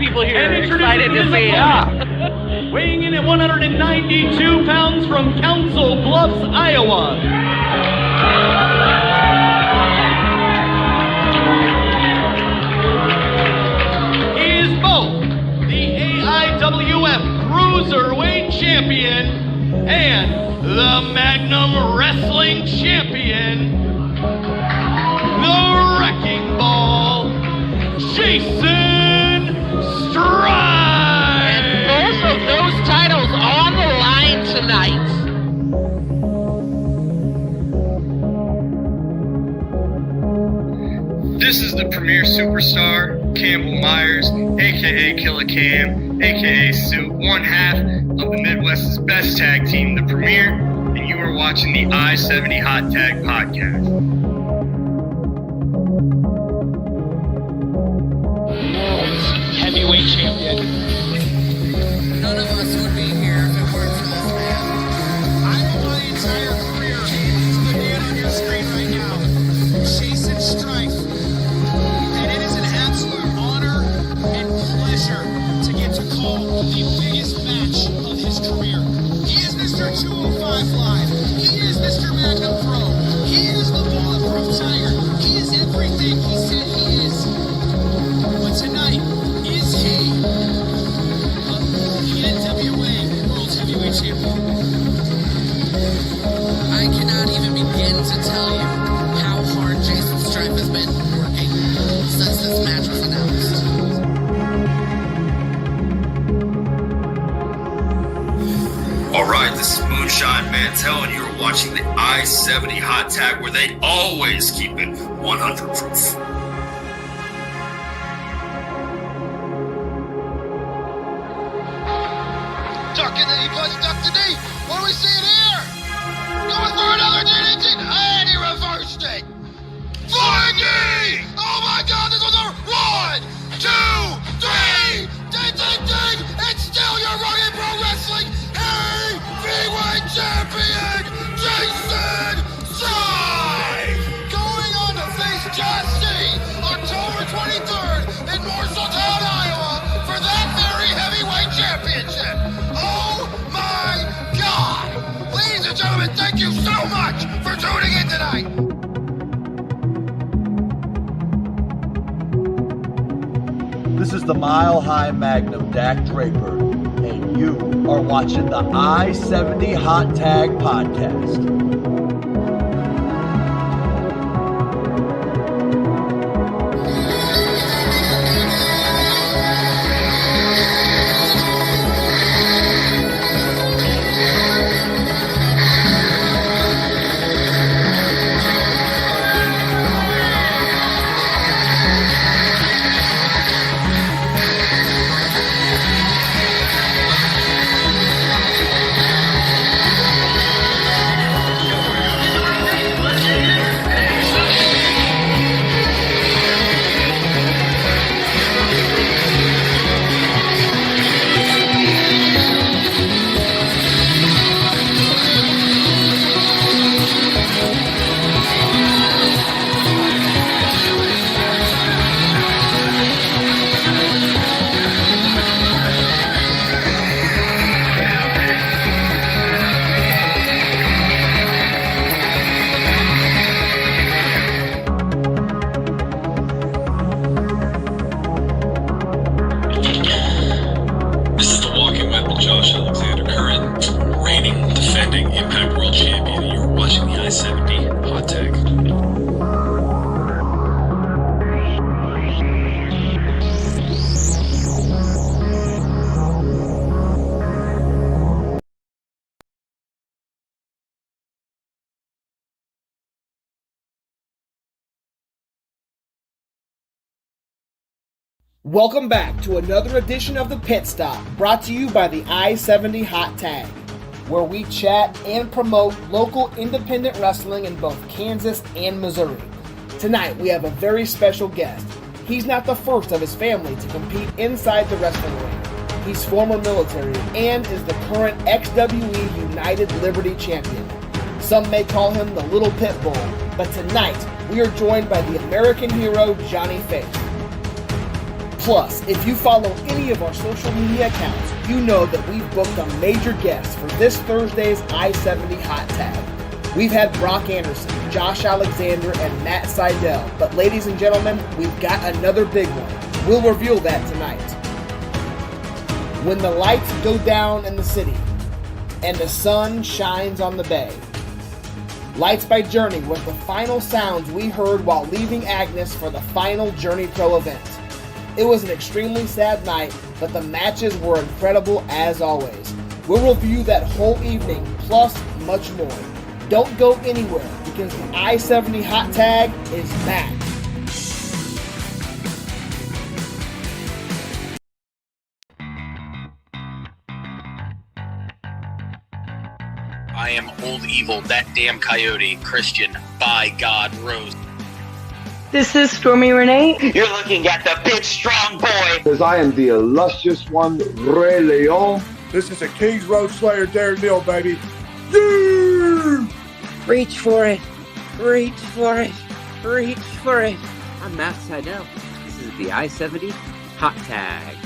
people here are excited to see him. Weighing in at 192 pounds from Council Bluffs, Iowa. He is both the AIWF Cruiserweight Champion and the Magnum Wrestling Champion, the Wrecking Ball, Jason Strife! And both of those titles on the line tonight. This is the premier superstar, Campbell Myers, aka Killer Cam, aka Suit, one half of the Midwest's best tag team, the Premier, and you are watching the I-70 Hot Tag Podcast. Heavyweight champion. None of us would be here if it weren't for this man. I know my entire career. He's the man on your screen right now. Jason Strife. And it is an absolute honor and pleasure to get to call the biggest match of his career. He is Mr. 205 Live. He is Mr. Magnum Pro. He is the Bulletproof Tiger. He is everything he said he is. But tonight, is he the NWA World Heavyweight Champion? I cannot even begin to tell you how hard Jason Strife has been working since this match was announced. Alright, this is Moonshine Mantel, and you're watching the I-70 Hot Tag, where they always keep it 100 proof. Ducking the plus duck to knee. What are we seeing here? Going for another DDT, and he reversed it. Flying knee! Oh my God, this was a 1, 2, 3, ding, ding, ding! It's still your JourneyPro Wrestling Heavyweight Champion, Jason Strife! Going on to face John C. October 23rd in Marshalltown, Iowa for that very heavyweight championship. Oh my God! Ladies and gentlemen, thank you so much for tuning in tonight. This is the Mile High Magnum, Dak Draper, and you are watching the I-70 Hot Tag Podcast. Josh Elliott, reigning, defending Impact World Champion, and you're watching the I-70 Hot Tag. Welcome back to another edition of The Pit Stop, brought to you by the I-70 Hot Tag, where we chat and promote local independent wrestling in both Kansas and Missouri. Tonight we have a very special guest. He's not the first of his family to compete inside the wrestling ring. He's former military and is the current XWE United Liberty Champion. Some may call him the Little Pit Bull, but tonight we are joined by the American hero Johnny Faith. Plus, if you follow any of our social media accounts, you know that we've booked a major guest for this Thursday's I-70 Hot Tag. We've had Brock Anderson, Josh Alexander, and Matt Seidel, but ladies and gentlemen, we've got another big one. We'll reveal that tonight. When the lights go down in the city and the sun shines on the bay. Lights by Journey was the final sounds we heard while leaving Agnes for the final JourneyPro event. It was an extremely sad night, but the matches were incredible as always. We'll review that whole evening, plus much more. Don't go anywhere, because the I-70 Hot Tag is back. I am old evil, that damn coyote, Christian, by God, Rose. This is Stormy Renee. You're looking at the big strong boy. Because I am the illustrious one, Ray Leon. This is a King's Road Slayer, Darren Neal, baby. Yeah! Reach for it. Reach for it. Reach for it. I'm Matt Seidel. This is the I-70 Hot Tag.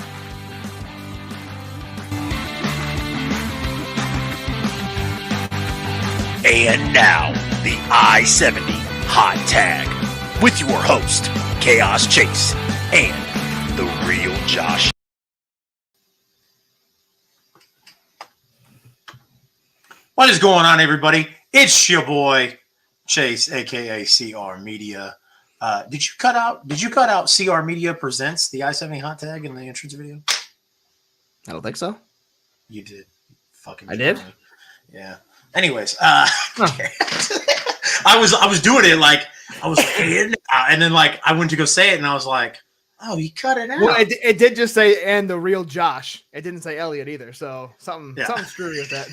And now, the I-70 Hot Tag with your host, Chaos Chase, and the real Josh. What is going on, everybody? It's your boy, Chase, aka CR Media. Did you cut out CR Media Presents the I-70 Hot Tag in the entrance video? I don't think so. You did. Fucking I did? Yeah. Anyways, I was doing it like I was and then like I went to go say it and I was like, oh, you cut it out. Well, it did just say and the real Josh. It didn't say Elliott either, so something screwy with that.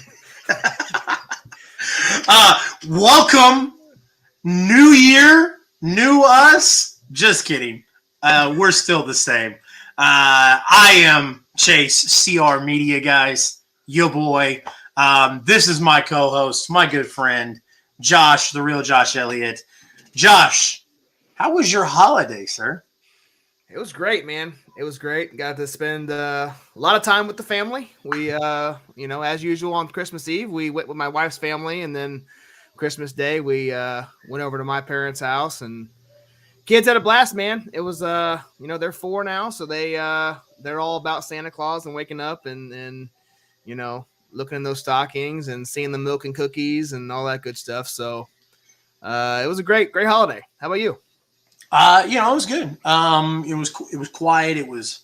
Welcome, new year, new us. Just kidding. We're still the same. I am Chase, CR Media, guys. Your boy. This is my co-host, my good friend, Josh, the real Josh Elliott. Josh, how was your holiday, sir? It was great, man. It was great. Got to spend a lot of time with the family. We, as usual on Christmas Eve, we went with my wife's family, and then Christmas Day, we went over to my parents' house, and kids had a blast, man. It was, they're 4 now, so they're all about Santa Claus and waking up and looking in those stockings and seeing the milk and cookies and all that good stuff. So it was a great holiday. How about you? It was good. It was quiet. It was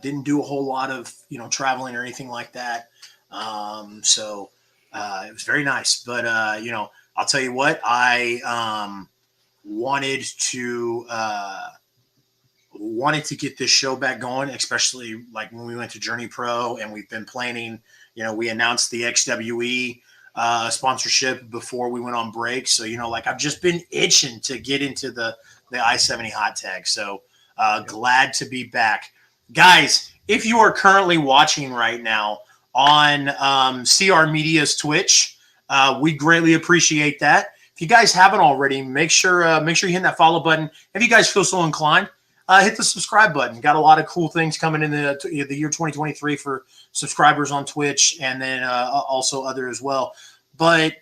didn't do a whole lot of traveling or anything like that. So it was very nice. But I'll tell you what, I wanted to get this show back going, especially like when we went to JourneyPro and we've been planning. We announced the XWE sponsorship before we went on break. So, I've just been itching to get into the I-70 Hot Tag. So glad to be back. Guys, if you are currently watching right now on CR Media's Twitch, we greatly appreciate that. If you guys haven't already, make sure you hit that follow button. If you guys feel so inclined, hit the subscribe button. Got a lot of cool things coming in the year 2023 for subscribers on Twitch, and then also other as well. But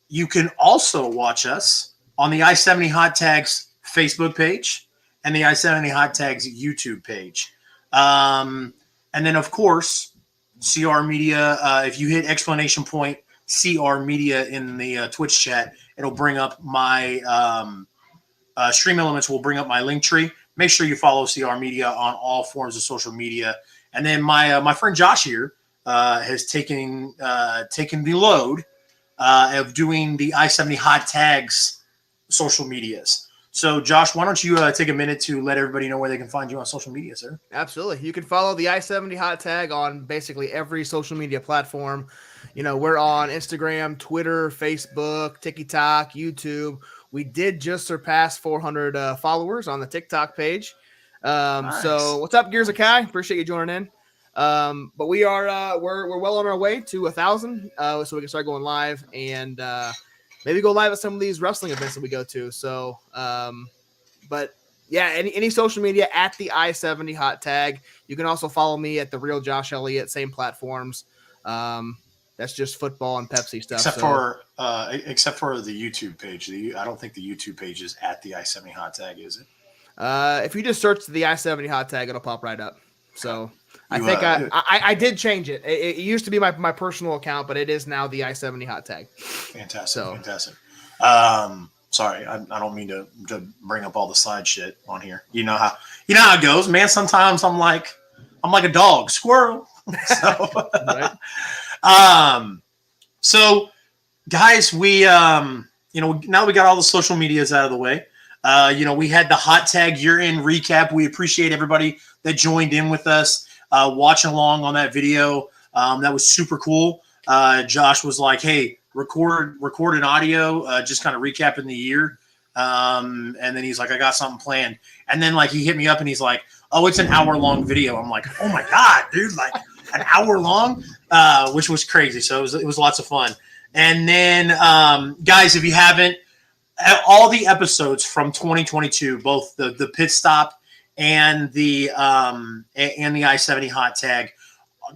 you can also watch us on the I-70 Hot Tags Facebook page and the I-70 Hot Tags YouTube page. And then, of course, CR Media, if you hit exclamation point CR Media in the Twitch chat, it'll bring up my Stream Elements will bring up my link tree. Make sure you follow CR Media on all forms of social media. And then my friend Josh here has taken the load of doing the I-70 Hot Tags social medias. So, Josh, why don't you take a minute to let everybody know where they can find you on social media, sir? Absolutely. You can follow the I-70 Hot Tag on basically every social media platform. We're on Instagram, Twitter, Facebook, TikTok, YouTube. We did just surpass 400 followers on the TikTok page. Nice. So what's up, Gears of Kai? Appreciate you joining in. But we are we're well on our way to 1,000, so we can start going live and maybe go live at some of these wrestling events that we go to. So, but Yeah, any social media at the I-70 hot tag. You can also follow me at the Real Josh Elliott, same platforms. That's just football and Pepsi stuff. Except for the YouTube page. I don't think the YouTube page is at the I-70 hot tag, is it? If you just search the I-70 hot tag, it'll pop right up. So I think I did change it. It used to be my personal account, but it is now the I-70 hot tag. Fantastic. Fantastic. Sorry, I don't mean to bring up all the side shit on here. You know how it goes, man. Sometimes I'm like a dog, squirrel. So, so guys, we now we got all the social medias out of the way. We had the hot tag year-end recap. We appreciate everybody that joined in with us, watching along on that video. That was super cool. Josh was like, hey, record an audio, just kind of recapping the year. And then he's like, I got something planned. And then like he hit me up and he's like, oh, it's an hour-long video. I'm like, oh my God, dude, like an hour long, which was crazy. So it was lots of fun. And then guys, if you haven't, all the episodes from 2022, both the pit stop and the I-70 hot tag,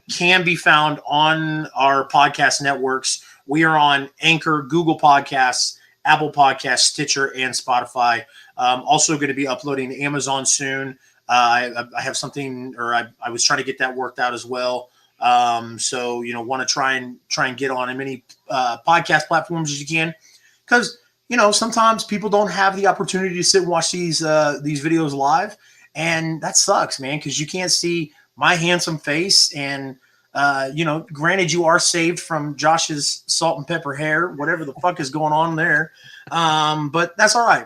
can be found on our podcast networks. We are on Anchor, Google Podcasts, Apple Podcasts, Stitcher, and Spotify. Also going to be uploading to Amazon soon. I have something, or I was trying to get that worked out as well. So want to try and get on as many podcast platforms as you can, because sometimes people don't have the opportunity to sit and watch these videos live, and that sucks, man, because you can't see my handsome face. And granted, you are saved from Josh's salt and pepper hair, whatever the fuck is going on there. But that's all right.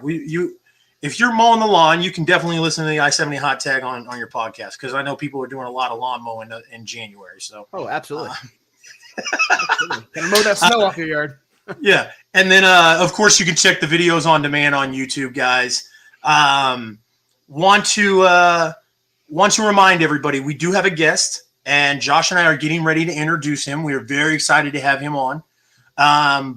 If you're mowing the lawn, you can definitely listen to the I-70 hot tag on your podcast, because I know people are doing a lot of lawn mowing in January. So absolutely. Gonna mow that snow off your yard. Yeah. And then, of course, you can check the videos on demand on YouTube, guys. Want to remind everybody, we do have a guest, and Josh and I are getting ready to introduce him. We are very excited to have him on.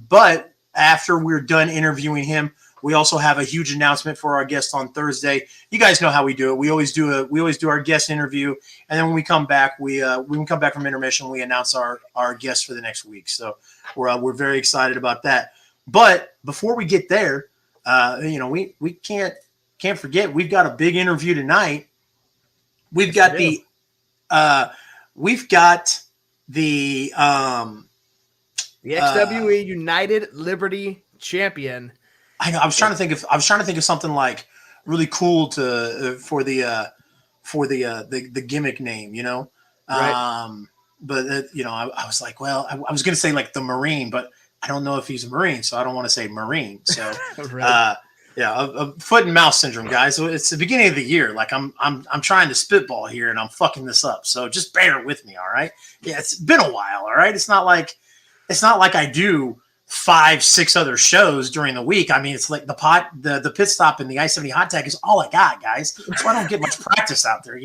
But after we're done interviewing him, we also have a huge announcement for our guest on Thursday. You guys know how we do it. We always do our guest interview, and then when we come back, when we come back from intermission, we announce our guest for the next week. So we're very excited about that. But before we get there, we can't forget, we've got a big interview tonight. We've got the XWE United Liberty champion. I know. I was trying to think of something like really cool for the gimmick name, Right. But I was like, well, I was going to say like the Marine, but I don't know if he's a Marine, so I don't want to say Marine. So, right. A foot and mouth syndrome, guys. So it's the beginning of the year. Like I'm trying to spitball here and I'm fucking this up. So just bear with me. All right. Yeah. It's been a while. All right. It's not like I do 5-6 other shows during the week. I mean, it's like the pit stop and the I-70 hot tag is all I got, guys. So I don't get much practice out there,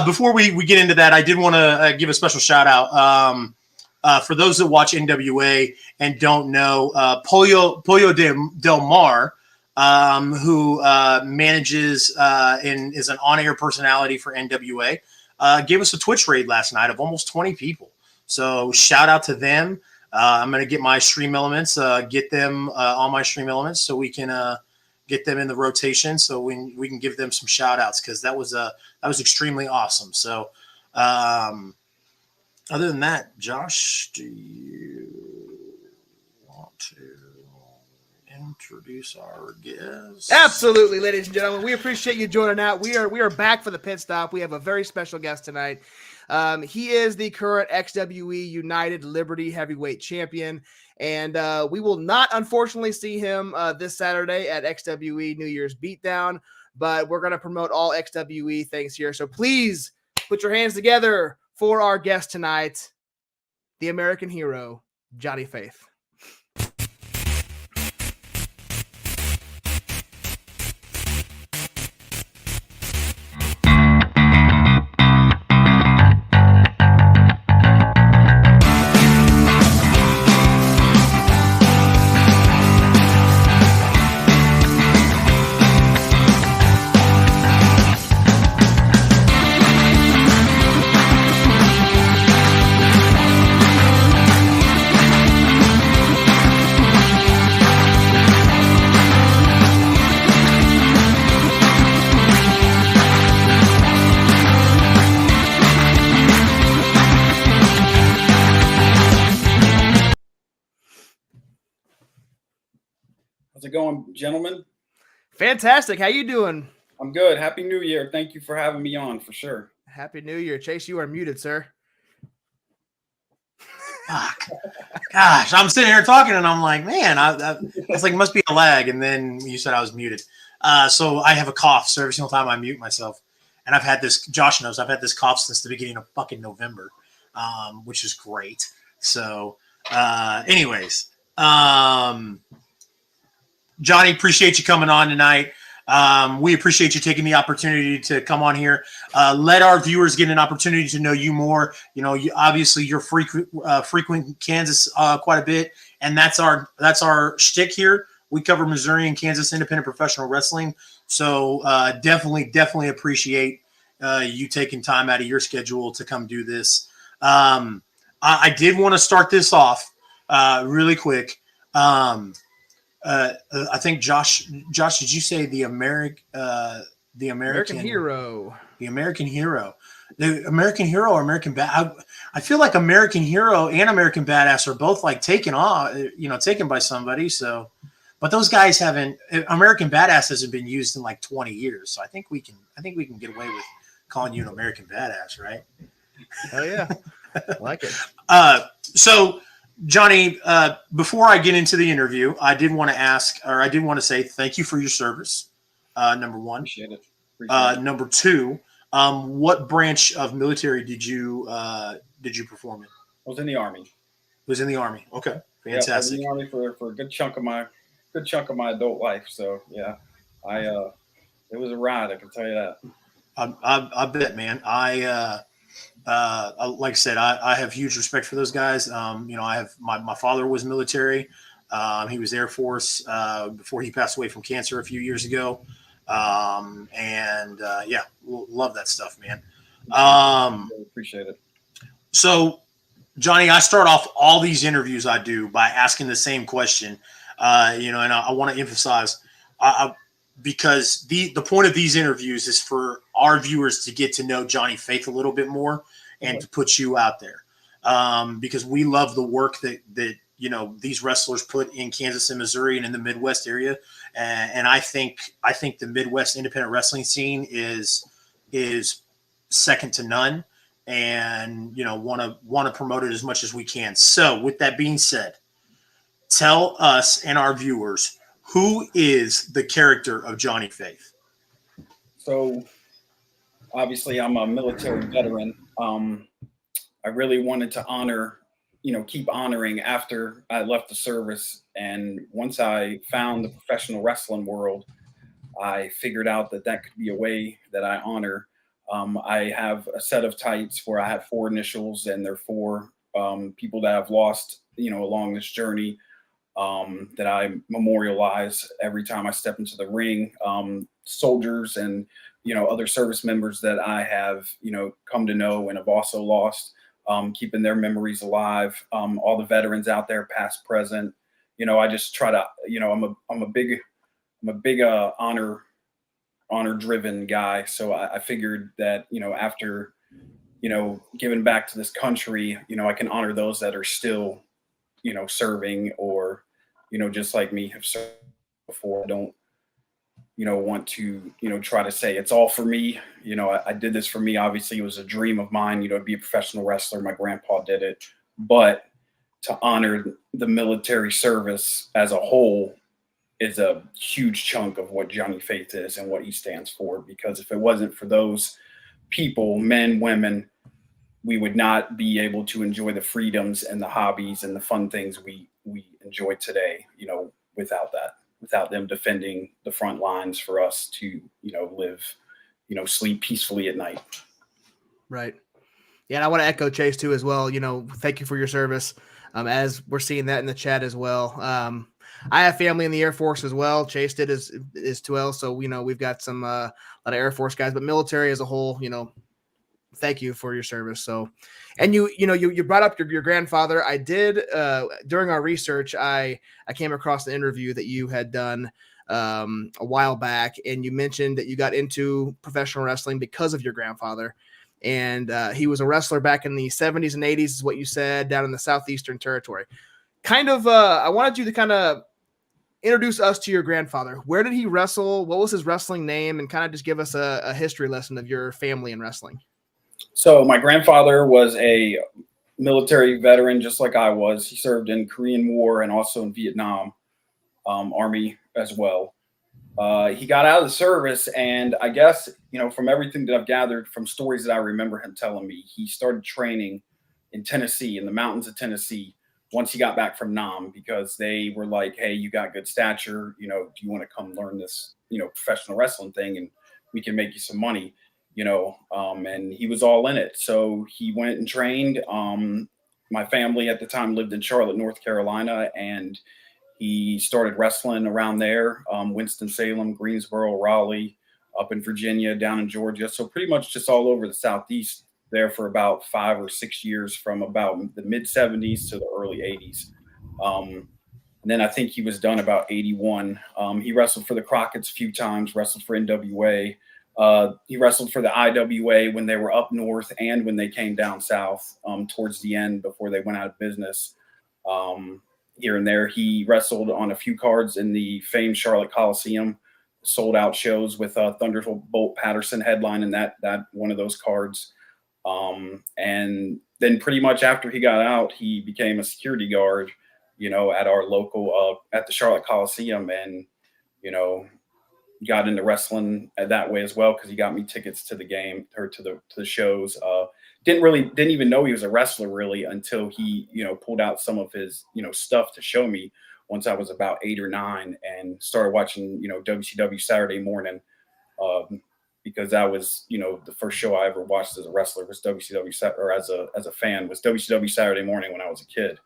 Before we get into that, I did want to give a special shout out. For those that watch NWA and don't know, Pollo Del Mar, who manages and is an on-air personality for NWA, gave us a Twitch raid last night of almost 20 people. So shout out to them. I'm going to get my stream elements, get them on my stream elements so we can get them in the rotation so we can give them some shout outs, because that was extremely awesome. So other than that, Josh, do you want to introduce our guest? Absolutely, ladies and gentlemen. We appreciate you joining out. We are back for the pit stop. We have a very special guest tonight. He is the current XWE United Liberty Heavyweight Champion, and we will not, unfortunately, see him this Saturday at XWE New Year's Beatdown, but we're going to promote all XWE things here. So please put your hands together for our guest tonight, the American hero, Johnny Faith. it going, gentlemen? Fantastic. How you doing? I'm good. Happy New Year. Thank you for having me on, for sure. Happy New Year. Chase, you are muted, sir. Fuck. Gosh, I'm sitting here talking and I'm like, man, it's like must be a lag. And then you said I was muted. So I have a cough. So every single time I mute myself, and I've had this. Josh knows I've had this cough since the beginning of fucking November, which is great. So, anyways, Johnny, appreciate you coming on tonight. We appreciate you taking the opportunity to come on here. Let our viewers get an opportunity to know you more. You know, obviously you're frequent Kansas quite a bit, and that's our shtick here. We cover Missouri and Kansas independent professional wrestling. So definitely appreciate you taking time out of your schedule to come do this. I did want to start this off really quick. I think Josh, did you say the American hero, the American hero or American bad? I feel like American hero and American badass are both like taken by somebody. So, but those guys haven't. American badass hasn't been used in like 20 years. So I think we can get away with calling you an American badass, right? Hell yeah, I like it. So. Johnny, before I get into the interview, I did want to say thank you for your service. Number one. Appreciate it. Number two, what branch of military did you perform in? I was in the Army. Was in the Army. Okay. Fantastic. Yeah, I was in the Army for a good chunk of my adult life. So yeah, it was a ride, I can tell you that. I bet, man. Like I said, I have huge respect for those guys. I have my father was military. He was Air Force before he passed away from cancer a few years ago. Love that stuff, man. Appreciate it. So, Johnny, I start off all these interviews I do by asking the same question. And I want to emphasize, because the point of these interviews is for our viewers to get to know Johnny Faith a little bit more and to put you out there, because we love the work that these wrestlers put in Kansas and Missouri and in the Midwest area, and I think the Midwest independent wrestling scene is second to none, and want to promote it as much as we can. So with that being said, tell us and our viewers, who is the character of Johnny Faith? So, obviously, I'm a military veteran. I really wanted to keep honoring after I left the service. And once I found the professional wrestling world, I figured out that could be a way that I honor. I have a set of tights where I have 4 initials, and they're 4 people that I've lost, along this journey. That I memorialize every time I step into the ring, soldiers and, other service members that I have, come to know and have also lost, keeping their memories alive. All the veterans out there, past, present, I just try to, I'm a big honor driven guy. So I figured that, after, giving back to this country, I can honor those that are still, serving, or, just like me, have served before. I don't, want to, try to say it's all for me. I did this for me. Obviously, it was a dream of mine, to be a professional wrestler. My grandpa did it. But to honor the military service as a whole is a huge chunk of what Johnny Faith is and what he stands for. Because if it wasn't for those people, men, women, we would not be able to enjoy the freedoms and the hobbies and the fun things we enjoy today, without them defending the front lines for us to, live, sleep peacefully at night. Right. Yeah. And I want to echo Chase too, as well. Thank you for your service. As we're seeing that in the chat as well. I have family in the Air Force as well. Chase did as well. So, we've got some, a lot of Air Force guys, but military as a whole, thank you for your service. So, and you brought up your grandfather. I did, during our research, I came across the interview that you had done a while back, and you mentioned that you got into professional wrestling because of your grandfather. And he was a wrestler back in the 70s and 80s, is what you said, down in the Southeastern Territory. I wanted you to kind of introduce us to your grandfather. Where did he wrestle? What was his wrestling name? And kind of just give us a history lesson of your family in wrestling. So my grandfather was a military veteran, just like I was. He served in Korean War and also in Vietnam Army as well. He got out of the service, and I guess, from everything that I've gathered from stories that I remember him telling me, he started training in Tennessee, in the mountains of Tennessee, once he got back from Nam, because they were like, hey, you got good stature, do you want to come learn this, professional wrestling thing, and we can make you some money, and he was all in it. So he went and trained. My family at the time lived in Charlotte, North Carolina, and he started wrestling around there, Winston-Salem, Greensboro, Raleigh, up in Virginia, down in Georgia. So pretty much just all over the Southeast there for about 5 or 6 years, from about the mid-'70s to the early '80s. And then I think he was done about '81. He wrestled for the Crockett's a few times, wrestled for NWA. He wrestled for the IWA when they were up north and when they came down south towards the end before they went out of business. Here and there, he wrestled on a few cards in the famed Charlotte Coliseum, sold out shows with Thunderbolt Patterson headlining that one of those cards. And then pretty much after he got out, he became a security guard, at our local, at the Charlotte Coliseum, and, got into wrestling that way as well, because he got me tickets to the game or to the shows. Didn't even know he was a wrestler really until he, pulled out some of his, stuff to show me once I was about 8 or 9, and started watching, WCW Saturday Morning, because that was, the first show I ever watched as a wrestler was WCW, or as a fan, was WCW Saturday Morning when I was a kid.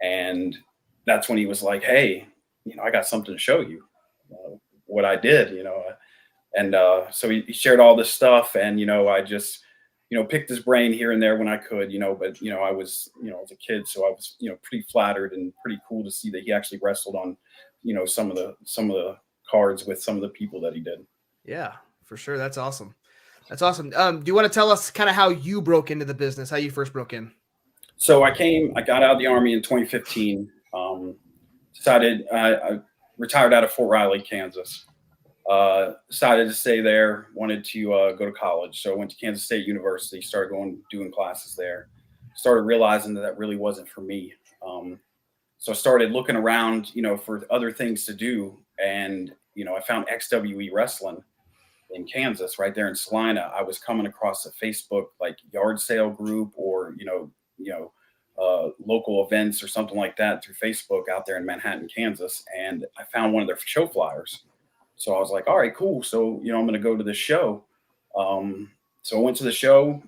And that's when he was like, hey, I got something to show you, what I did, and so he shared all this stuff, and, I just, picked his brain here and there when I could, but, I was, as a kid, so I was, pretty flattered and pretty cool to see that he actually wrestled on, some of the cards with some of the people that he did. Yeah, for sure. That's awesome. That's awesome. Do you want to tell us kind of how you broke into the business, how you first broke in? So I got out of the Army in 2015, decided I retired out of Fort Riley, Kansas. Decided to stay there, wanted to go to college. So I went to Kansas State University, started doing classes there. Started realizing that really wasn't for me. So I started looking around, for other things to do. And, I found XWE Wrestling in Kansas, right there in Salina. I was coming across a Facebook like yard sale group, or, local events or something like that through Facebook out there in Manhattan, Kansas. And I found one of their show flyers. So I was like, all right, cool. So, I'm going to go to this show. So I went to the show,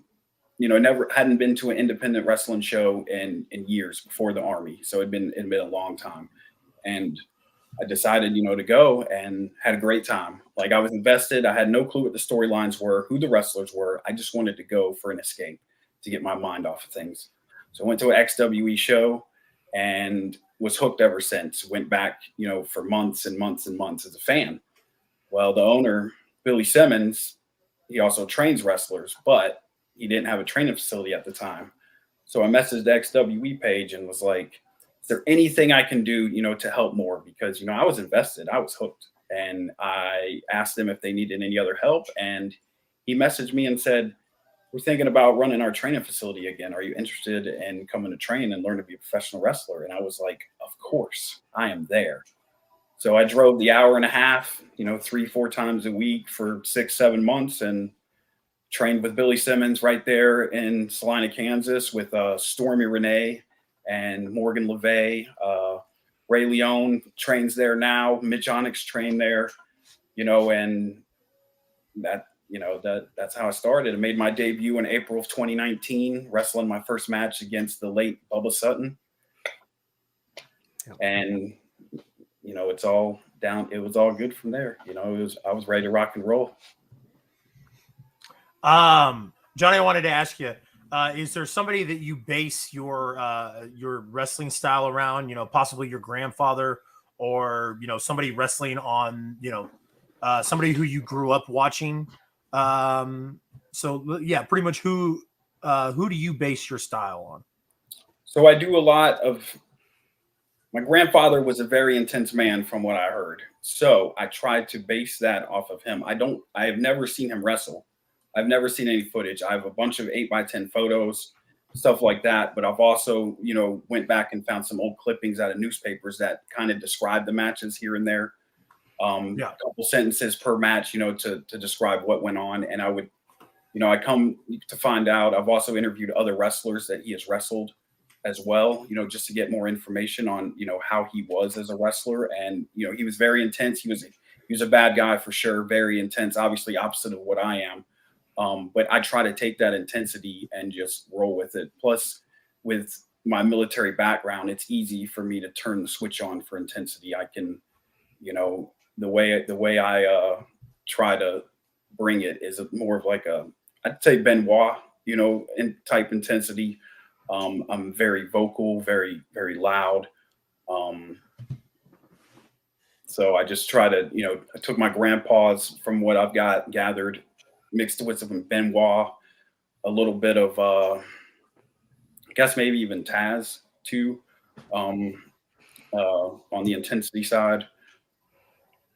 hadn't been to an independent wrestling show in years before the Army. So it'd been a long time. And I decided, to go, and had a great time. Like, I was invested. I had no clue what the storylines were, who the wrestlers were. I just wanted to go for an escape, to get my mind off of things. So I went to an XWE show and was hooked ever since. Went back, for months and months and months as a fan. Well, the owner, Billy Simmons, he also trains wrestlers, but he didn't have a training facility at the time. So I messaged the XWE page and was like, is there anything I can do, to help more? Because, I was invested, I was hooked. And I asked them if they needed any other help. And he messaged me and said, we're thinking about running our training facility again. Are you interested in coming to train and learn to be a professional wrestler? And I was like, of course, I am there. So I drove the hour and a half, 3-4 times a week for 6-7 months, and trained with Billy Simmons right there in Salina, Kansas, with Stormy Renee and Morgan LeVay. Ray Leone trains there now. Mitch Onyx trained there, and that's how I started. I made my debut in April of 2019, wrestling my first match against the late Bubba Sutton. And it's all down. It was all good from there. I was ready to rock and roll. Johnny, I wanted to ask you, is there somebody that you base your wrestling style around, possibly your grandfather, or, somebody wrestling on, somebody who you grew up watching? So yeah, pretty much who do you base your style on? So I do a lot of My grandfather was a very intense man from what I heard. So I tried to base that off of him. I have never seen him wrestle. I've never seen any footage. I have a bunch of 8x10 photos, stuff like that. But I've also, went back and found some old clippings out of newspapers that kind of describe the matches here and there. A couple sentences per match, to describe what went on. And I would, I come to find out, I've also interviewed other wrestlers that he has wrestled as well, just to get more information on, how he was as a wrestler. And, he was very intense. He was a bad guy for sure. Very intense, obviously opposite of what I am. But I try to take that intensity and just roll with it. Plus with my military background, it's easy for me to turn the switch on for intensity. I can, the way I try to bring it is more of like I'd say Benoit, in type intensity. I'm very vocal, very, very loud. So I just try to, I took my grandpa's from what I've gathered, mixed it with some Benoit, a little bit of, I guess maybe even Taz too, on the intensity side.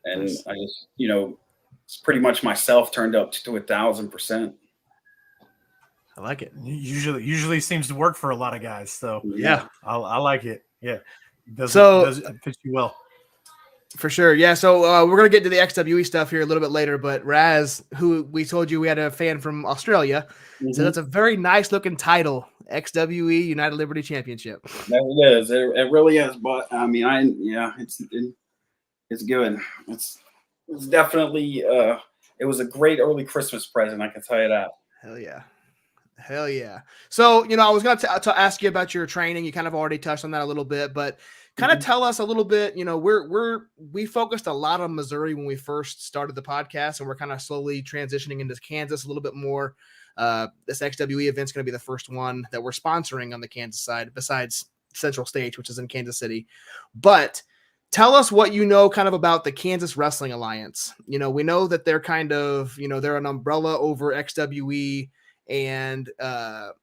And I just, it's pretty much myself turned up to 1,000%. I like it. Usually seems to work for a lot of guys. So yeah, I like it. Yeah. Does fit you well. For sure. Yeah. So we're going to get to the XWE stuff here a little bit later, but Raz, who we told you we had a fan from Australia, so that's a very nice looking title, XWE United Liberty Championship. It is. It really is. But I mean, it's good. It's definitely, it was a great early Christmas present. I can tell you that. Hell yeah. So, I was going to ask you about your training. You kind of already touched on that a little bit, but kind of tell us a little bit, we focused a lot on Missouri when we first started the podcast, and we're kind of slowly transitioning into Kansas a little bit more. This XWE event's going to be the first one that we're sponsoring on the Kansas side, besides Central Stage, which is in Kansas City. But tell us what you know kind of about the Kansas Wrestling Alliance. We know that they're kind of, they're an umbrella over XWE and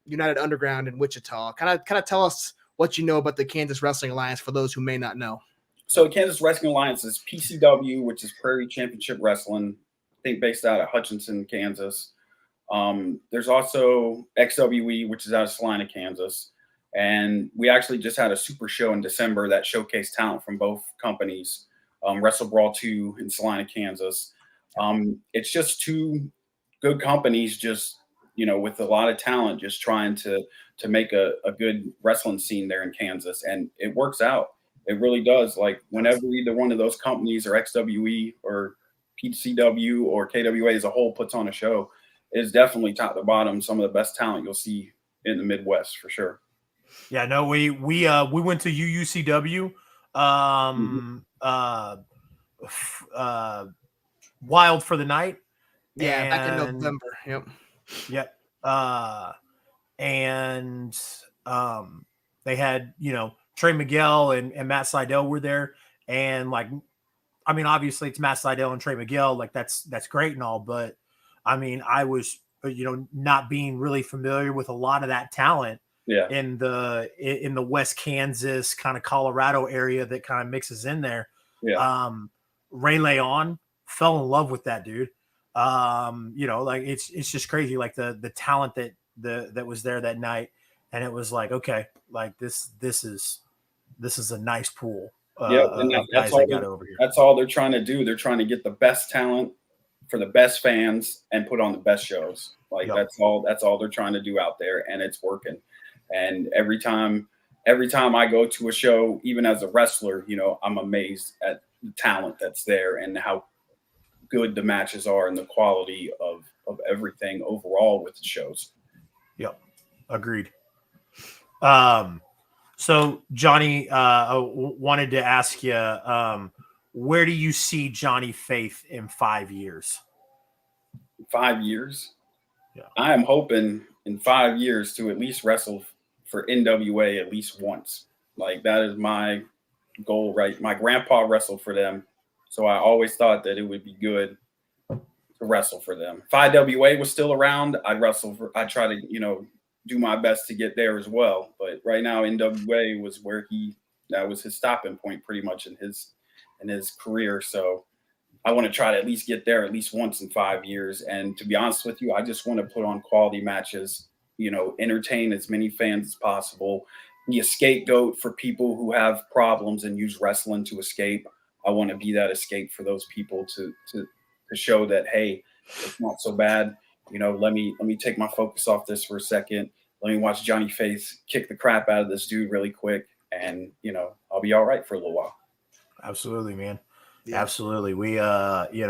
United Underground in Wichita. Kind of tell us what you know about the Kansas Wrestling Alliance for those who may not know. So Kansas Wrestling Alliance is PCW, which is Prairie Championship Wrestling, I think based out of Hutchinson, Kansas. There's also XWE, which is out of Salina, Kansas. And we actually just had a super show in December that showcased talent from both companies, Wrestle Brawl 2 in Salina, Kansas. It's just two good companies just, with a lot of talent, just trying to make a good wrestling scene there in Kansas. And it works out. It really does. Like whenever either one of those companies or XWE or PCW or KWA as a whole puts on a show, it's definitely top to bottom some of the best talent you'll see in the Midwest for sure. Yeah, no, we went to UUCW, Wild for the Night. Yeah, back in November. Yep. And they had, Trey Miguel and Matt Seidel were there. And obviously it's Matt Seidel and Trey Miguel. Like that's great and all, but I mean, I was, not being really familiar with a lot of that talent in the West Kansas kind of Colorado area that kind of mixes in there. Yeah. Ray Leon fell in love with that dude. It's just crazy. Like the talent that was there that night. And it was like, okay, like this is a nice pool. That's all they're trying to do. They're trying to get the best talent for the best fans and put on the best shows. That's all they're trying to do out there, and it's working. And every time I go to a show, even as a wrestler, I'm amazed at the talent that's there and how good the matches are and the quality of everything overall with the shows. Yep. Agreed. So Johnny, wanted to ask you, where do you see Johnny Faith in 5 years? 5 years? Yeah. I am hoping in 5 years to at least wrestle for NWA at least once. Like that is my goal, right? My grandpa wrestled for them. So I always thought that it would be good to wrestle for them. If IWA was still around, I'd try to, do my best to get there as well. But right now, NWA was where he that was his stopping point pretty much in his career. So I want to try to at least get there at least once in 5 years. And to be honest with you, I just want to put on quality matches, entertain as many fans as possible, be a scapegoat for people who have problems and use wrestling to escape. I want to be that escape for those people to show that, hey, it's not so bad. Let me take my focus off this for a second. Let me watch Johnny Faith kick the crap out of this dude really quick, and I'll be all right for a little while. Absolutely, man. Yeah. Absolutely. We it's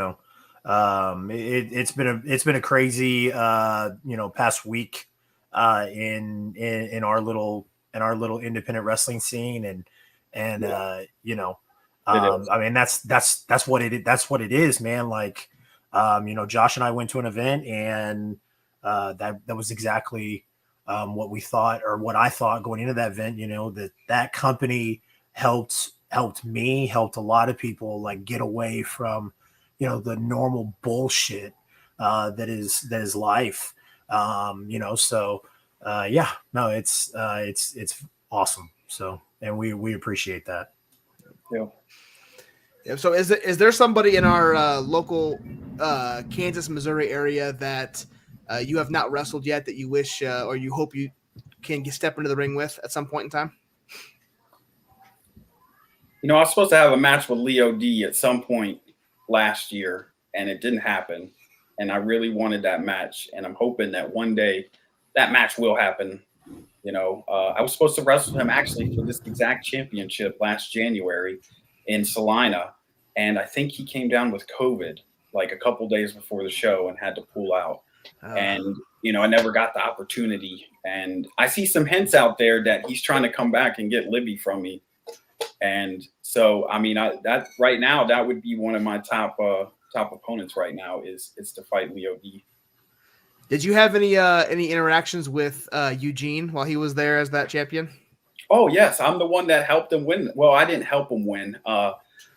been a crazy past week in our little independent wrestling scene, and I mean that's what it is, man. Like Josh and I went to an event, and that was exactly what we thought, or what I thought going into that event. That company helped me, helped a lot of people like get away from the normal bullshit that is life. It's awesome. So, and we appreciate that. Yeah. Yeah. So is there somebody in our local Kansas, Missouri area that you have not wrestled yet that you wish or you hope you can step into the ring with at some point in time? I was supposed to have a match with Leo D at some point last year, and it didn't happen. And I really wanted that match, and I'm hoping that one day that match will happen. I was supposed to wrestle him actually for this exact championship last January in Salina, and I think he came down with COVID like a couple days before the show and had to pull out. And I never got the opportunity. And I see some hints out there that he's trying to come back and get Libby from me. And so, I mean, that right now, that would be one of my top opponents right now is to fight Leo D. Did you have any interactions with Eugene while he was there as that champion? Oh, yes. I'm the one that helped him win. Well, I didn't help him win.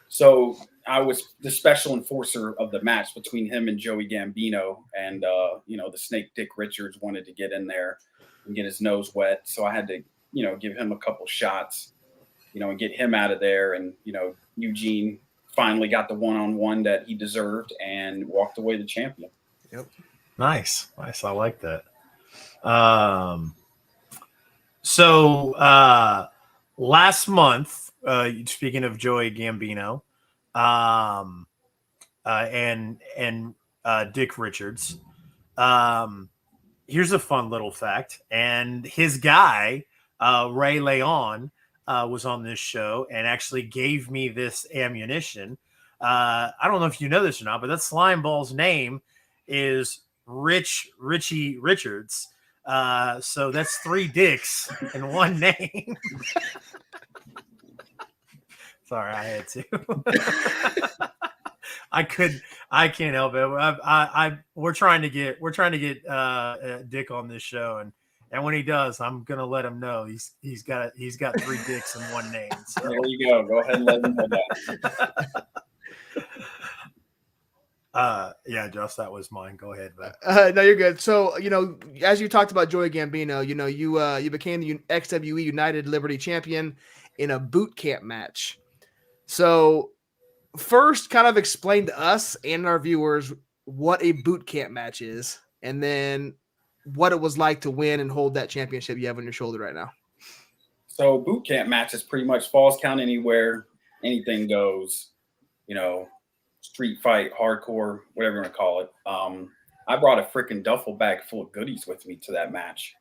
So I was the special enforcer of the match between him and Joey Gambino. And, the Snake Dick Richards wanted to get in there and get his nose wet. So I had to, give him a couple shots, and get him out of there. And, Eugene finally got the one-on-one that he deserved and walked away the champion. Yep. Nice. I like that. So last month, speaking of Joey Gambino, and Dick Richards, here's a fun little fact. And his guy, Ray Leon, was on this show and actually gave me this ammunition. I don't know if you know this or not, but that slime ball's name is Richie Richards. So that's 3 dicks in one name. Sorry, I had to. I can't help it. We're trying to get Dick on this show, and when he does, I'm gonna let him know he's got 3 dicks in one name. So. There you go. Go ahead and let him know that. Yeah, Josh, that was mine. Go ahead. No, you're good. So, as you talked about Joey Gambino, you became the XWE United Liberty champion in a boot camp match. So, first, kind of explain to us and our viewers what a boot camp match is, and then what it was like to win and hold that championship you have on your shoulder right now. So, boot camp match is pretty much Falls Count Anywhere, anything goes, street fight, hardcore, whatever you want to call it. I brought a freaking duffel bag full of goodies with me to that match.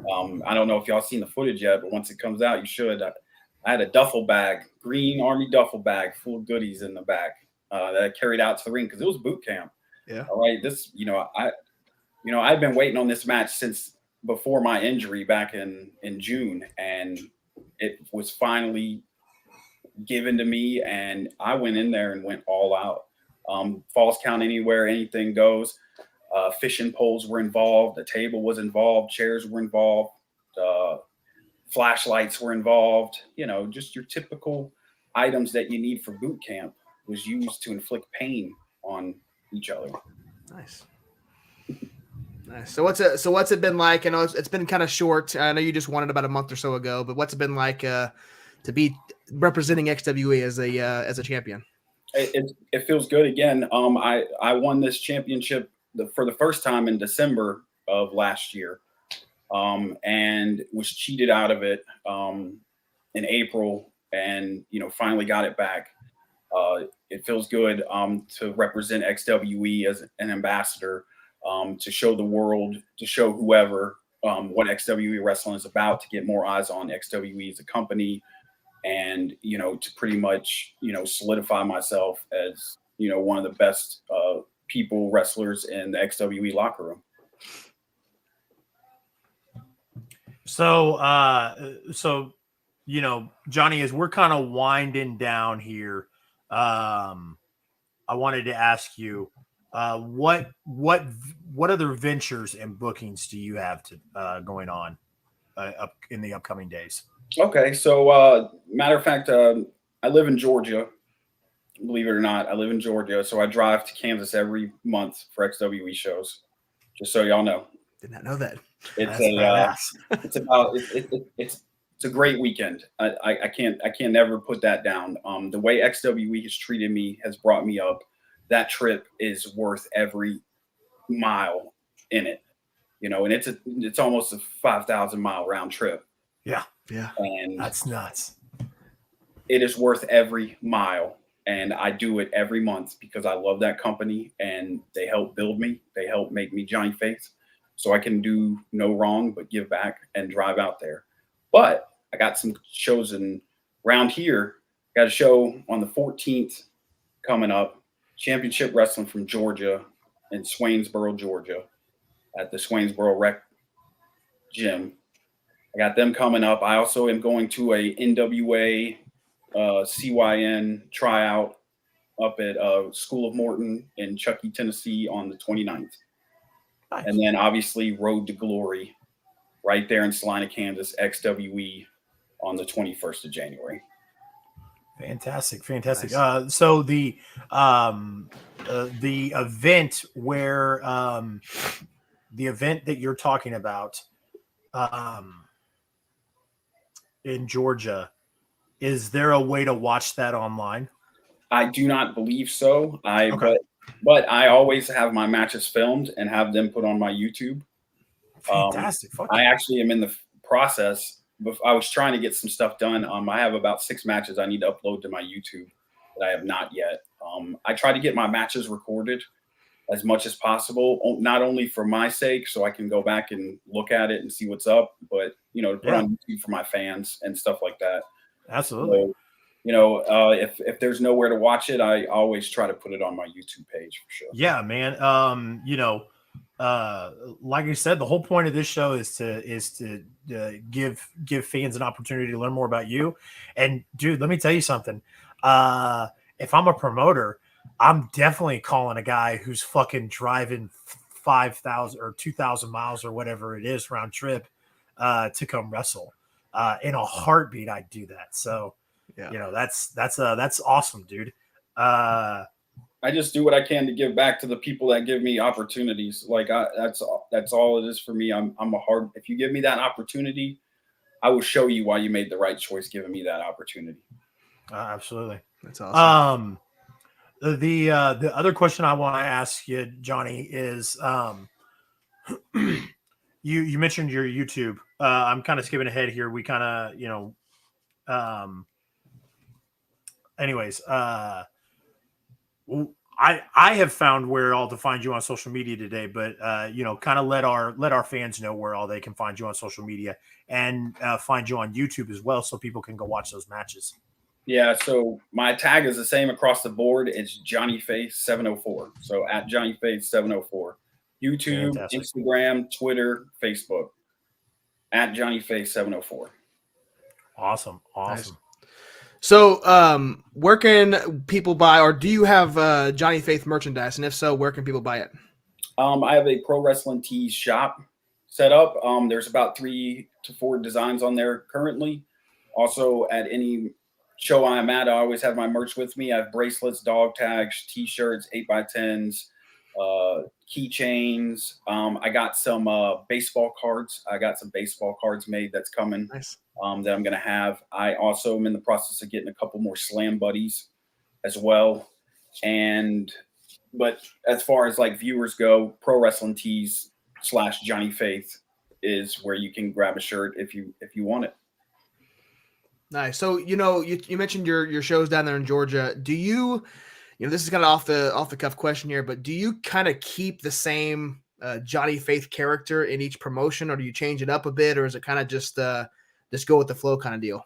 I don't know if y'all seen the footage yet, but once it comes out, you should. I had a duffel bag, green Army duffel bag full of goodies in the back that I carried out to the ring because it was boot camp. Yeah. All right. This, I've been waiting on this match since before my injury back in June, and it was finally given to me, and I went in there and went all out. Falls Count Anywhere, anything goes. Fishing poles were involved. The table was involved. Chairs were involved. Flashlights were involved. Just your typical items that you need for boot camp was used to inflict pain on each other. Nice. So what's it been like? I know it's been kind of short. I know you just won it about a month or so ago, but what's it been like to be representing XWE as a champion? It feels good. Again, I won this championship for the first time in December of last year, and was cheated out of it in April, and finally got it back. It feels good to represent XWE as an ambassador, to show the world, to show whoever what XWE wrestling is about, to get more eyes on XWE as a company, and to pretty much solidify myself as one of the best people wrestlers in the XWE locker room. So Johnny, as we're kind of winding down here, I wanted to ask you, what other ventures and bookings do you have going on up in the upcoming days? Okay, so matter of fact, I live in Georgia. Believe it or not, I live in Georgia, so I drive to Kansas every month for XWE shows. Just so y'all know. Did not know that. It's a great weekend. I can't never put that down. The way XWE has treated me has brought me up. That trip is worth every mile in it, and it's almost a 5,000 mile round trip. Yeah. And that's nuts. It is worth every mile. And I do it every month because I love that company, and they help build me. They help make me Johnny Faith, so I can do no wrong but give back and drive out there. But I got some shows around here. Got a show on the 14th coming up, Championship Wrestling from Georgia in Swainsboro, Georgia, at the Swainsboro Rec Gym. I got them coming up. I also am going to a NWA CYN tryout up at School of Morton in Chuckey, Tennessee on the 29th. Nice. And then obviously Road to Glory right there in Salina, Kansas, XWE on the 21st of January. Fantastic. Nice. So the event where the event that you're talking about in Georgia, is there a way to watch that online? I do not believe so. But I always have my matches filmed and have them put on my YouTube. Fantastic. I actually am in the process. I was trying to get some stuff done. I have about 6 matches I need to upload to my YouTube that I have not yet. I try to get my matches recorded as much as possible, not only for my sake, so I can go back and look at it and see what's up, but to put on YouTube for my fans and stuff like that. Absolutely. So, if there's nowhere to watch it, I always try to put it on my YouTube page for sure. Yeah, man. Like I said, the whole point of this show is to give fans an opportunity to learn more about you. And dude, let me tell you something. If I'm a promoter, I'm definitely calling a guy who's fucking driving 5,000 or 2,000 miles or whatever it is round trip to come wrestle. In a heartbeat, I'd do that. So, that's awesome, dude. I just do what I can to give back to the people that give me opportunities. Like that's all it is for me. If you give me that opportunity, I will show you why you made the right choice giving me that opportunity. Absolutely. That's awesome. The other question I want to ask you, Johnny, is you mentioned your YouTube. I'm kind of skipping ahead here. We kind of, anyways, I have found where all to find you on social media today, but kind of let our fans know where all they can find you on social media and find you on YouTube as well, so people can go watch those matches. Yeah, so my tag is the same across the board. It's Johnny Faith 704. So at Johnny Faith 704. YouTube, Fantastic. Instagram, Twitter, Facebook. At Johnny Faith 704. Awesome. Nice. So, where can people buy, or do you have Johnny Faith merchandise? And if so, where can people buy it? I have a Pro Wrestling Tees shop set up. There's about 3 to 4 designs on there currently. Also, at any show I'm at, I always have my merch with me. I have bracelets, dog tags, T-shirts, 8x10s, keychains. I got some baseball cards. I got some baseball cards made that's coming. Nice. That I'm gonna have. I also am in the process of getting a couple more Slam Buddies as well. But as far as like viewers go, Pro Wrestling Tees / Johnny Faith is where you can grab a shirt if you want it. Nice. So, you mentioned your shows down there in Georgia. Do you this is kind of off the cuff question here, but do you kind of keep the same Johnny Faith character in each promotion, or do you change it up a bit, or is it kind of just go with the flow kind of deal?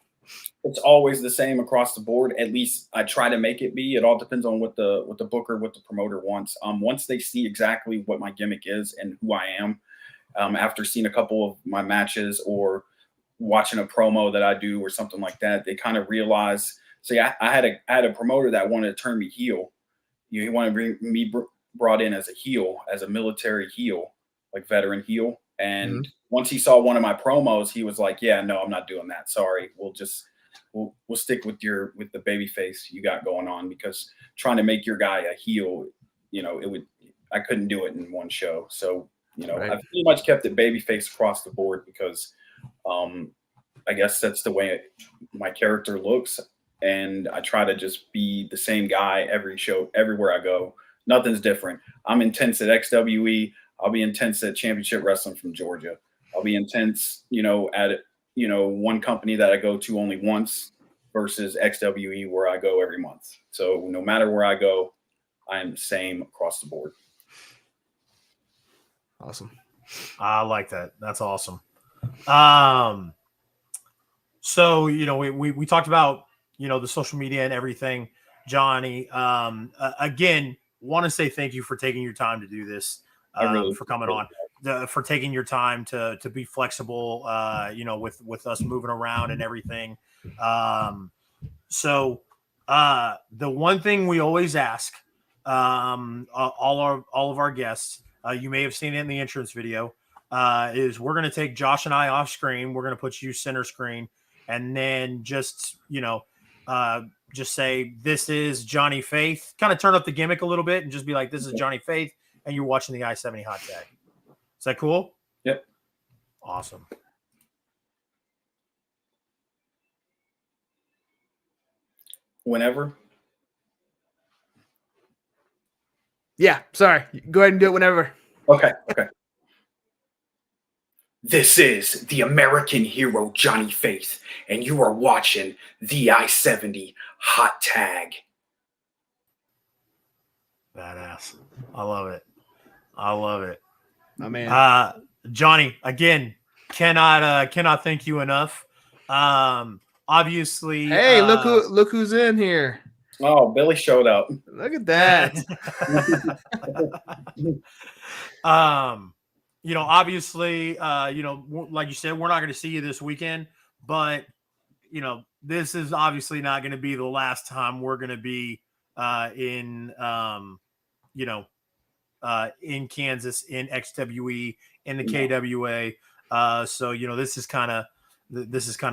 It's always the same across the board. At least I try to make it be. It all depends on what the booker, what the promoter wants. Once they see exactly what my gimmick is and who I am, after seeing a couple of my matches or watching a promo that I do or something like that, they kind of realize. See, I had a promoter that wanted to turn me heel. He wanted to bring me brought in as a heel, as a military heel, like veteran heel. And once he saw one of my promos, he was like, "Yeah, no, I'm not doing that. Sorry, we'll stick with the baby face you got going on, because trying to make your guy a heel, I couldn't do it in one show." So, right. I've pretty much kept it baby face across the board because I guess that's the way my character looks. And I try to just be the same guy every show, everywhere I go. Nothing's different. I'm intense at XWE. I'll be intense at Championship Wrestling from Georgia. I'll be intense, at one company that I go to only once versus XWE where I go every month. So no matter where I go, I am the same across the board. Awesome. I like that. That's awesome. So, we talked about, the social media and everything, Johnny. Again, want to say thank you for taking your time to do this, for coming on, for taking your time to be flexible, with us moving around and everything. So the one thing we always ask, all of our guests, you may have seen it in the entrance video, is we're going to take Josh and I off screen. We're going to put you center screen, and then just say, "This is Johnny Faith." Kind of turn up the gimmick a little bit and just be like, "This is Johnny Faith," and you're watching the I-70 Hot Tag. Is that cool? Yep. Awesome. Whenever. Yeah, sorry. Go ahead and do it whenever. Okay. This is the American hero, Johnny Faith, and you are watching the I-70 Hot Tag. Badass. I love it. Oh, man. Johnny, again, cannot thank you enough. Obviously. Hey, look who's in here. Oh, Billy showed up. Look at that. Obviously, like you said, we're not going to see you this weekend, but this is obviously not going to be the last time we're going to be in Kansas, in XWE, in the KWA. So this is kind of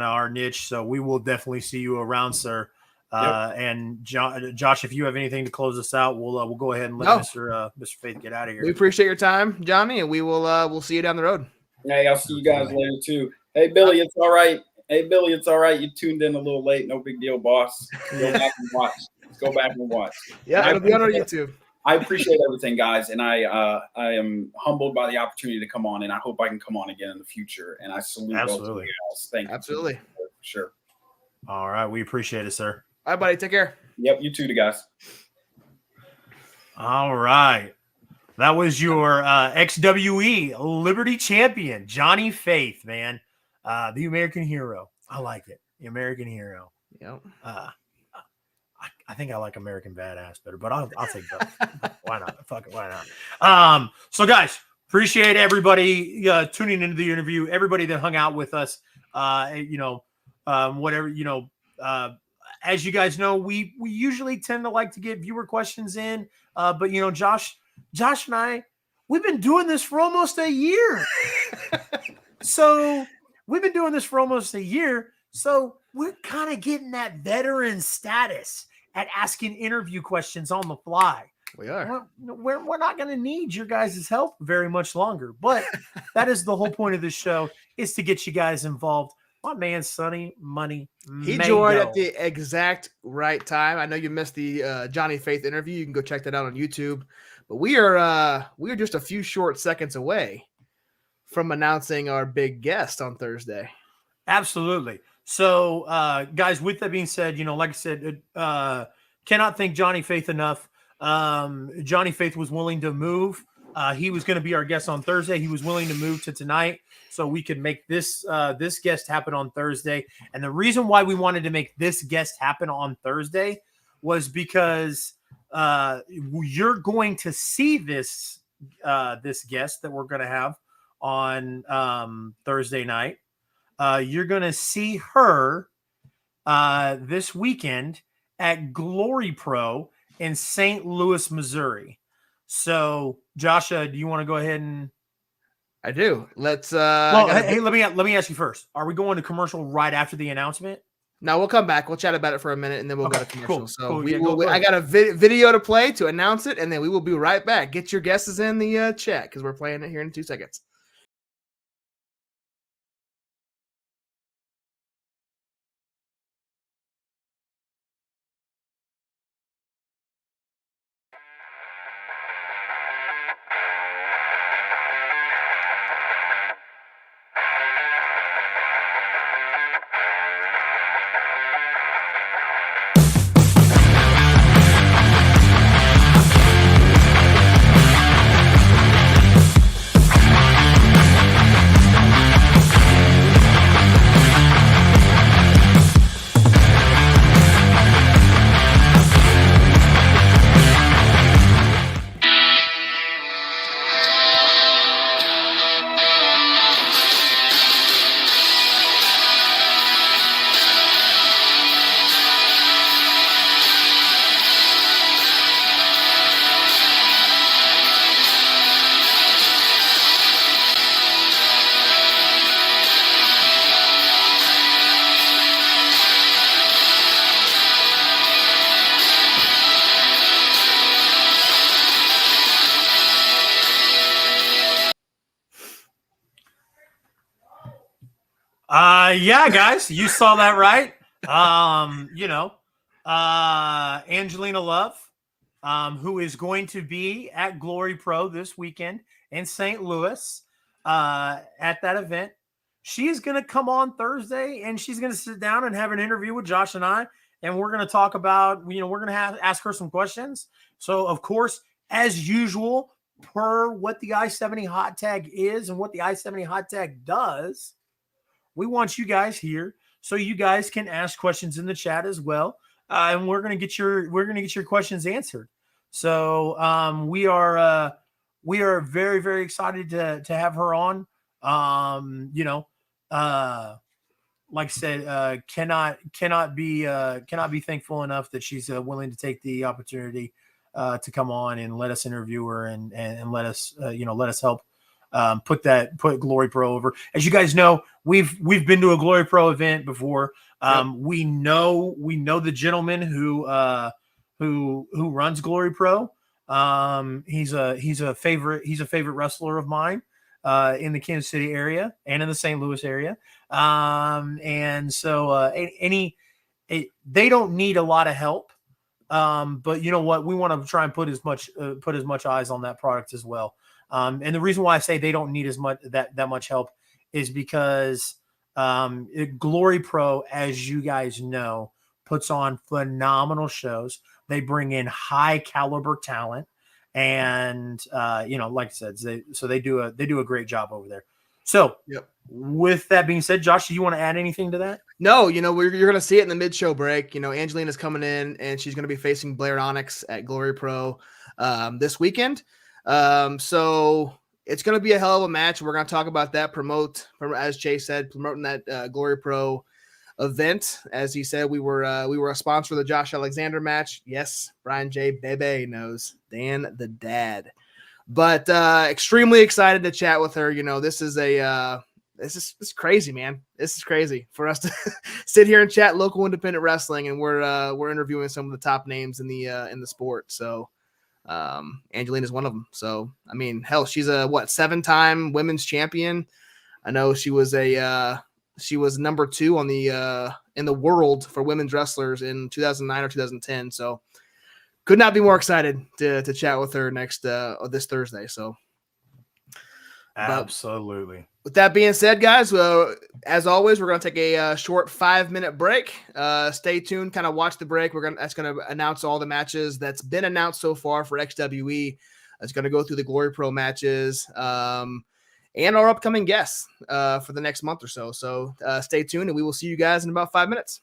our niche. So we will definitely see you around, sir. And Josh, if you have anything to close us out, we'll go ahead and let Mr. Faith get out of here. We appreciate your time, Johnny, and we'll see you down the road. Hey, I'll see you guys later too. Hey, Billy, it's all right. You tuned in a little late. No big deal, boss. Go back and watch. Yeah, it'll be on our YouTube. I appreciate everything, guys, and I am humbled by the opportunity to come on, and I hope I can come on again in the future. And I salute both of you guys. Thank you. Absolutely. For sure. All right, we appreciate it, sir. All right, buddy. Take care. Yep, you too, guys. All right. That was your XWE Liberty champion, Johnny Faith, man. The American hero. I like it. The American hero. Yep. I think I like American Badass better, but I'll take both. Why not? Fuck it. Why not? So, guys, appreciate everybody tuning into the interview, everybody that hung out with us. As you guys know, we usually tend to like to get viewer questions in, but Josh and I, we've been doing this for almost a year. So we're kind of getting that veteran status at asking interview questions on the fly. We are. We're not going to need your guys' help very much longer. But that is the whole point of this show, is to get you guys involved. My man, Sonny Money He Mango. joined at the exact right time. I know you missed the Johnny Faith interview. You can go check that out on YouTube. But we are just a few short seconds away from announcing our big guest on Thursday. Absolutely. So, guys, with that being said, like I said, cannot thank Johnny Faith enough. Johnny Faith was willing to move. He was going to be our guest on Thursday. He was willing to move to tonight so we could make this guest happen on Thursday. And the reason why we wanted to make this guest happen on Thursday was because you're going to see this guest that we're going to have on Thursday night. You're going to see her this weekend at JourneyPro in St. Louis, Missouri. So, Joshua, do you want to go ahead and? I do. Let's. Hey, let me ask you first. Are we going to commercial right after the announcement? No, we'll come back. We'll chat about it for a minute, and then we'll go to commercial. Cool, so cool. I got a video to play to announce it, and then we will be right back. Get your guesses in the chat because we're playing it here in 2 seconds. Yeah, guys, you saw that right. Angelina Love, who is going to be at JourneyPro this weekend in St. Louis at that event. She's going to come on Thursday, and she's going to sit down and have an interview with Josh and I, and we're going to talk about, we're going to ask her some questions. So, of course, as usual, per what the I-70 hot tag is and what the I-70 hot tag does, we want you guys here so you guys can ask questions in the chat as well, and we're gonna get your questions answered. So we are very, very excited to have her on. Like I said, cannot be thankful enough that she's willing to take the opportunity to come on and let us interview her and let us let us help put JourneyPro over. As you guys know, we've been to a JourneyPro event before. We know the gentleman who runs JourneyPro. He's a favorite wrestler of mine in the Kansas City area and in the St. Louis area. And so they don't need a lot of help. But you know what? We want to try and put as much eyes on that product as well. And the reason why I say they don't need as much that much help is because JourneyPro, as you guys know, puts on phenomenal shows. They bring in high caliber talent, and like I said, they do a great job over there. So, with that being said, Josh, do you want to add anything to that? No, you're going to see it in the mid-show break. Angelina's coming in, and she's going to be facing Blair Onyx at JourneyPro this weekend. So it's going to be a hell of a match. We're going to talk about that, as Chase said, promoting that JourneyPro event. As he said, we were a sponsor of the Josh Alexander match. Yes, Brian J. Bebe knows, Dan the Dad. But extremely excited to chat with her. This is crazy, man. This is crazy for us to sit here and chat local independent wrestling, and we're interviewing some of the top names in the sport. So Angelina is one of them. So, I mean, hell, she's a 7-time women's champion. I know she was number 2 on the in the world for women's wrestlers in 2009 or 2010. So could not be more excited to chat with her next this Thursday. So absolutely. With that being said, guys, as always, we're going to take a short 5-minute break. Stay tuned, kind of watch the break. That's going to announce all the matches that's been announced so far for XWE. It's going to go through the Glory Pro matches and our upcoming guests for the next month or so. So stay tuned, and we will see you guys in about 5 minutes.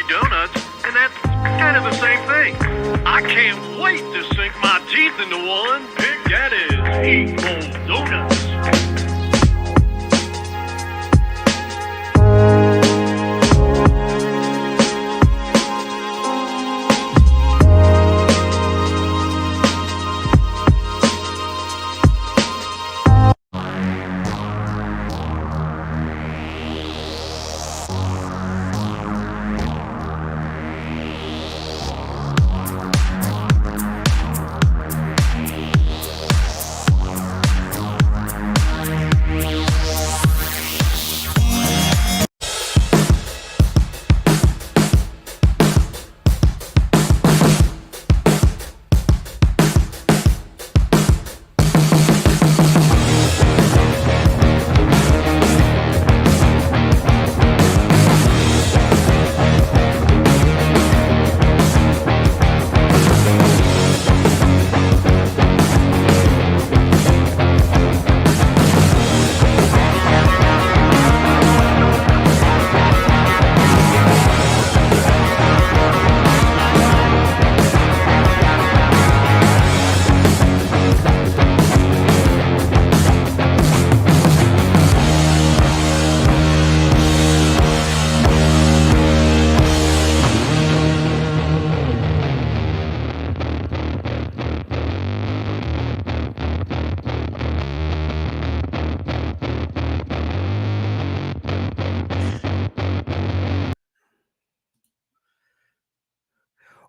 buy donuts, and that's kind of the same thing. I can't wait to sink my teeth into one. Big Daddy's Eat Bowl Donuts.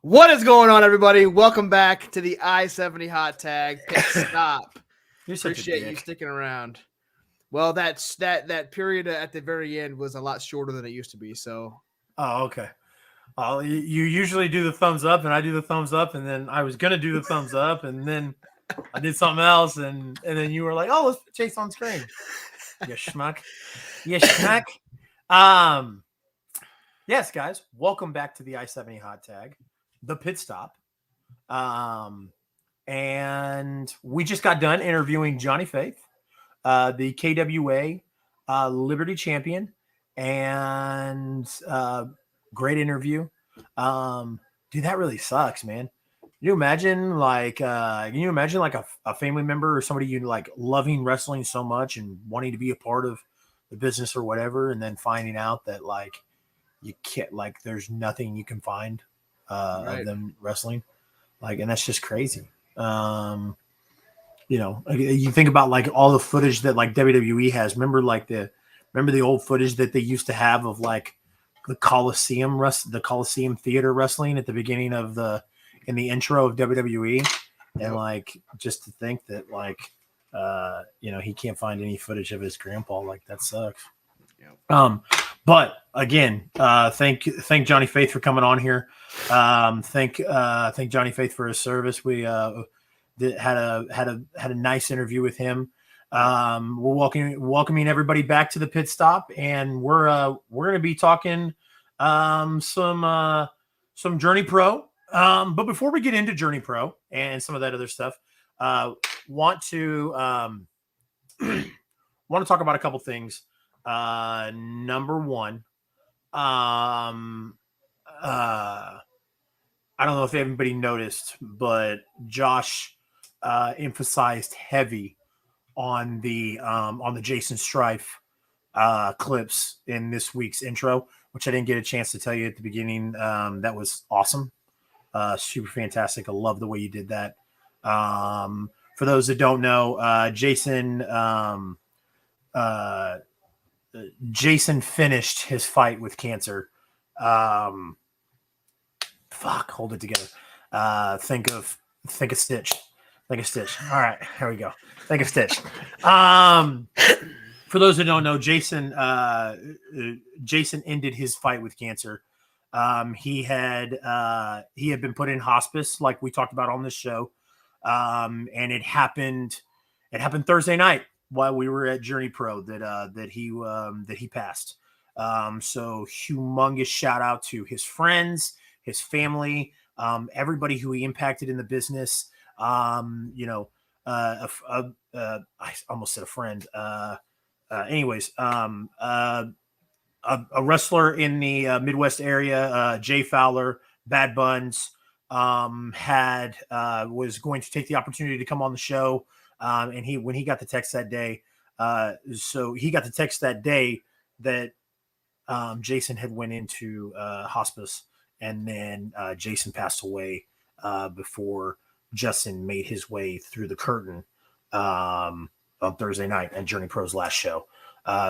What is going on, everybody? Welcome back to the I-70 Hot Tag Pit Stop. Appreciate you sticking around. Well, that period at the very end was a lot shorter than it used to be. So, oh, okay. You usually do the thumbs up, and I do the thumbs up, and then I was gonna do the thumbs up, and then I did something else, and then you were like, "Oh, let's put Chase on screen." You schmuck. You schmuck. Yes, guys, welcome back to the I-70 Hot Tag, the Pit Stop. And we just got done interviewing Johnny Faith, the KWA Liberty champion, and great interview. Dude, that really sucks, man. Can you imagine like a family member or somebody you like loving wrestling so much and wanting to be a part of the business or whatever, and then finding out that like you can't, like there's nothing you can find of them wrestling, like, and that's just crazy. You know, you think about like all the footage that like WWE has. Remember the old footage that they used to have of like the Coliseum theater wrestling at the beginning of in the intro of WWE, and like just to think that like you know, he can't find any footage of his grandpa, like that sucks. But again, thank Johnny Faith for coming on here. Thank Johnny Faith for his service. We had a nice interview with him. We're welcoming everybody back to the Pit Stop, and we're going to be talking some JourneyPro. But before we get into JourneyPro and some of that other stuff, want to talk about a couple things. Number one, I don't know if everybody noticed, but Josh emphasized heavy on the Jason Strife clips in this week's intro, which I didn't get a chance to tell you at the beginning. That was awesome. Super fantastic. I love the way you did that. For those that don't know, Jason finished his fight with cancer. Hold it together. Think of Stitch. Think of Stitch. All right, here we go. Think of Stitch. For those that don't know, Jason ended his fight with cancer. He had been put in hospice, like we talked about on this show, and it happened Thursday night while we were at JourneyPro that he passed. So humongous shout out to his friends, his family, everybody who he impacted in the business. You know, I almost said a friend. Anyways, a wrestler in the Midwest area, Jay Fowler, Bad Buns, was going to take the opportunity to come on the show. And when he got the text that day, that Jason had went into hospice, and then Jason passed away before Justin made his way through the curtain on Thursday night at Journey Pro's last show.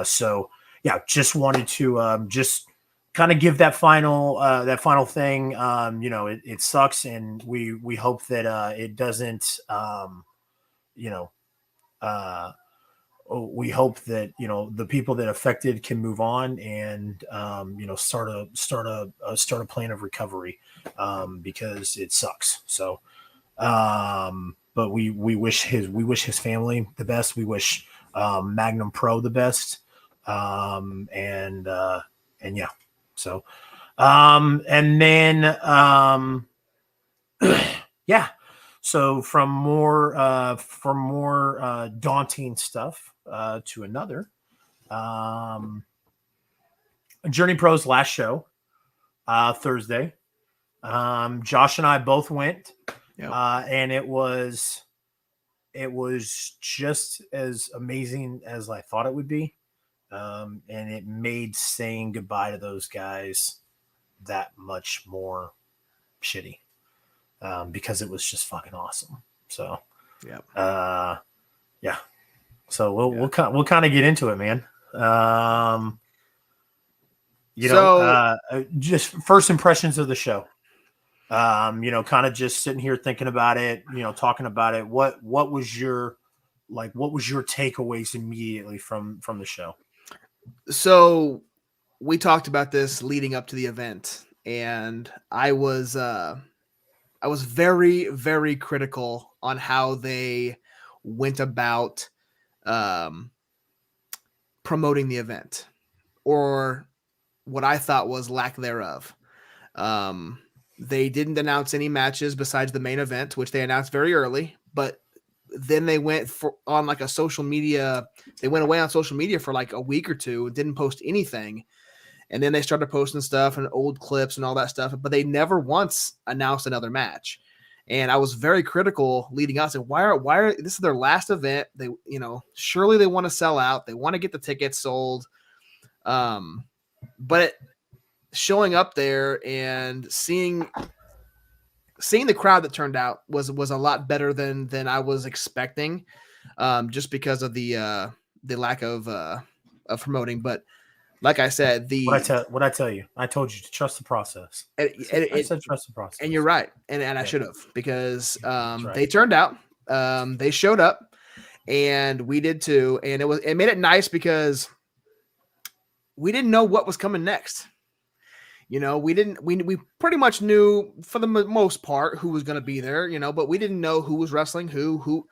So yeah, just wanted to just kind of give that final thing. It sucks, and we hope that it doesn't. We hope that the people that affected can move on and start a plan of recovery, because it sucks. So, but we wish his family the best. We wish Magnum Pro the best, and yeah. So, and then yeah. So from more daunting stuff to another, Journey Pro's last show, Thursday. Josh and I both went, and it was just as amazing as I thought it would be, and it made saying goodbye to those guys that much more shitty. Because it was just fucking awesome. So, yeah. So we'll kind of get into it, man. Just first impressions of the show. Kind of just sitting here thinking about it, talking about it. What was your takeaways immediately from the show? So we talked about this leading up to the event, and I was very, very critical on how they went about promoting the event, or what I thought was lack thereof. They didn't announce any matches besides the main event, which they announced very early, but then they went on like a social media. They went away on social media for like a week or two and didn't post anything. And then they started posting stuff and old clips and all that stuff, but they never once announced another match. And I was very critical leading up to why are this is their last event. They, surely they want to sell out. They want to get the tickets sold. But showing up there and seeing the crowd that turned out was a lot better than I was expecting, just because of the lack of promoting. But like I said, what I tell you, I told you to trust the process. I said trust the process, and you're right, and I should have, because they turned out, they showed up, and we did too, and it made it nice because we didn't know what was coming next. We pretty much knew for the most part who was going to be there, but we didn't know who was wrestling who.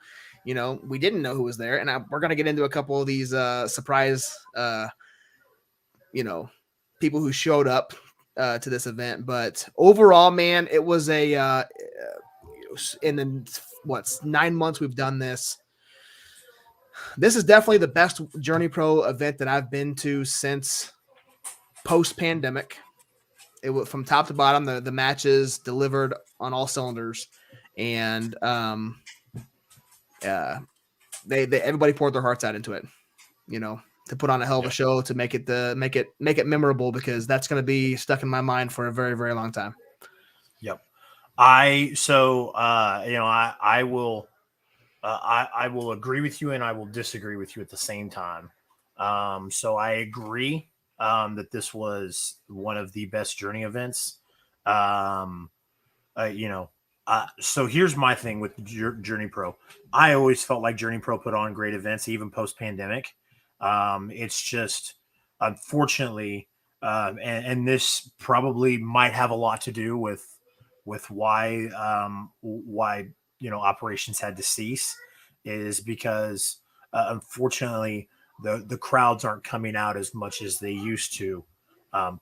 We didn't know who was there, and we're going to get into a couple of these surprise. People who showed up to this event, but overall, man, it was in the 9 months we've done this. This is definitely the best Journey Pro event that I've been to since post-pandemic. It was from top to bottom. The matches delivered on all cylinders, and everybody poured their hearts out into it. To put on a hell of a show, to make it memorable, because that's going to be stuck in my mind for a very, very long time. Yep. I will agree with you and I will disagree with you at the same time. So I agree that this was one of the best Journey events. So here's my thing with Journey Pro. I always felt like Journey Pro put on great events, even post-pandemic. It's just, unfortunately, and this probably might have a lot to do with why operations had to cease, is because unfortunately the crowds aren't coming out as much as they used to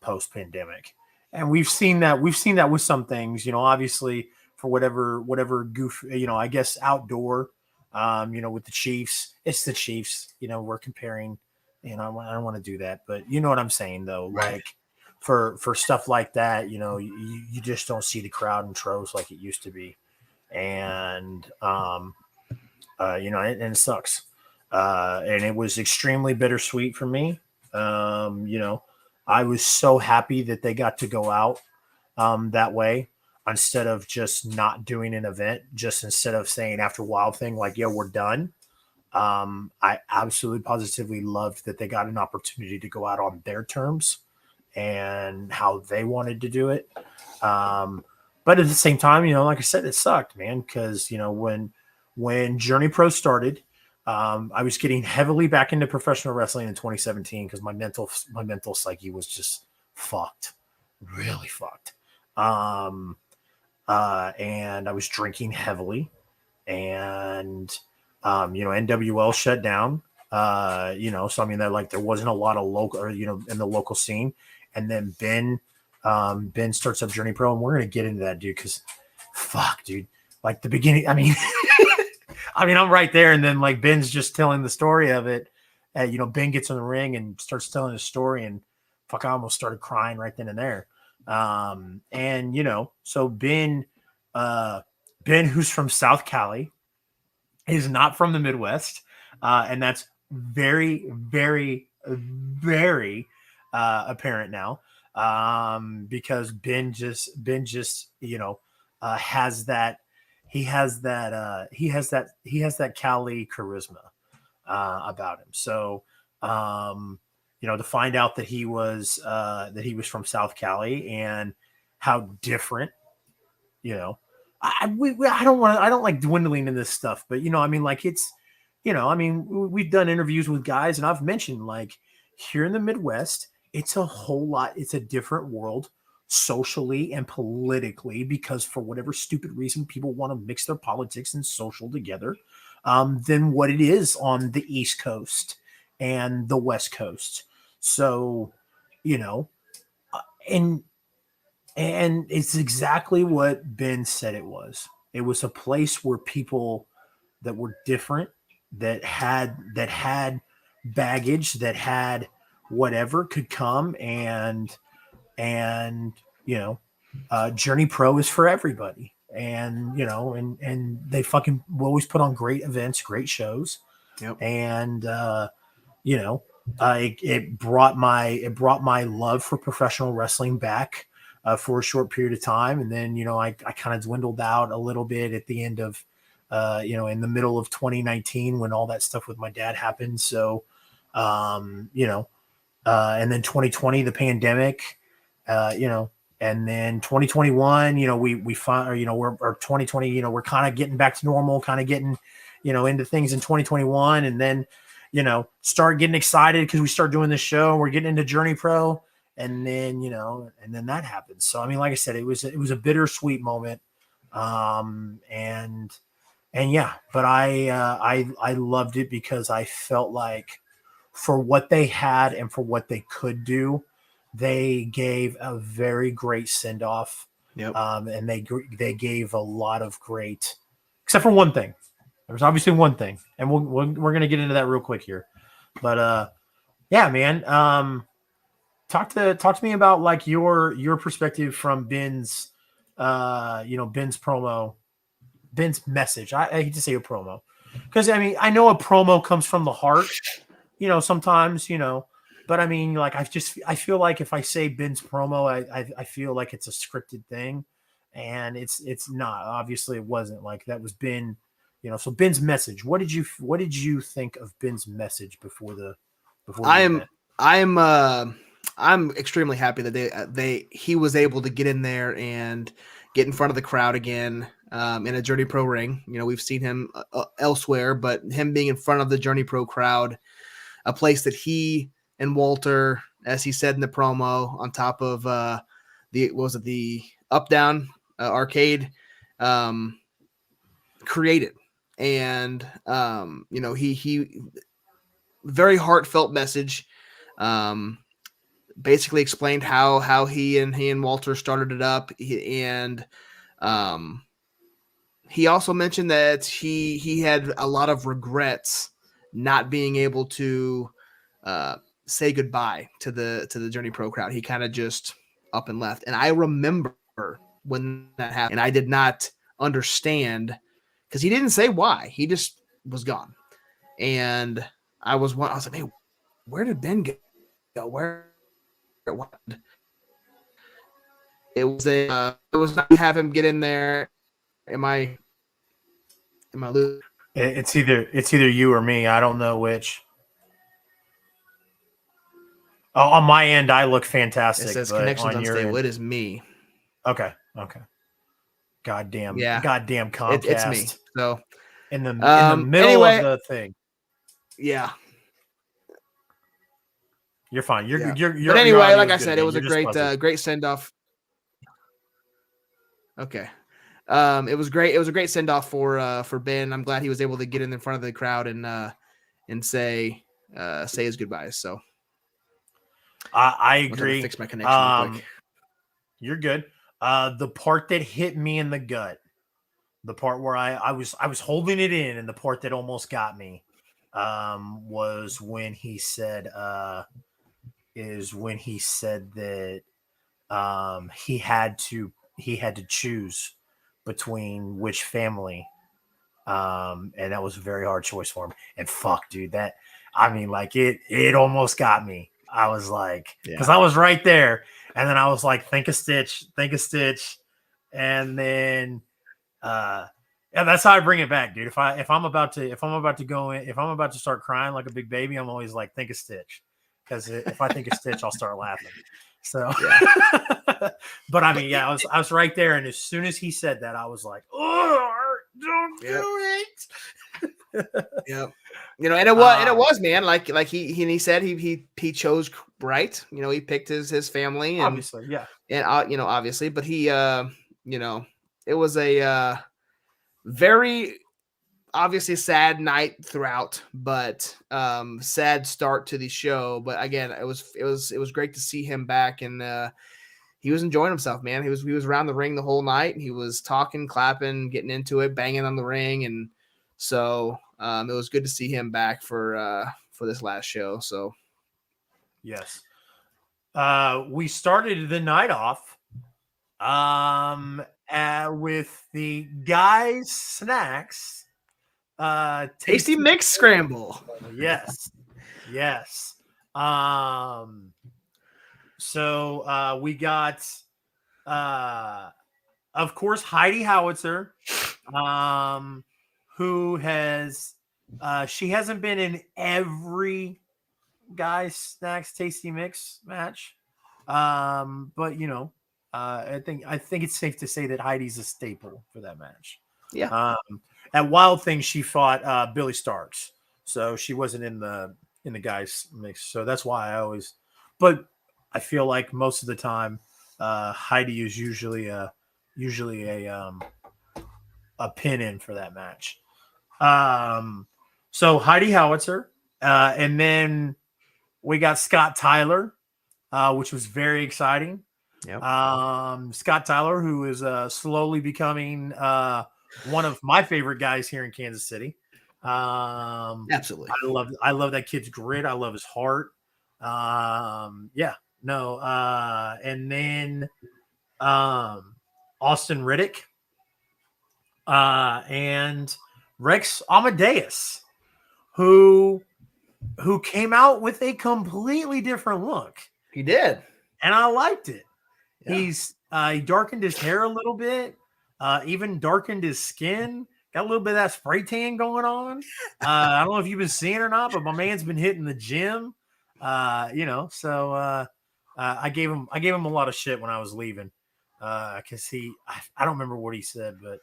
post pandemic, and we've seen that with some things, obviously for whatever goof, I guess outdoor, with the Chiefs, it's the Chiefs, we're comparing I don't want to do that, but you know what I'm saying though. Right. Like for stuff like that, you just don't see the crowd in troves like it used to be. And, and it sucks. And it was extremely bittersweet for me. I was so happy that they got to go out that way instead of just not doing an event, just instead of saying after Wild Thing, like, yeah, we're done. I absolutely positively loved that they got an opportunity to go out on their terms and how they wanted to do it. But at the same time, like I said, it sucked, man, because, when JourneyPro started, I was getting heavily back into professional wrestling in 2017 because my mental psyche was just fucked, really fucked. And I was drinking heavily, and NWL shut down. So I mean that there wasn't a lot of local, or in the local scene. And then Ben starts up JourneyPro, and we're gonna get into that, dude, because fuck, dude, like the beginning. I mean. I'm right there, and then Ben's just telling the story of it. Ben gets in the ring and starts telling his story, and fuck, I almost started crying right then and there. So Ben, who's from South Cali, is not from the Midwest, and that's very, very, very apparent now, because Ben just has that. He has that Cali charisma about him. So, to find out that he was from South Cali and how different, I don't like dwindling in this stuff, but it's, we've done interviews with guys, and I've mentioned here in the Midwest, it's a different world socially and politically, because for whatever stupid reason people want to mix their politics and social together, than what it is on the East Coast and the West Coast. So, and it's exactly what Ben said it was. It was a place where people that were different, that had baggage, that had whatever, could come and JourneyPro is for everybody, and and they fucking always put on great events, great shows. Yep. And it brought my love for professional wrestling back for a short period of time, and then I kind of dwindled out a little bit at the end of in the middle of 2019 when all that stuff with my dad happened. So and then 2020, the pandemic, and then 2021, we find, or 2020, we're kind of getting back to normal, kind of getting, into things in 2021. And then, start getting excited because we start doing this show, we're getting into JourneyPro, and then, and then that happens. So, I mean, like I said, it was a bittersweet moment. And yeah, but I loved it because I felt like for what they had and for what they could do, they gave a very great send off. Yep. And they gave a lot of great, except for one thing. There was obviously one thing, and we're going to get into that real quick here. But yeah, man. Talk to me about your perspective from Ben's Ben's promo, Ben's message. I hate to say a promo, because I know a promo comes from the heart, sometimes, but I feel like if I say Ben's promo, I feel like it's a scripted thing, and it's not. Obviously it wasn't. That was Ben, so Ben's message. What did you think of Ben's message before the I'm extremely happy that he was able to get in there and get in front of the crowd again, in a JourneyPro ring. We've seen him elsewhere, but him being in front of the JourneyPro crowd, a place that he and Walter, as he said in the promo, on top of the Up Down arcade, created. And he very heartfelt message. Basically explained how he and Walter started it up, and he also mentioned that he had a lot of regrets not being able to say goodbye to the JourneyPro crowd. He kind of just up and left. And I remember when that happened, and I did not understand because he didn't say why. He just was gone. And I was like, hey, where did Ben go? Where? What? It was not have him get in there. Am I losing? It's either you or me. I don't know which. Oh, on my end, I look fantastic. It says but connections on your unstable. end, It is me. Okay. Goddamn Comcast. It's me. So in the middle of the thing. Yeah. You're fine. You're But anyway, like I said, it was a great send off. Okay. It was great. It was a great send off for Ben. I'm glad he was able to get in front of the crowd and say his goodbyes. So I agree. Fix my connection real quick. You're good. The part that hit me in the gut, the part where I was holding it in, and the part that almost got me, was when he said that he had to choose between which family, and that was a very hard choice for him. And fuck, dude, it almost got me. I was like, because I was right there, and then I was like, think a stitch, and then that's how I bring it back, dude. If I'm about to go in, if I'm about to start crying like a big baby, I'm always like, think a stitch, because if I think a stitch, I'll start laughing. So, but I mean, I was right there, and as soon as he said that, I was like, oh, don't do it. Yeah, and it was, man. Like he said he chose right. He picked his family, and, obviously, and obviously, but he it was a very obviously sad night throughout, but sad start to the show. But again, it was great to see him back, and he was enjoying himself, man. He was around the ring the whole night. He was talking, clapping, getting into it, banging on the ring, and so it was good to see him back for this last show. So yes, we started the night off with the guys' snacks. Tasty Mix Scramble. Yes. So we got, of course, Heidi Howitzer, who has, she hasn't been in every guys' snacks Tasty Mix match, but I think it's safe to say that Heidi's a staple for that match. Yeah. At Wild Thing, she fought Billy Starks, so she wasn't in the guys mix. So that's why but I feel like most of the time, Heidi is usually a pin in for that match. So Heidi Howitzer, and then we got Scott Tyler, which was very exciting. Yep. Scott Tyler, who is slowly becoming one of my favorite guys here in Kansas City. Absolutely. I love that kid's grit. I love his heart. And then Austin Riddick, and Rex Amadeus, who came out with a completely different look. He did, and I liked it. Yeah. He darkened his hair a little bit, even darkened his skin. Got a little bit of that spray tan going on. I don't know if you've been seeing it or not, but my man's been hitting the gym. So I gave him a lot of shit when I was leaving, because I don't remember what he said, but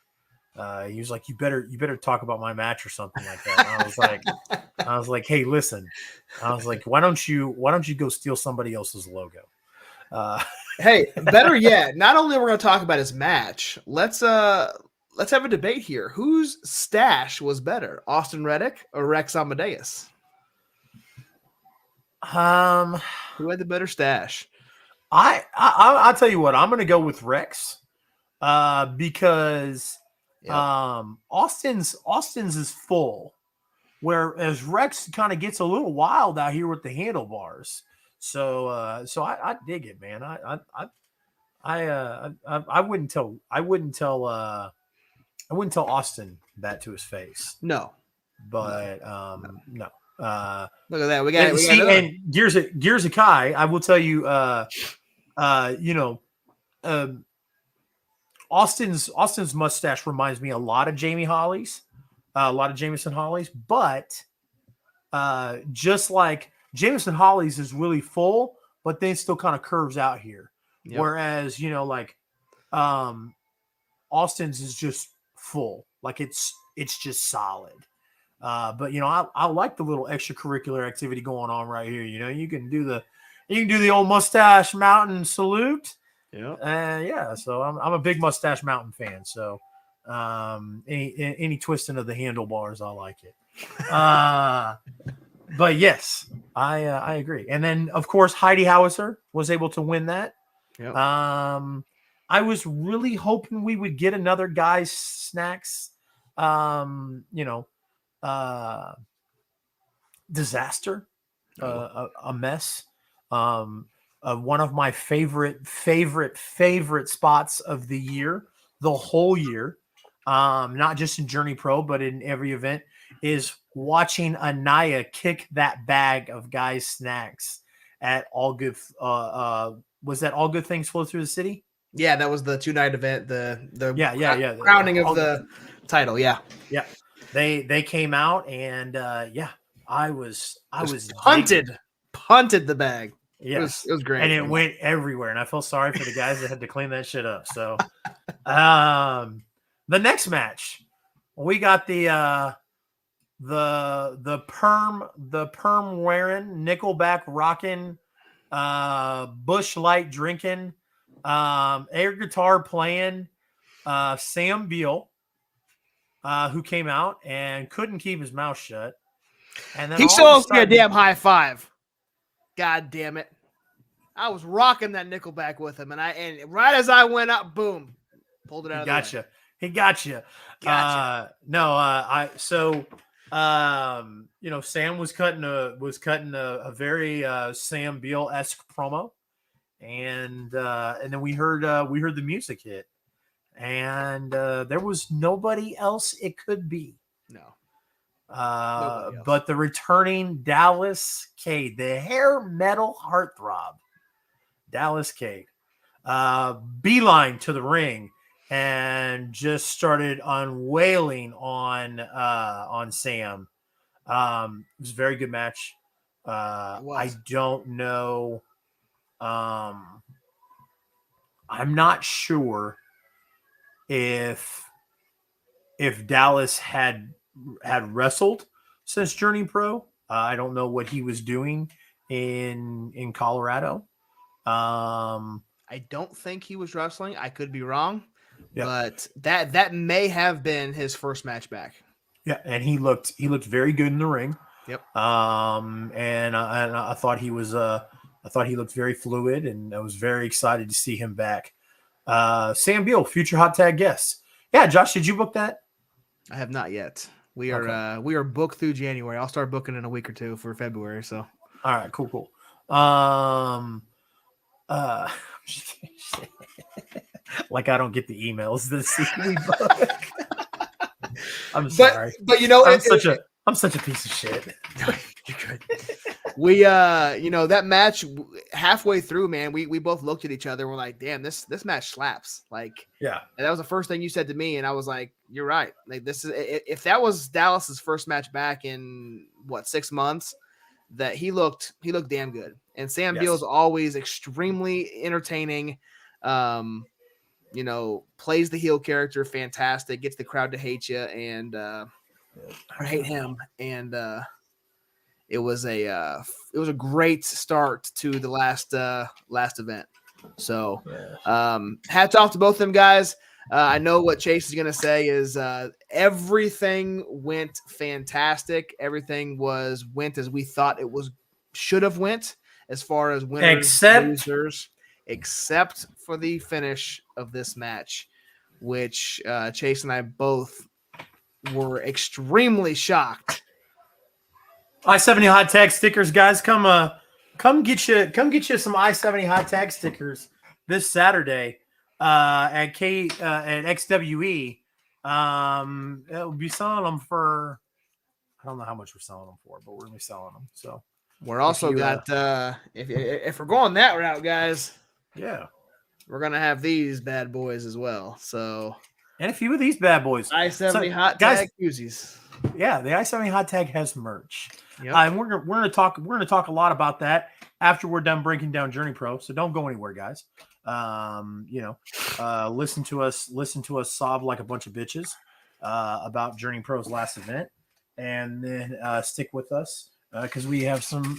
he was like, you better talk about my match or something like that. And I was like, hey, listen, I was like, why don't you go steal somebody else's logo? Hey, better yet, not only we're going to talk about his match, let's have a debate here. Whose stash was better, Austin Reddick or Rex Amadeus? Who had the better stash? I'll tell you what, I'm going to go with Rex, because Austin's is full, whereas Rex kind of gets a little wild out here with the handlebars. So I dig it, man. I wouldn't tell Austin that to his face. No, but no. Look at that. We got and Gears of Kai. I will tell you, Austin's mustache reminds me a lot of Jamie Holly's, a lot of Jameson Holly's, but just like Jameson Holly's is really full, but then still kind of curves out here. Yep. Whereas, Austin's is just full, like it's just solid. But I like the little extracurricular activity going on right here. You can do the old mustache mountain salute. Yeah. So I'm a big mustache mountain fan. So any twisting of the handlebars, I like it. But yes, I agree. And then of course Heidi Howitzer was able to win that. Yep. I was really hoping we would get another Guys Snacks, disaster, a mess. One of my favorite spots of the year, the whole year, not just in JourneyPro, but in every event, is watching Anaya kick that bag of Guys Snacks at All Good. Was that All Good Things Flow Through the City? Yeah, that was the 2-night event. The crowning of the title. Yeah. They came out and I was punted the bag. Yeah, it was great, and it went everywhere. And I feel sorry for the guys that had to clean that shit up. So, the next match, we got the perm wearing, Nickelback rocking, Bush Light drinking, air guitar playing, Sam Beal, who came out and couldn't keep his mouth shut. And then he showed me a damn high five. God damn it. I was rocking that Nickelback with him, and right as I went up, boom, pulled it out of the way. He got you. Sam was cutting a very Sam Beal-esque promo, and then we heard the music hit, and there was nobody else it could be. No. But the returning Dallas Cade, the hair metal heartthrob, Dallas Cade, beeline to the ring and just started unwailing on Sam. It was a very good match. I don't know. I'm not sure if Dallas had wrestled since JourneyPro. I don't know what he was doing in Colorado. I don't think he was wrestling. I could be wrong, but that may have been his first match back. Yeah, and he looked very good in the ring. Yep. And I thought he was I thought he looked very fluid, and I was very excited to see him back. Sam Beal, future hot tag guest. Yeah, Josh, did you book that? I have not yet. We are booked through January. I'll start booking in a week or two for February. So, all right, cool. Like I don't get the emails this week. I'm sorry, but I'm such a piece of shit. You're good. We that match halfway through, man, we both looked at each other. We're like, damn, this match slaps. Like, yeah. And that was the first thing you said to me, and I was like, you're right. Like, this is if that was Dallas's first match back in 6 months, that he looked damn good. And Sam Beal's always extremely entertaining. Plays the heel character fantastic, gets the crowd to hate you and or hate him. And it was a great start to the last event. So hats off to both of them guys. I know what Chase is going to say is everything went fantastic. Everything went as we thought it should have went as far as winners, losers, except for the finish of this match, which Chase and I both were extremely shocked I-70 hot tag stickers, guys. Come get you some I-70 hot tag stickers this Saturday at XWE. We'll be selling them for, I don't know how much we're selling them for, but we're gonna be selling them. So we're also if we're going that route, guys. Yeah, we're gonna have these bad boys as well. So and a few of these bad boys, I-70 hot tag koozies. Yeah, the I-70 hot tag has merch. Yep. And we're gonna talk a lot about that after we're done breaking down JourneyPro. So don't go anywhere, guys. Listen to us sob like a bunch of bitches about JourneyPro's last event, and then stick with us because we have some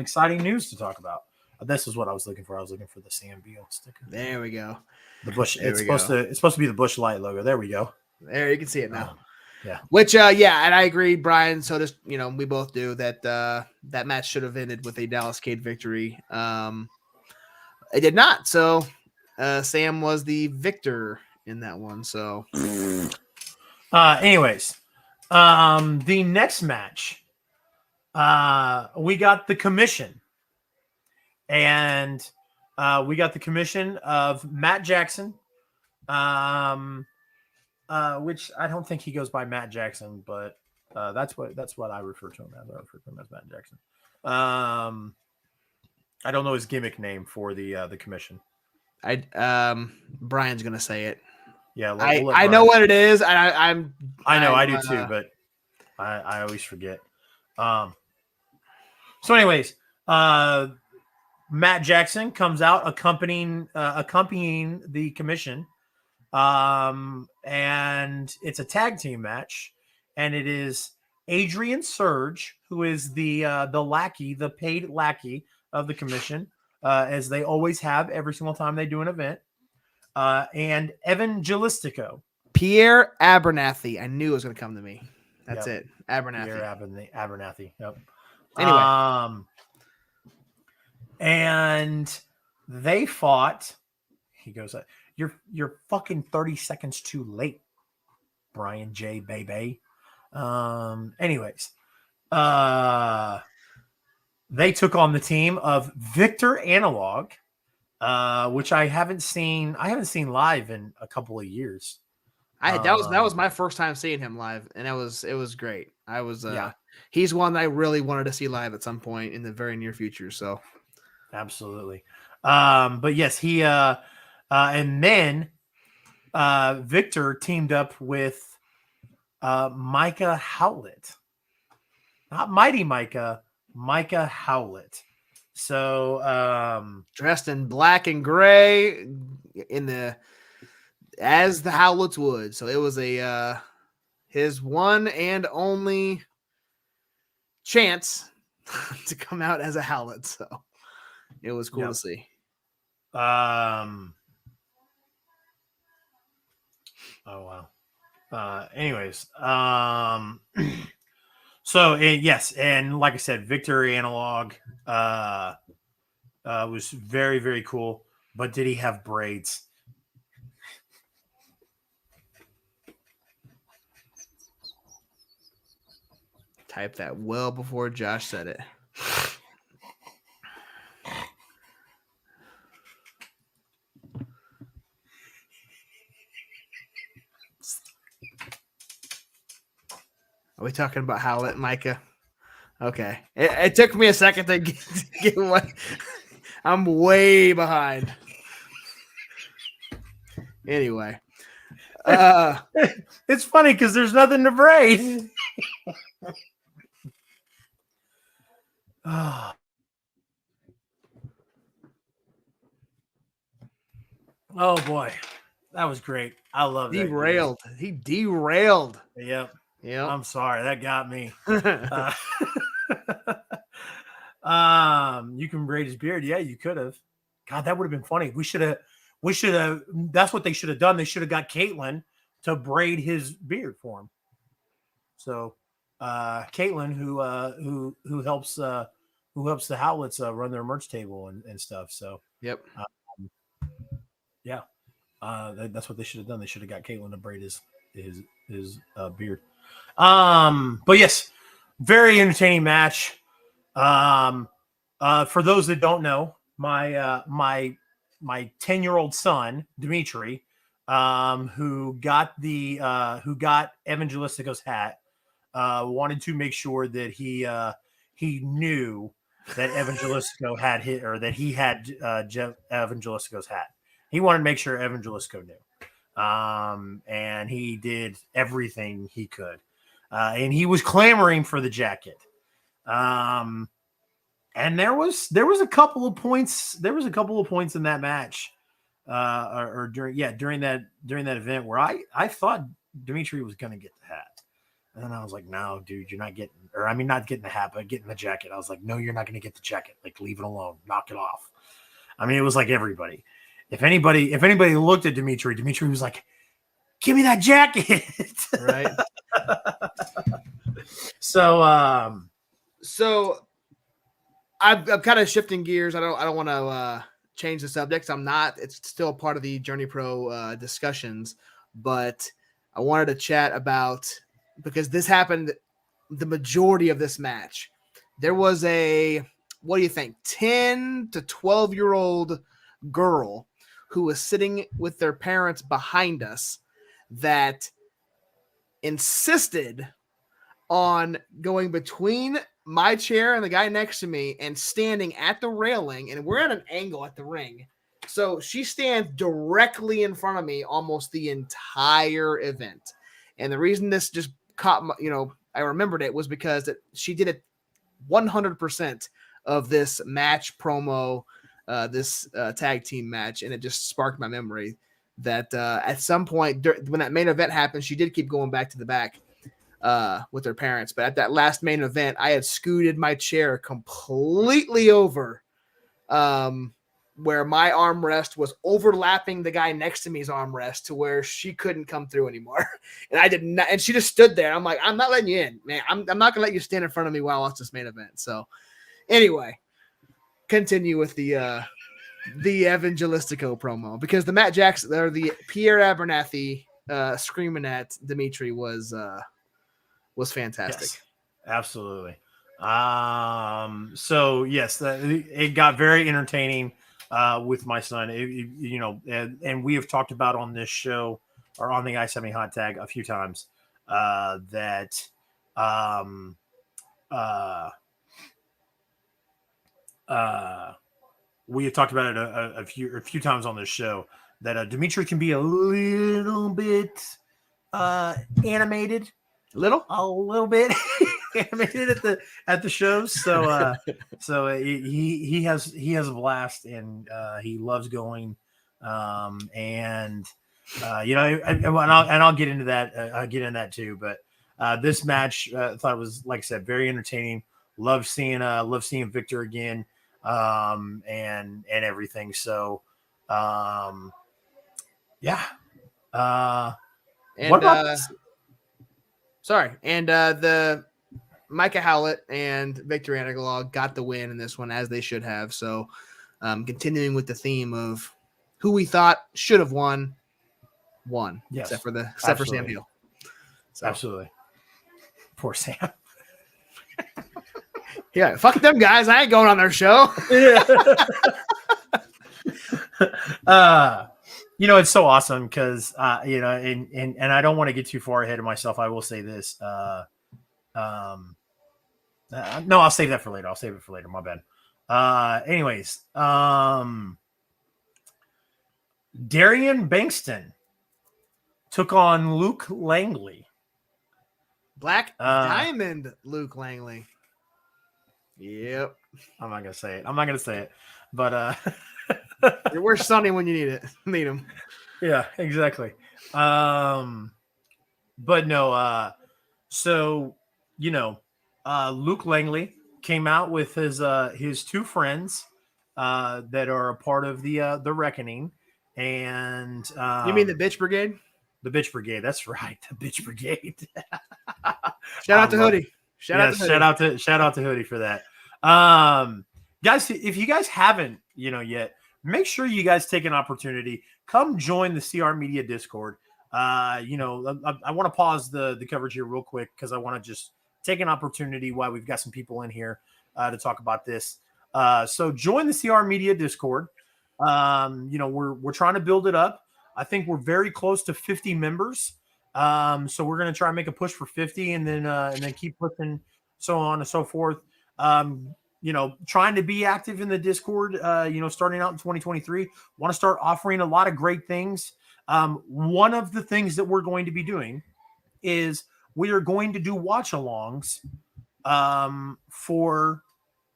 exciting news to talk about. This is what I was looking for. I was looking for the Sam Beal sticker. There we go. The Bush. It's supposed to be the Bush Light logo. There we go. There you can see it now. Yeah. Which and I agree, Brian. So just we both do that. That match should have ended with a Dallas Cade victory. It did not. So Sam was the victor in that one. So anyways, the next match, we got the commission. And we got the commission of Matt Jackson, which I don't think he goes by Matt Jackson, but that's what I refer to him as. I refer to him as Matt Jackson. I don't know his gimmick name for the commission. Brian's gonna say it. Yeah, I know what it is. I do too, but I always forget. So, anyways, Matt Jackson comes out accompanying the commission, and it's a tag team match, and it is Adrian Surge, who is the lackey, the paid lackey of the commission, as they always have every single time they do an event, and Evangelistico. Pierre Abernathy. I knew it was going to come to me. That's it. Abernathy. Pierre Abernathy. Yep. Anyway. And they fought. He goes, "You're fucking 30 seconds too late, Brian J. Baby." Anyways, they took on the team of Victor Analog, which I haven't seen live in a couple of years. That was my first time seeing him live, and it was great. He's one that I really wanted to see live at some point in the very near future. So. Absolutely. But yes, he and then Victor teamed up with Micah Howlett. Not Mighty Micah Howlett. So dressed in black and gray as the Howletts would. So it was his one and only chance to come out as a Howlett. So it was cool to see. Oh wow. Anyways, so yes, and like I said, Victor Analog was very, very cool. But did he have braids? Type that well before Josh said it. Are we talking about Howlett, Micah? Okay. It took me a second to get what. I'm way behind. Anyway. It's funny because there's nothing to braid. Oh boy. That was great. I love that. Derailed. He derailed. Yep. Yeah, I'm sorry, that got me. You can braid his beard. Yeah, you could have. God, that would have been funny. We should have. That's what they should have done. They should have got Caitlin to braid his beard for him. So, Caitlin, who helps the Howletts run their merch table and stuff. So, yep. That's what they should have done. They should have got Caitlin to braid his beard. But yes, very entertaining match. For those that don't know, my 10-year-old son Dimitri, who got Evangelistico's hat, wanted to make sure that he knew that Evangelistico had hit, or that he had Evangelistico's hat. He wanted to make sure Evangelistico knew. And he did everything he could. And he was clamoring for the jacket. And there was a couple of points. There was a couple of points in that match, during that event where I thought Dimitri was going to get the hat. And then I was like, no, dude, you're not getting, not getting the hat, but getting the jacket. I was like, no, you're not going to get the jacket. Like, leave it alone. Knock it off. I mean, it was like everybody. If anybody looked at Dimitri was like, give me that jacket. Right. So I'm kind of shifting gears. I don't want to change the subject. I'm not. It's still a part of the JourneyPro discussions, but I wanted to chat about, because this happened the majority of this match. There was a, what do you think, 10 to 12-year-old girl who was sitting with their parents behind us that insisted on going between my chair and the guy next to me and standing at the railing, and we're at an angle at the ring. So she stands directly in front of me almost the entire event. And the reason this just caught my, I remembered it, was because she did it 100% of this match promo, this tag team match. And it just sparked my memory that at some point when that main event happened, she did keep going back to the back with her parents. But at that last main event, I had scooted my chair completely over, where my armrest was overlapping the guy next to me's armrest, to where she couldn't come through anymore. And I did not, and she just stood there. I'm like, I'm not letting you in, man. I'm not gonna let you stand in front of me while I watch this main event. So anyway, continue with the Evangelistico promo, because the Matt Jackson, or the Pierre Abernathy screaming at Dimitri was fantastic. Yes, absolutely. So yes, it got very entertaining with my son. And we have talked about on this show, or on the I-70 Hot Tag, a few times that we have talked about it a few times on this show, that Dimitri can be a little bit animated. A little bit animated at the shows. So he has a blast, and he loves going. And I'll get into that. I'll get into that too. But this match, I thought it was, like I said, very entertaining. Love seeing Victor again, and everything. So yeah. What about this? Sorry. And the Micah Howlett and Victor Anaglaw got the win in this one, as they should have. So continuing with the theme of who we thought should have won, yes, except for Sam Hill. So. Absolutely. Poor Sam. Yeah, fuck them guys. I ain't going on their show. Yeah. It's so awesome because, and I don't want to get too far ahead of myself. I will say this. No, I'll save that for later. I'll save it for later. My bad. Anyways, Darian Bankston took on Luke Langley. Black Diamond Luke Langley. Yep. I'm not going to say it. But where's Sonny when you need him? Yeah, exactly. But no, so Luke Langley came out with his two friends that are a part of the Reckoning, and you mean the Bitch Brigade? The Bitch Brigade, that's right, the Bitch Brigade. Shout out to Hoodie. Shout out to Hoodie for that. Guys, if you guys haven't yet, make sure you guys take an opportunity. Come join the CR Media Discord. I want to pause the coverage here real quick because I want to just take an opportunity while we've got some people in here to talk about this. So join the CR Media Discord. We're trying to build it up. I think we're very close to 50 members. So we're going to try and make a push for 50 and then keep pushing, so on and so forth. Trying to be active in the Discord, starting out in 2023, want to start offering a lot of great things. One of the things that we're going to be doing is we are going to do watch-alongs for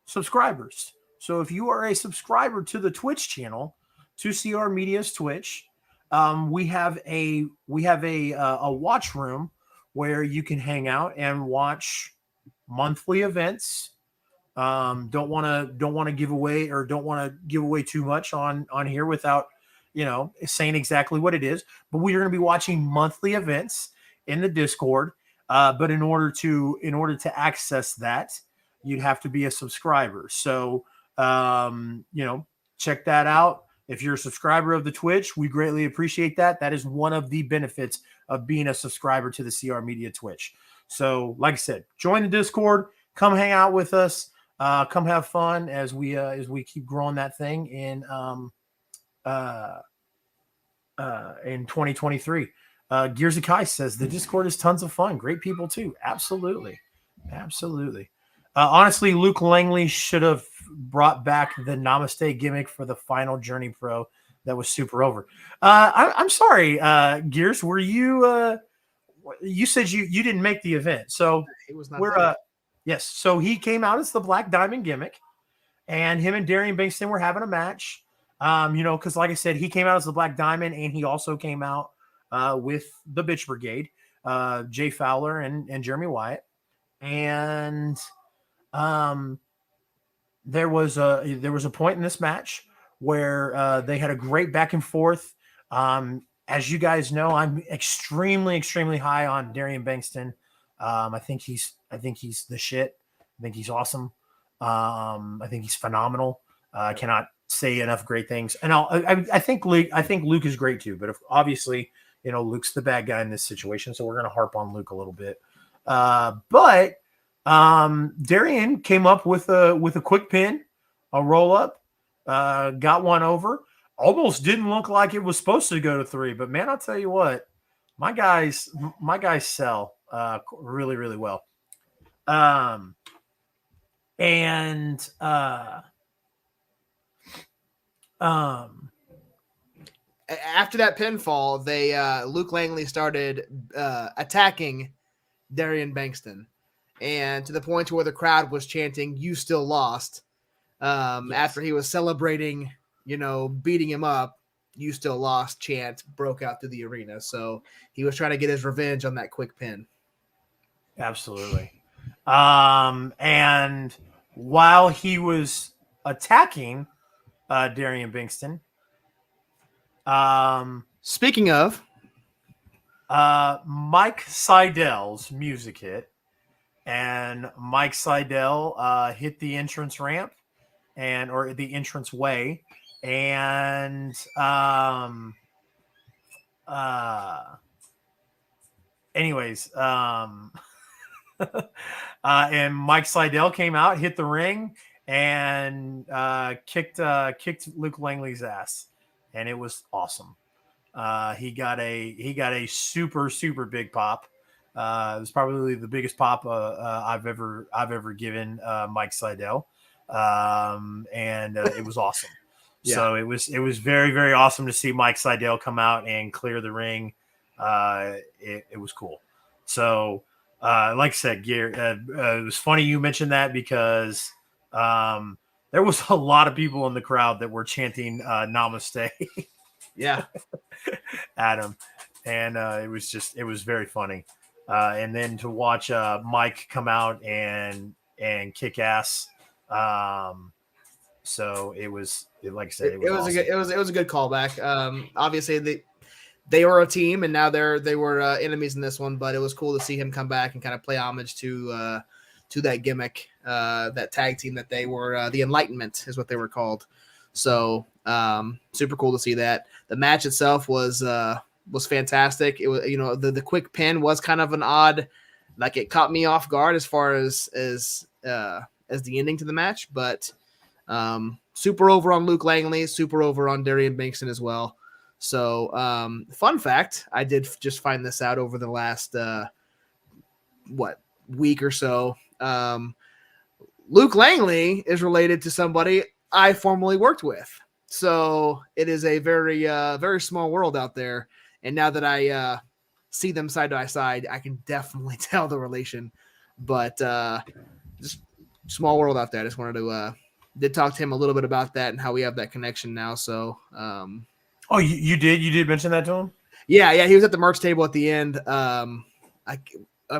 subscribers. So if you are a subscriber to the Twitch channel, to CR Media's Twitch, we have a watch room where you can hang out and watch monthly events. Don't want to give away too much on here without saying exactly what it is. But we are going to be watching monthly events in the Discord. But in order to access that, you'd have to be a subscriber. So check that out. If you're a subscriber of the Twitch, we greatly appreciate that. That is one of the benefits of being a subscriber to the CR Media Twitch. So, like I said, join the Discord, come hang out with us, come have fun as we keep growing that thing in 2023. Gears of Kai says the Discord is tons of fun. Great people too. Absolutely. Honestly, Luke Langley should have brought back the Namaste gimmick for the final JourneyPro. That was super over. I'm sorry, Gears. Were you? You said you didn't make the event, so it was not. Yes. So he came out as the Black Diamond gimmick, and him and Darian Bankston were having a match. Because like I said, he came out as the Black Diamond, and he also came out with the Bitch Brigade, Jay Fowler and Jeremy Wyatt, and there was a point in this match where they had a great back and forth. As you guys know, I'm extremely high on Darian Bankston. I think he's the shit. I think he's awesome. I think he's phenomenal. I cannot say enough great things. And I think Luke is great too. But obviously, Luke's the bad guy in this situation, so we're going to harp on Luke a little bit. But Darian came up with a quick pin, a roll up, got one over. Almost didn't look like it was supposed to go to 3, but man, I'll tell you what, my guys sell really, really well. After that pinfall, they Luke Langley started attacking Darian Bankston, and to the point where the crowd was chanting, "You still lost." Yes. After he was celebrating, beating him up, "You still lost" chant broke out through the arena. So he was trying to get his revenge on that quick pin. Absolutely. And while he was attacking Darian Bankston, speaking of, Mike Seidel's music hit, and Mike Seidel hit the entrance ramp or the entrance way, and and Mike Seidel came out, hit the ring, and kicked Luke Langley's ass, and it was awesome. He got a super big pop. It was probably the biggest pop I've ever given Mike Seidel, and it was awesome. Yeah. So it was very, very awesome to see Mike Seidel come out and clear the ring. It was cool. So like I said, it was funny you mentioned that because there was a lot of people in the crowd that were chanting Namaste. Yeah. Adam. And it was very funny. And then to watch Mike come out and kick ass. So it was, like I said, it was awesome. It was a good callback. Obviously they were a team, and now they were enemies in this one, but it was cool to see him come back and kind of play homage to that gimmick, that tag team that they were, the Enlightenment is what they were called. So super cool to see that. The match itself was fantastic. It was, the quick pin was kind of an odd like it caught me off guard as far as the ending to the match, but super over on Luke Langley, super over on Darian Bankston as well. So fun fact, I did just find this out over the last week or so. Luke Langley is related to somebody I formerly worked with. So it is a very, very small world out there. And now that I see them side by side, I can definitely tell the relation. But just small world out there. I just wanted to did talk to him a little bit about that and how we have that connection now. So oh, you did mention that to him? Yeah, he was at the merch table at the end.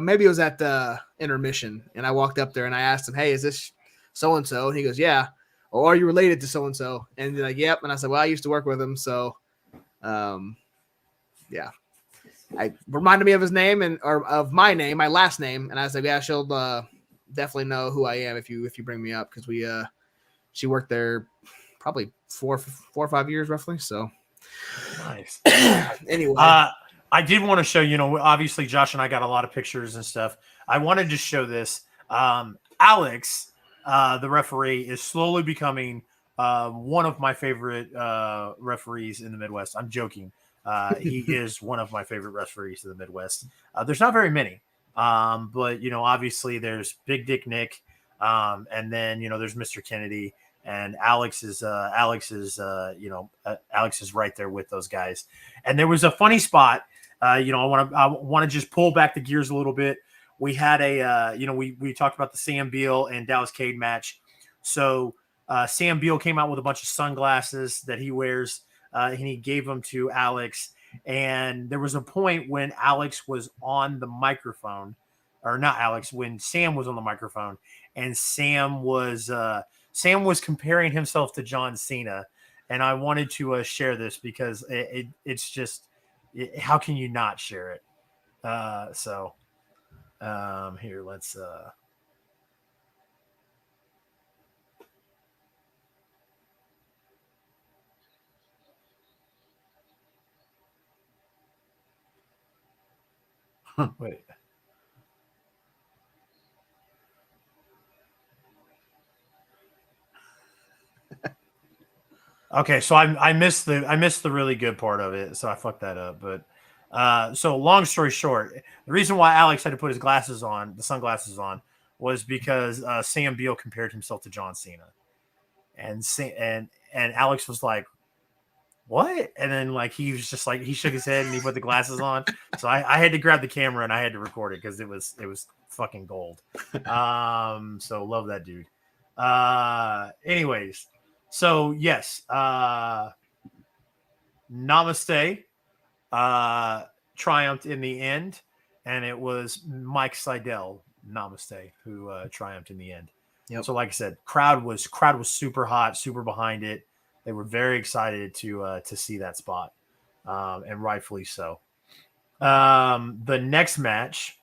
Maybe it was at the intermission, and I walked up there and I asked him, "Hey, is this so and so?" And he goes, "Yeah." Or are you related to so and so? And he's like, "Yep." And I said, "Well, I used to work with him, so yeah." I reminded me of his name or of my name, my last name, and I said, "Yeah, she'll definitely know who I am if you bring me up," because she worked there probably 4 or 5 years roughly. So nice. Anyway, I did want to show, obviously Josh and I got a lot of pictures and stuff. I wanted to show this. Alex, the referee, is slowly becoming one of my favorite referees in the Midwest. I'm joking. He is one of my favorite referees in the Midwest. There's not very many, but obviously there's Big Dick Nick, and then there's Mr. Kennedy, and Alex is Alex is right there with those guys. And there was a funny spot. I want to just pull back the gears a little bit. We had we talked about the Sam Beal and Dallas Cade match. So Sam Beal came out with a bunch of sunglasses that he wears, and he gave them to Alex. And there was a point when Alex was on the microphone, or not Alex, when Sam was on the microphone, and Sam was comparing himself to John Cena. And I wanted to share this because it's just, how can you not share it? Here, let's wait. Okay, so I missed the really good part of it, so I fucked that up. But so long story short, the reason why Alex had to put his the sunglasses on, was because Sam Beal compared himself to John Cena, and Alex was like, "What?" And then he was just he shook his head and he put the glasses on. So I had to grab the camera and I had to record it because it was fucking gold. So love that dude. Anyways. So yes, Namaste triumphed in the end, and it was Mike Seidel, Namaste, who triumphed in the end. Yep. So like I said, crowd was super hot, super behind it. They were very excited to see that spot, and rightfully so. The next match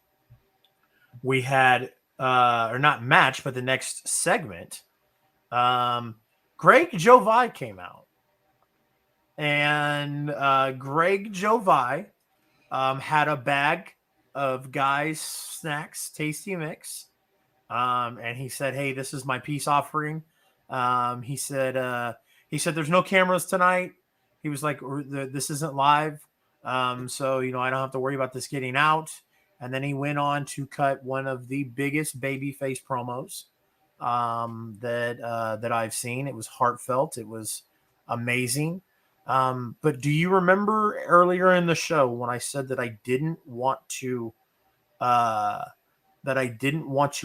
we had, or not match, but the next segment. Greg Jovi came out, and Greg Jovi had a bag of Guys Snacks Tasty Mix, and he said, "Hey, this is my peace offering." He said, "There's no cameras tonight." He was like, "This isn't live, so I don't have to worry about this getting out." And then he went on to cut one of the biggest babyface promos that I've seen. It was heartfelt. It was amazing. But do you remember earlier in the show when I said that I didn't want to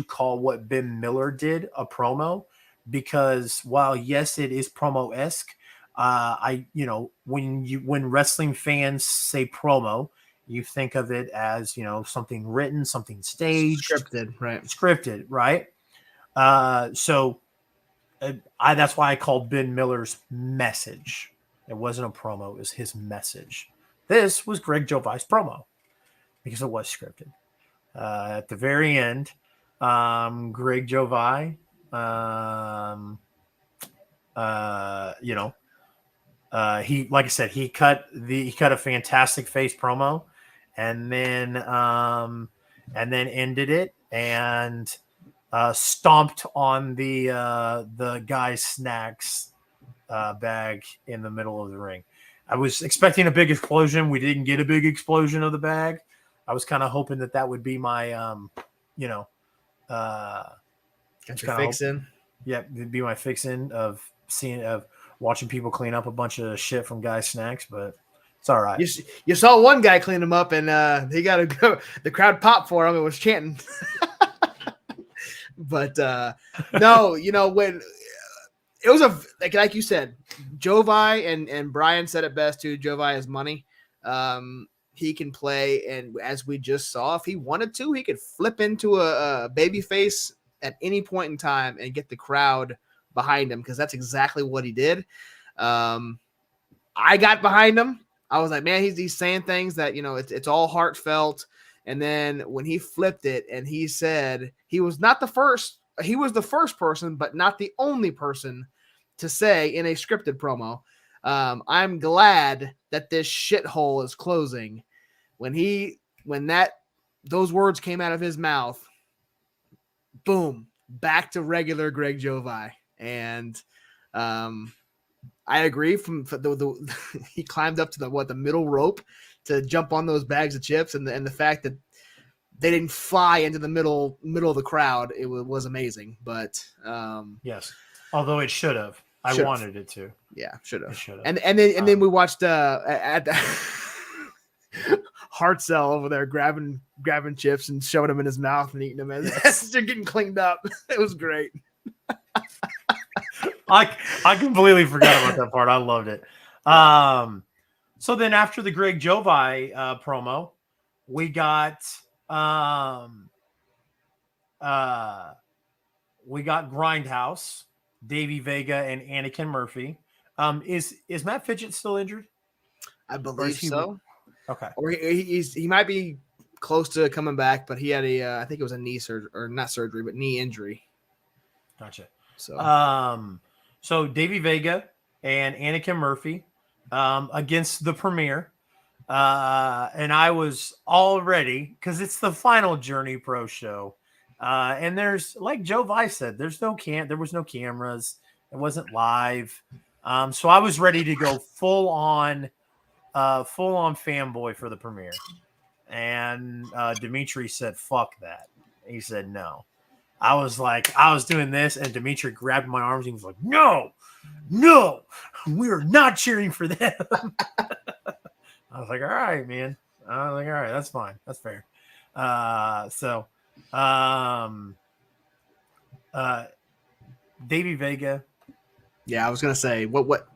call what Ben Miller did a promo? Because while yes, it is promo-esque, when wrestling fans say promo, you think of it as something written, something staged, scripted, right? So that's why I called Ben Miller's message. It wasn't a promo, it was his message. This was Greg Jovi's promo because it was scripted. At the very end, Greg Jovi, he, like I said, he cut a fantastic face promo, and then and then ended it and stomped on the guy's snacks bag in the middle of the ring. I was expecting a big explosion. We didn't get a big explosion of the bag. I was kind of hoping that would be my, got your fix in. Yeah, it'd be my fix in of watching people clean up a bunch of shit from guys' snacks, but it's all right. You saw one guy clean them up, and he got the crowd popped for him. It was chanting. But no, when it was like you said, Jovi and Brian said it best too. Jovi is money. He can play, and as we just saw, if he wanted to, he could flip into a baby face at any point in time and get the crowd behind him, because that's exactly what he did. I got behind him. I was like, man, he's saying things that, it's all heartfelt. And then when he flipped it and he said he was not the first, he was the first person, but not the only person to say in a scripted promo, I'm glad that this shithole is closing. When those words came out of his mouth, boom, back to regular Greg Jovi. And I agree. From he climbed up to the middle rope to jump on those bags of chips, and the fact that they didn't fly into the middle of the crowd, it was amazing. But yes, although it should have. I wanted it to. Yeah, should have. And then we watched at the Hartzell over there grabbing chips and shoving them in his mouth and eating them as they're getting cleaned up. It was great. I completely forgot about that part. I loved it. So then after the Greg Jovi promo, we got Grindhouse, Davey Vega, and Anakin Murphy. Is Matt Fidget still injured? I believe so. Okay. Or he might be close to coming back, but he had I think it was a knee surgery, or not surgery, but knee injury. Gotcha. So so Davey Vega and Anakin Murphy against the Premier. And I was all ready because it's the final JourneyPro show. And there's, like Joe Vice said, there was no cameras. It wasn't live. So I was ready to go full on fanboy for the Premier. And Dimitri said, fuck that. He said, no. I was doing this, and Dimitri grabbed my arms. And he was like, no, we're not cheering for them. I was like, all right, man. I was like, all right, that's fine. That's fair. Davey Vega. Yeah, I was going to say, what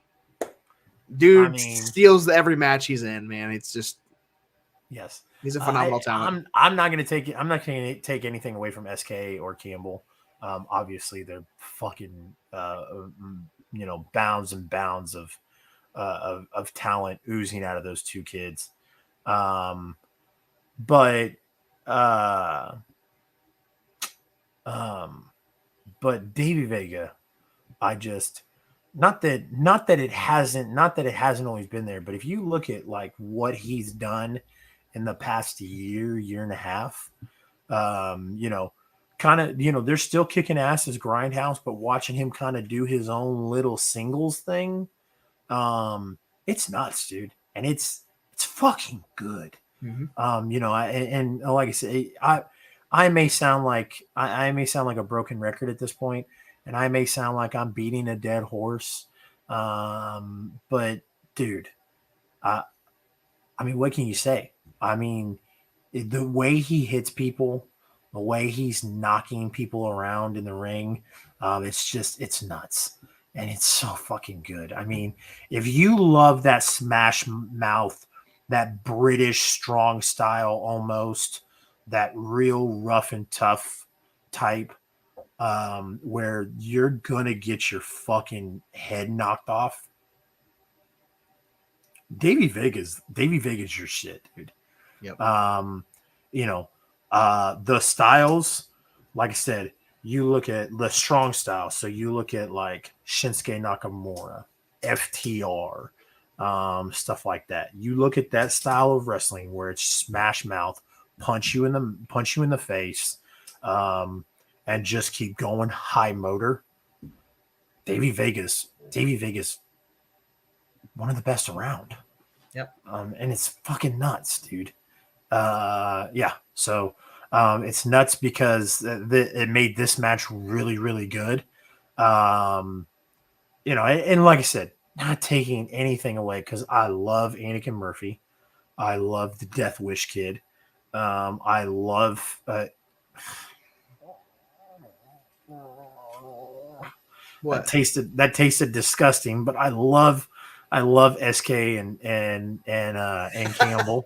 dude steals every match he's in, man. It's just, yes. He's a phenomenal talent. I'm not going to take anything away from SK or Campbell. Obviously, they're fucking, bounds and bounds of talent oozing out of those two kids. But Davey Vega, not that it hasn't always been there, but if you look at like what he's done in the past year and a half, they're still kicking ass as Grindhouse, but watching him kind of do his own little singles thing, it's nuts, dude. And it's fucking good. Mm-hmm. Like I said, I may sound like a broken record at this point, and I may sound like I'm beating a dead horse. But dude, what can you say? The way he hits people, the way he's knocking people around in the ring, it's nuts. And it's so fucking good. If you love that smash mouth, that British strong style almost, that real rough and tough type, where you're going to get your fucking head knocked off, Davey Vega's your shit, dude. Yep. The styles, like I said, you look at the strong style. So you look at like Shinsuke Nakamura, FTR, stuff like that. You look at that style of wrestling where it's smash mouth, punch you in the face, and just keep going high motor. Davey Vega's one of the best around. Yep. And it's fucking nuts, dude. Yeah. So it's nuts because it made this match really, really good. And like I said, not taking anything away because I love Anakin Murphy. I love the Death Wish kid. I love what that tasted disgusting, but I love SK and Campbell.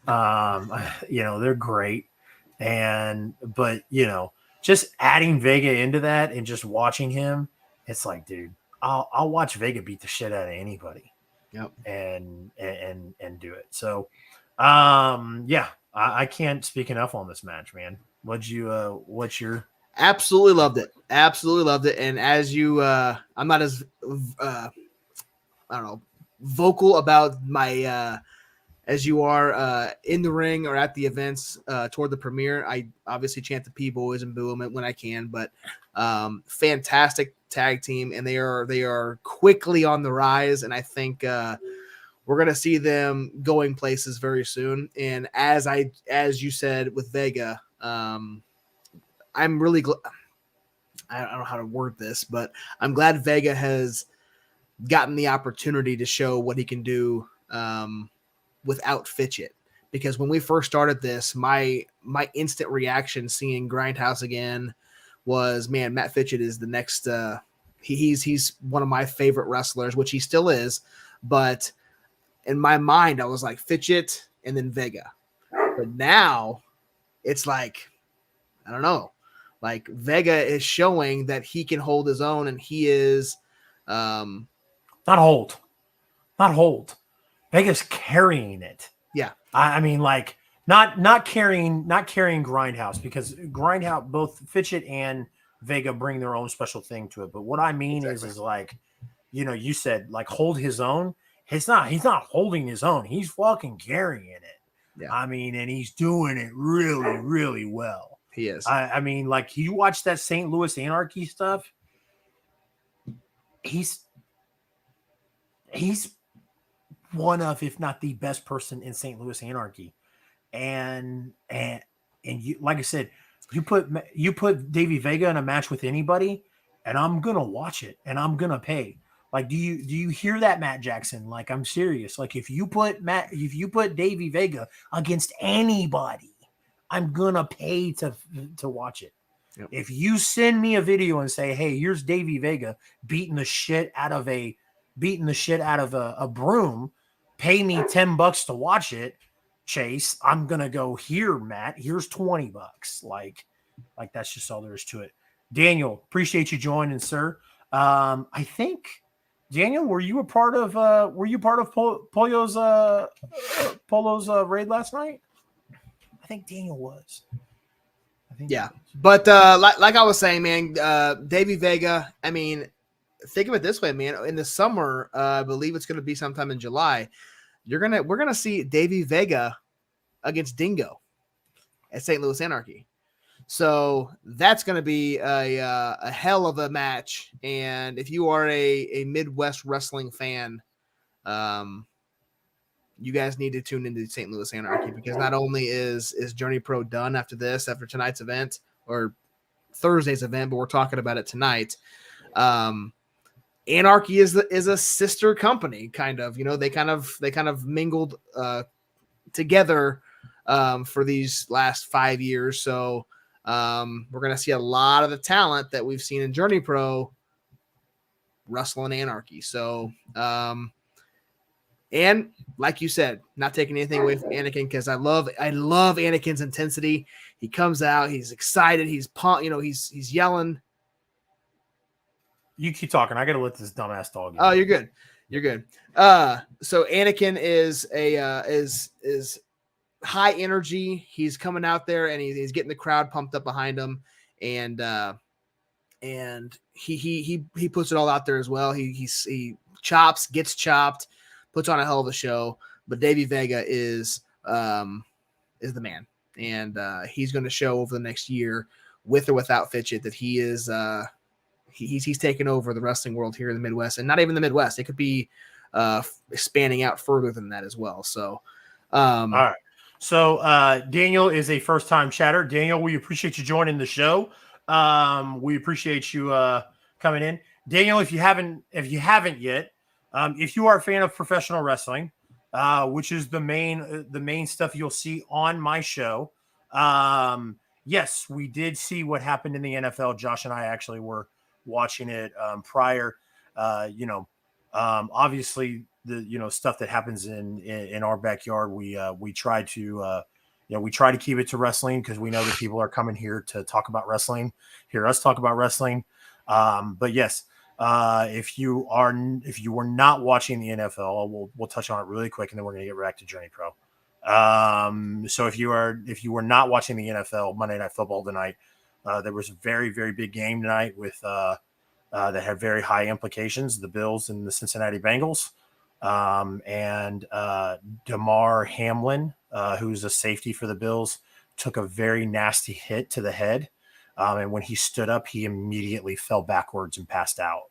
They're great. But just adding Vega into that and just watching him, it's like, dude, I'll watch Vega beat the shit out of anybody. Yep. And do it. So, I can't speak enough on this match, man. What's your Absolutely loved it. Absolutely loved it. And as you, I'm not as, vocal about my, as you are in the ring or at the events toward the premiere. I obviously chant the P boys and boo them when I can, but fantastic tag team, and they are quickly on the rise. And I think we're gonna see them going places very soon. And as you said with Vega, I'm really I don't know how to word this, but I'm glad Vega has gotten the opportunity to show what he can do without Fitchett. Because when we first started this, my instant reaction seeing Grindhouse again was, man, Matt Fitchett is the next. He's one of my favorite wrestlers, which he still is. But in my mind, I was like Fitchett and then Vega. But now it's like, I don't know. Like Vega is showing that he can hold his own, and he is not hold. Vega's carrying it. Yeah. I mean, like not carrying Grindhouse, because Grindhouse, both Fitchett and Vega bring their own special thing to it. But what I mean is like, you said like hold his own. He's not holding his own. He's fucking carrying it. Yeah. I mean, and he's doing it really, really well. He is. I mean, like you watch that St. Louis Anarchy stuff. He's one of, if not the best person in St. Louis Anarchy. And you, like I said, you put Davey Vega in a match with anybody, and I'm gonna watch it and I'm gonna pay. Like, do you hear that, Matt Jackson? Like, I'm serious. Like, if you put Davey Vega against anybody, I'm gonna pay to watch it. Yep. If you send me a video and say, "Hey, here's Davey Vega beating the shit out of a broom," pay me $10 to watch it, Chase. I'm gonna go, here, Matt. Here's $20. Like that's just all there is to it. Daniel, appreciate you joining, sir. I think, Daniel, were you part of Polo's raid last night? I think Daniel was. Yeah. But like I was saying, man, Davey Vega, I mean, think of it this way, man. In the summer, I believe it's going to be sometime in July, we're gonna see Davey Vega against Dingo at St. Louis Anarchy. So that's going to be a hell of a match. And if you are a Midwest wrestling fan, you guys need to tune into St. Louis Anarchy, because not only is JourneyPro done after tonight's event or Thursday's event, but we're talking about it tonight. Anarchy is a sister company, kind of. They kind of mingled together for these last 5 years. So we're gonna see a lot of the talent that we've seen in JourneyPro wrestling Anarchy. So and like you said, not taking anything away from Anakin, because I love Anakin's intensity. He comes out, he's excited, he's pumped, he's yelling. You keep talking. I gotta let this dumbass dog. Oh, you're good. You're good. So Anakin is is high energy. He's coming out there and he's getting the crowd pumped up behind him, and he puts it all out there as well. He chops, gets chopped, puts on a hell of a show. But Davey Vega is the man. and he's going to show over the next year, with or without Fitchett, that he is he's taken over the wrestling world here in the Midwest, and not even the Midwest. It could be spanning out further than that as well. So, all right. So Daniel is a first-time chatter. Daniel, we appreciate you joining the show. We appreciate you coming in. Daniel, if you haven't yet, if you are a fan of professional wrestling, which is the main stuff you'll see on my show, yes, we did see what happened in the NFL. Josh and I actually were watching it prior. Obviously the stuff that happens in our backyard, we try to keep it to wrestling, because we know that people are coming here to talk about wrestling, hear us talk about wrestling. But yes, if you were not watching the NFL, we'll touch on it really quick, and then we're going to get back to JourneyPro. So if you were not watching the NFL Monday Night Football tonight, there was a very, very big game tonight with that had very high implications. The Bills and the Cincinnati Bengals, and Damar Hamlin, who's a safety for the Bills, took a very nasty hit to the head. And when he stood up, he immediately fell backwards and passed out.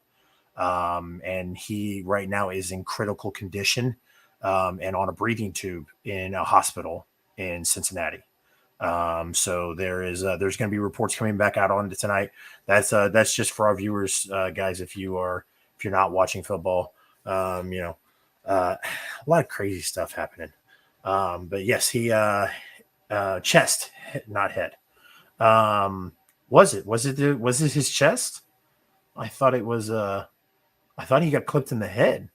And he right now is in critical condition, and on a breathing tube in a hospital in Cincinnati. So there's going to be reports coming back out on it tonight. That's just for our viewers, guys. If you're not watching football, a lot of crazy stuff happening. But yes, he chest, not head. Was it his chest? I thought it was. I thought he got clipped in the head.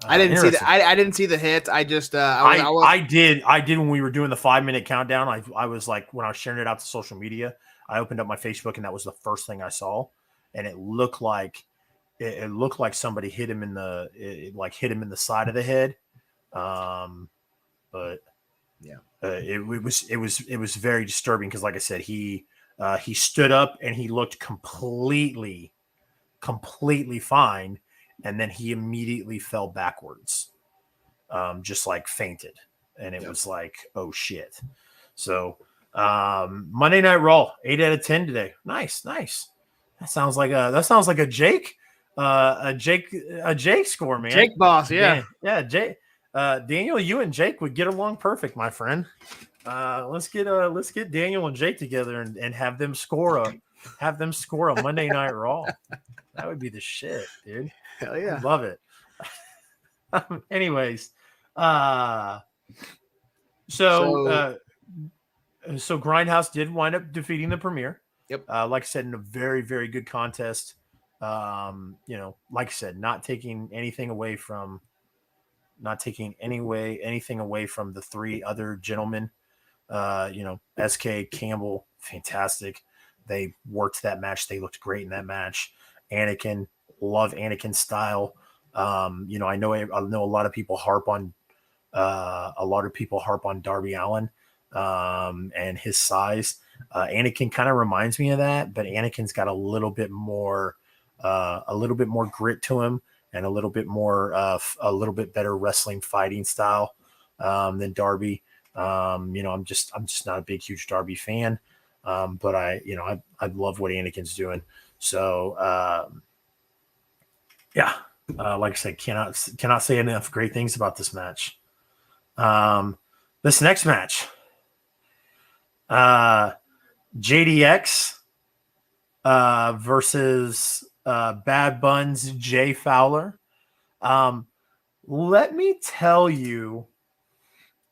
I didn't see that. I didn't see the hit. I just I did when we were doing the 5-minute countdown. I was like, when I was sharing it out to social media, I opened up my Facebook, and that was the first thing I saw, and it looked like somebody hit him in the side of the head. But yeah, it was very disturbing, because, like I said, he stood up and he looked completely fine. And then he immediately fell backwards, just like fainted. And it was like, oh shit. So Monday Night Raw, 8 out of 10 today. Nice. That sounds like a Jake score, man. Jake boss, yeah. Yeah, Jake. Daniel, you and Jake would get along perfect, my friend. Let's get Daniel and Jake together and have them score a Monday Night Raw. That would be the shit, dude. Hell yeah. I love it. Anyways, so Grindhouse did wind up defeating the Premier. Yep. Like I said, in a very, very good contest. Like I said, not taking anything away from the three other gentlemen. SK, Campbell, fantastic. They worked that match. They looked great in that match. Anakin, love Anakin's style. I know a lot of people harp on Darby Allin and his size. Anakin kind of reminds me of that, but Anakin's got a little bit more grit to him, and a little bit better wrestling fighting style than Darby. I'm just not a big, huge Darby fan. But I love what Anakin's doing. So, like I said, cannot say enough great things about this match. This next match, JDX versus Bad Buns Jay Fowler. Let me tell you,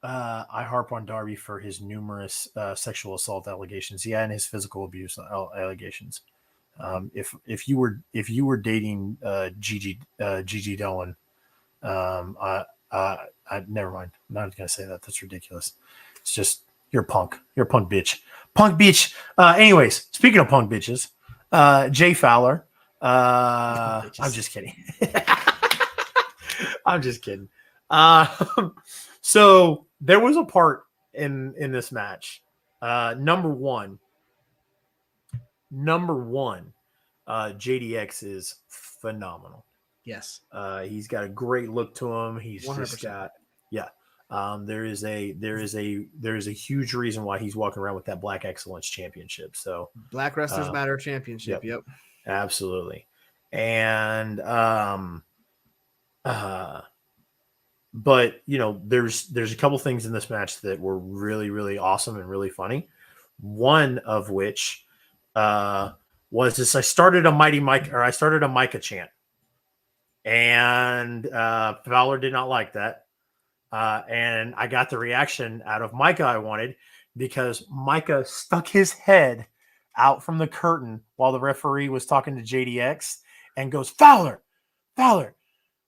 I harp on Darby for his numerous sexual assault allegations, and his physical abuse allegations. If you were dating Gigi Dolan, I never mind. I'm not gonna say that. That's ridiculous. It's just you're a punk. You're a punk bitch. Punk bitch. Anyways, speaking of punk bitches, Jay Fowler. I'm just kidding. I'm just kidding. So there was a part in this match. Number one, JDX is phenomenal. Yes. He's got a great look to him. He's 100%. just got, There is a huge reason why he's walking around with that Black Excellence Championship. So Black Wrestlers Matter Championship. Yep. Absolutely. And but there's a couple things in this match that were really, really awesome and really funny. One of which was this: I started a Micah chant, and Fowler did not like that. And I got the reaction out of Micah I wanted, because Micah stuck his head out from the curtain while the referee was talking to JDX and goes, Fowler,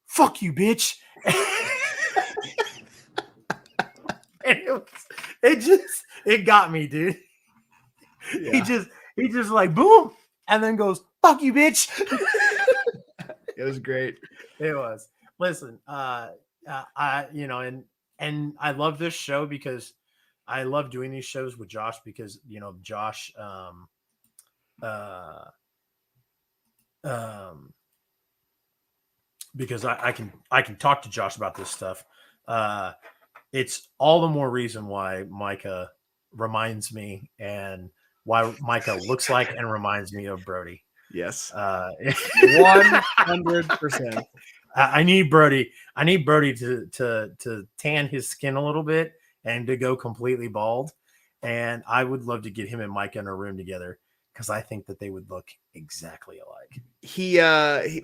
fuck you, bitch. And it got me, dude. Yeah. He just like boom, and then goes, fuck you, bitch. It was great. It was. Listen, I I love this show because I love doing these shows with Josh, because Josh because I can talk to Josh about this stuff. It's all the more reason why Micah reminds me, and why Micah looks like and reminds me of Brody. Yes. 100%. I need Brody to tan his skin a little bit and to go completely bald. And I would love to get him and Micah in a room together, because I think that they would look exactly alike.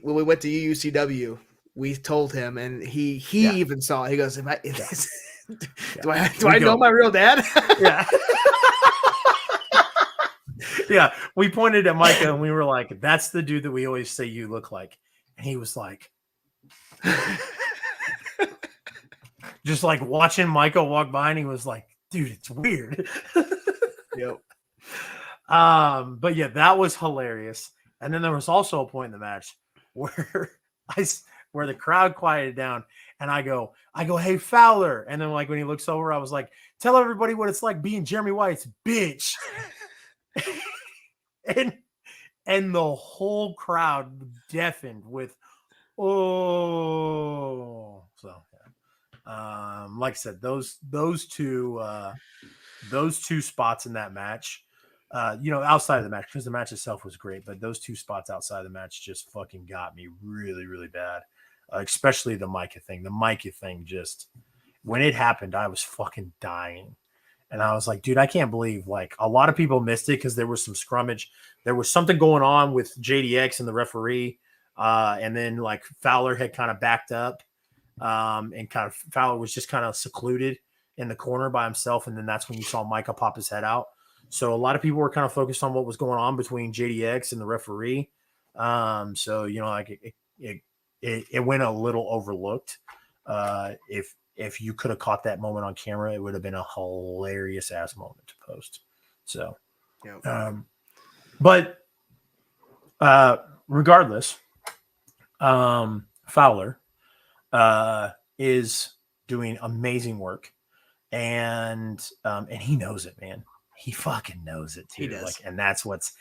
When we went to UUCW, we told him, and he even saw it. He goes, do I know my real dad? Yeah. Yeah. We pointed at Micah and we were like, that's the dude that we always say you look like. And he was like, just like watching Michael walk by, and he was like, dude, it's weird. Yep. But yeah, that was hilarious. And then there was also a point in the match where the crowd quieted down, and I go, hey, Fowler. And then like when he looks over, I was like, tell everybody what it's like being Jeremy White's bitch. and the whole crowd deafened with, oh. So yeah. Like I said, those two spots in that match, outside of the match, because the match itself was great, but those two spots outside the match just fucking got me really, really bad. Especially the Micah thing. The Micah thing, just when it happened, I was fucking dying. And I was like, dude, I can't believe, like, a lot of people missed it because there was some scrummage. There was something going on with JDX and the referee. And then like Fowler had kind of backed up, and kind of Fowler was just kind of secluded in the corner by himself. And then that's when you saw Micah pop his head out. So a lot of people were kind of focused on what was going on between JDX and the referee. So, like it went a little overlooked. If you could have caught that moment on camera, it would have been a hilarious ass moment to post. So, yeah. But regardless, Fowler is doing amazing work, and he knows it, man. He fucking knows it too. He does. Like, and that's what's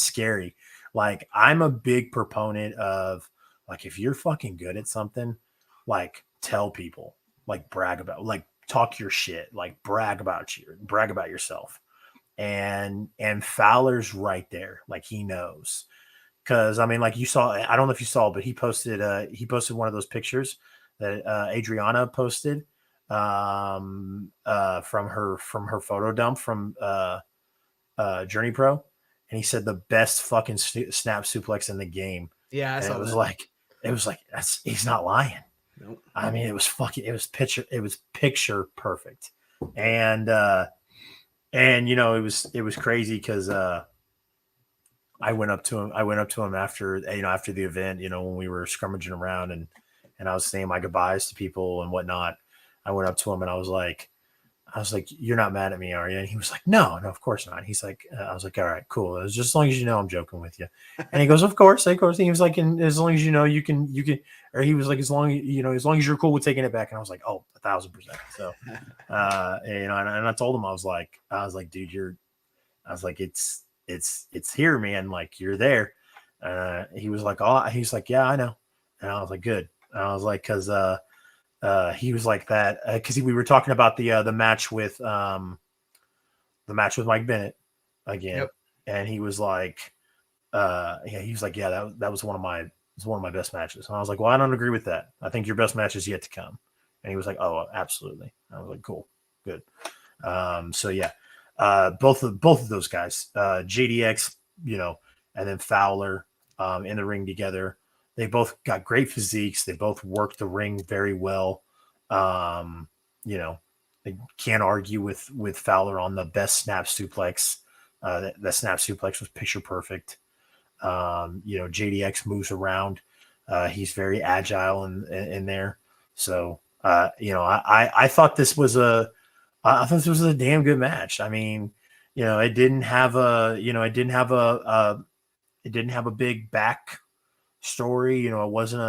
scary. Like, I'm a big proponent of, like, if you're fucking good at something, like, tell people, like, brag about, like, talk your shit, like, brag about yourself. And Fowler's right there. Like, he knows. Cause I mean, like, you saw, I don't know if you saw, but he posted one of those pictures that Adriana posted from her photo dump from JourneyPro. And he said the best fucking snap suplex in the game. Yeah. It was like, he's not lying. Nope. I mean, it was picture perfect. And it was crazy because I went up to him after the event, when we were scrummaging around and I was saying my goodbyes to people and whatnot. I went up to him and I was like, you're not mad at me, are you? And he was like, no, of course not. He's like, I was like, all right, cool. It was just as long as you know I'm joking with you. And he goes, of course. And he was like, and as long as you know you can, or he was like, as long as you're cool with taking it back. And I was like, oh, 1,000%. So, and I told him, I was like, dude, it's here, man. Like, you're there. He was like, yeah, I know. And I was like, good. And I was like, cause he was like that because we were talking about the match with Mike Bennett again, and he was like, that was one of my best matches. And I was like, well, I don't agree with that. I think your best match is yet to come. And he was like, oh, absolutely. I was like, cool, good. Both of those guys, JDX, and then Fowler in the ring together. They both got great physiques. They both worked the ring very well. They can't argue with Fowler on the best snap suplex. That snap suplex was picture perfect. JDX moves around. He's very agile in there. So, I thought this was a damn good match. I mean, it didn't have a big back story. It wasn't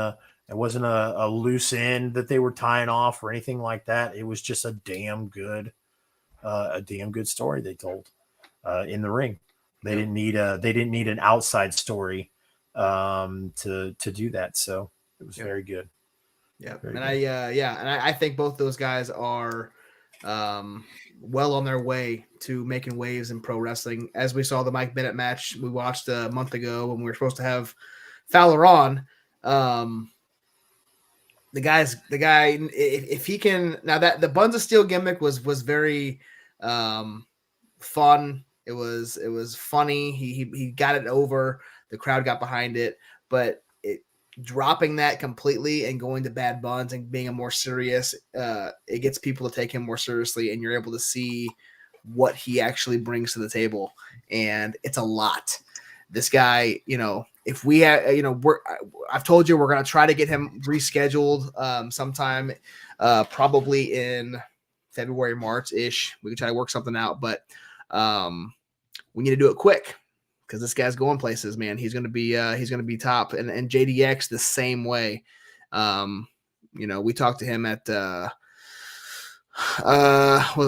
a loose end that they were tying off or anything like that. It was just a damn good story they told in the ring. They didn't need an outside story to do that. So it was very good. Yeah. I think both those guys are well on their way to making waves in pro wrestling. As we saw the Mike Bennett match we watched a month ago when we were supposed to have Fowler on. The guy, if he can, now that the Buns of Steel gimmick was very fun. It was funny. He got it over. The crowd got behind it, but dropping that completely and going to Bad Buns and being a more serious, it gets people to take him more seriously, and you're able to see what he actually brings to the table. And it's a lot. This guy, if we have, I've told you we're going to try to get him rescheduled sometime, probably in February, March-ish. We can try to work something out, but we need to do it quick because this guy's going places, man. He's going to be top, and JDX the same way. We talked to him at was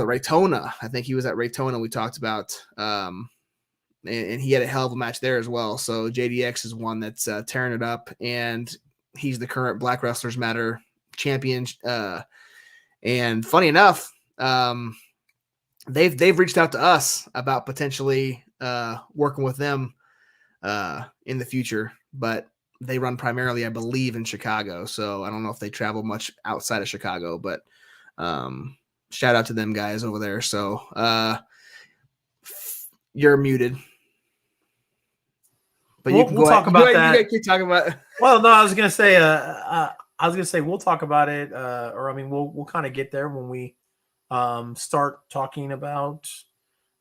it Raytona? I think he was at Raytona. We talked about and he had a hell of a match there as well. So JDX is one that's tearing it up, and he's the current Black Wrestlers Matter champion. And funny enough, they've reached out to us about potentially working with them in the future, but they run primarily, I believe, in Chicago. So I don't know if they travel much outside of Chicago, but shout out to them guys over there. So you're muted. But we'll talk about that. You keep talking about. Well, no, I was gonna say we'll talk about it, we'll kind of get there when we start talking about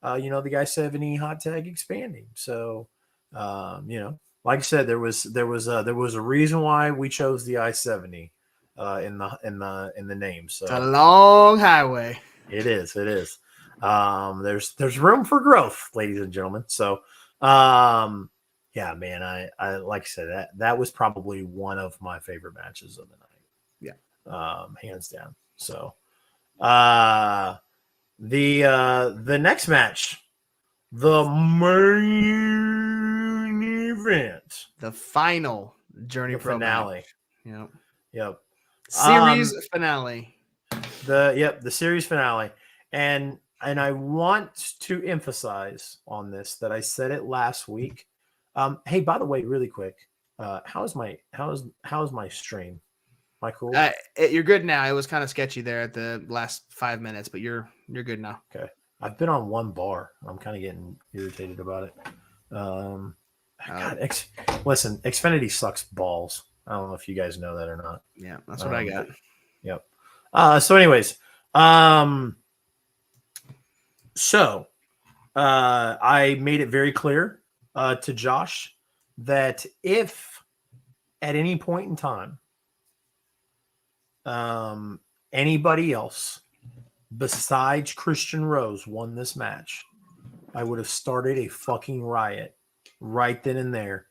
the I-70 hot tag expanding. So like I said, there was a reason why we chose the I-70 in the name. So it's a long highway. It is. There's room for growth, ladies and gentlemen. So yeah, man, I like I said, that was probably one of my favorite matches of the night. Yeah. Hands down. So the next match, the main event, the final JourneyPro finale. Yep. Series finale. The series finale. And I want to emphasize on this that I said it last week. Hey, by the way, really quick, how's my stream? Am I cool? You're good now. It was kind of sketchy there at the last 5 minutes, but you're good now. Okay. I've been on one bar. I'm kind of getting irritated about it. Listen, Xfinity sucks balls. I don't know if you guys know that or not. Yeah, that's what I got. Yep. So anyways, I made it very clear to Josh that if at any point in time anybody else besides Christian Rose won this match, I would have started a fucking riot right then and there,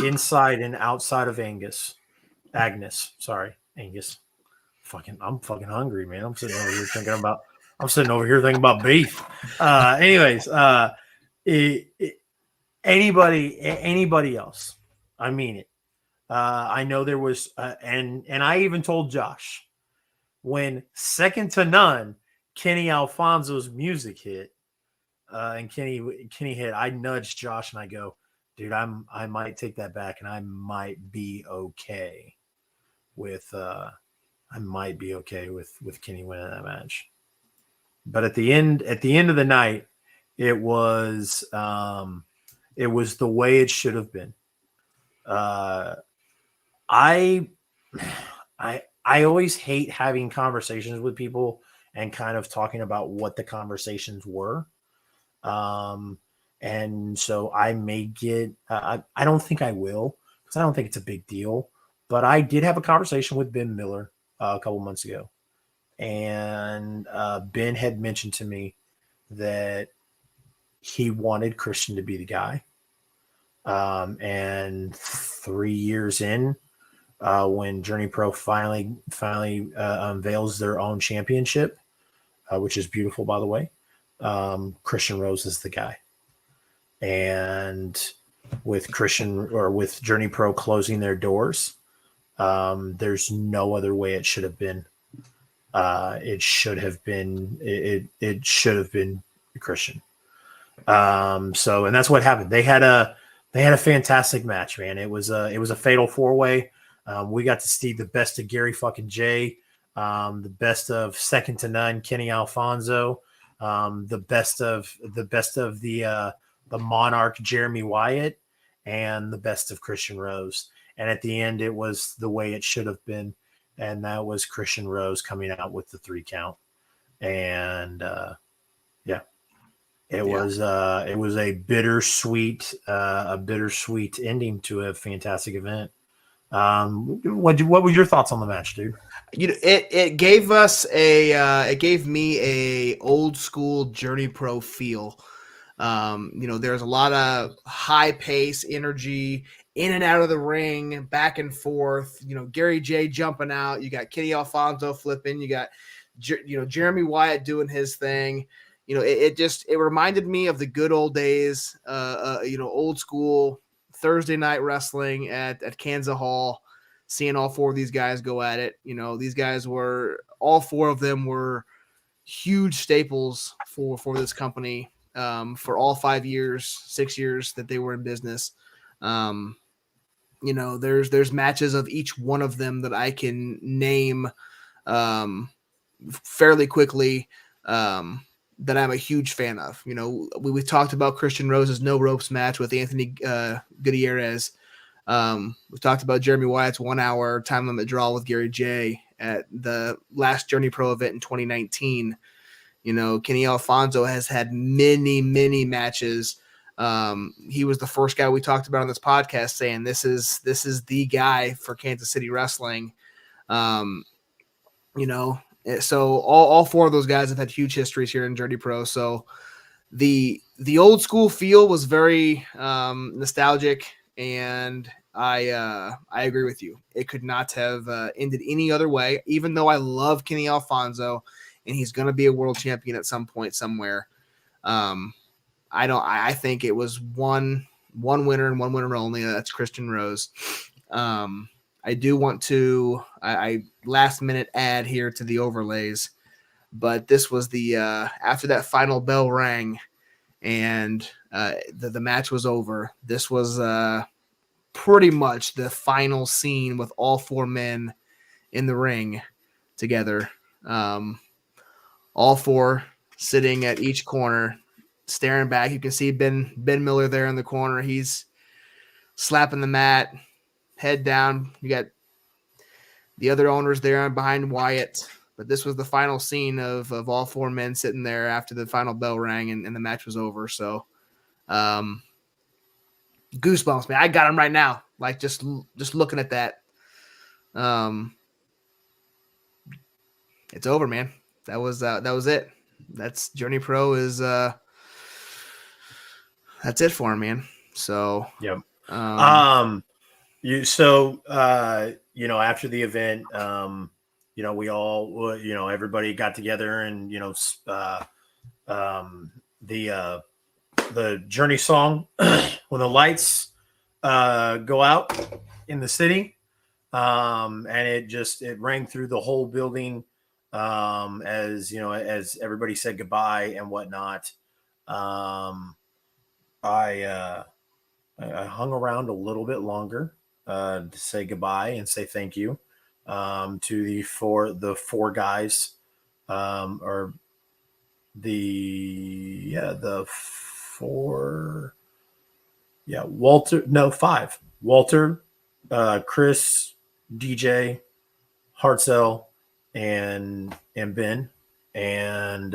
inside and outside of Angus. I'm fucking hungry, man. I'm sitting over here thinking about beef. Anyways, anybody else, I mean it. I know there was, and I even told Josh when second to none, Kenny Alfonso's music hit, and Kenny hit, I nudged Josh and I go, dude, I might take that back, and I might be okay with Kenny winning that match. But at the end of the night, it was the way it should have been. I always hate having conversations with people and kind of talking about what the conversations were. And so I may get, I don't think I will, because I don't think it's a big deal, but I did have a conversation with Ben Miller a couple months ago. And Ben had mentioned to me that he wanted Christian to be the guy. And 3 years in, when JourneyPro finally unveils their own championship, which is beautiful, by the way, Christian Rose is the guy. And with JourneyPro closing their doors, there's no other way it should have been. It should have been Christian. So, and that's what happened. They had a fantastic match, man. It was a fatal 4-way. We got to see the best of Gary fucking Jay, the best of second to none Kenny Alfonso, the best of the Monarch Jeremy Wyatt, and the best of Christian Rose. And at the end, it was the way it should have been, and that was Christian Rose coming out with the 3 count. And it was a bittersweet ending to a fantastic event. What were your thoughts on the match, dude? It gave me a old school JourneyPro feel. There's a lot of high pace energy in and out of the ring, back and forth. Gary J jumping out. You got Kenny Alfonso flipping. You got Jeremy Wyatt doing his thing. It reminded me of the good old days. Old school Thursday night wrestling at Kansas Hall, seeing all 4 of these guys go at it. These guys all 4 of them were huge staples for this company for all 6 years that they were in business. There's matches of each one of them that I can name fairly quickly that I'm a huge fan of. We talked about Christian Rose's no ropes match with Anthony Gutierrez. We talked about Jeremy Wyatt's 1 hour time limit draw with Gary J at the last JourneyPro event in 2019. Kenny Alfonso has had many, many matches. He was the first guy we talked about on this podcast saying this is the guy for Kansas City wrestling. So all 4 of those guys have had huge histories here in JourneyPro. So the old school feel was very nostalgic, and I agree with you. It could not have ended any other way, even though I love Kenny Alfonso and he's going to be a world champion at some point somewhere. I think it was one winner and one winner only. That's Christian Rose. I do want to I last minute add here to the overlays, but this was the after that final bell rang and the match was over. This was pretty much the final scene with all 4 men in the ring together. All 4 sitting at each corner, staring back. You can see Ben Miller there in the corner. He's slapping the mat, head down. You got the other owners there behind Wyatt. But this was the final scene of all 4 men sitting there after the final bell rang and the match was over. So goosebumps, man. I got them right now. Like just looking at that. It's over, man. That was it. That's JourneyPro is that's it for him, man. So yep. After the event, we all, everybody got together and, the Journey song, when the lights go out in the city, and it rang through the whole building as you know, as everybody said goodbye and whatnot. I hung around a little bit longer to say goodbye and say thank you to the four guys, or the four, Walter, no, five, Walter, Chris, DJ, Hartzell, and Ben, and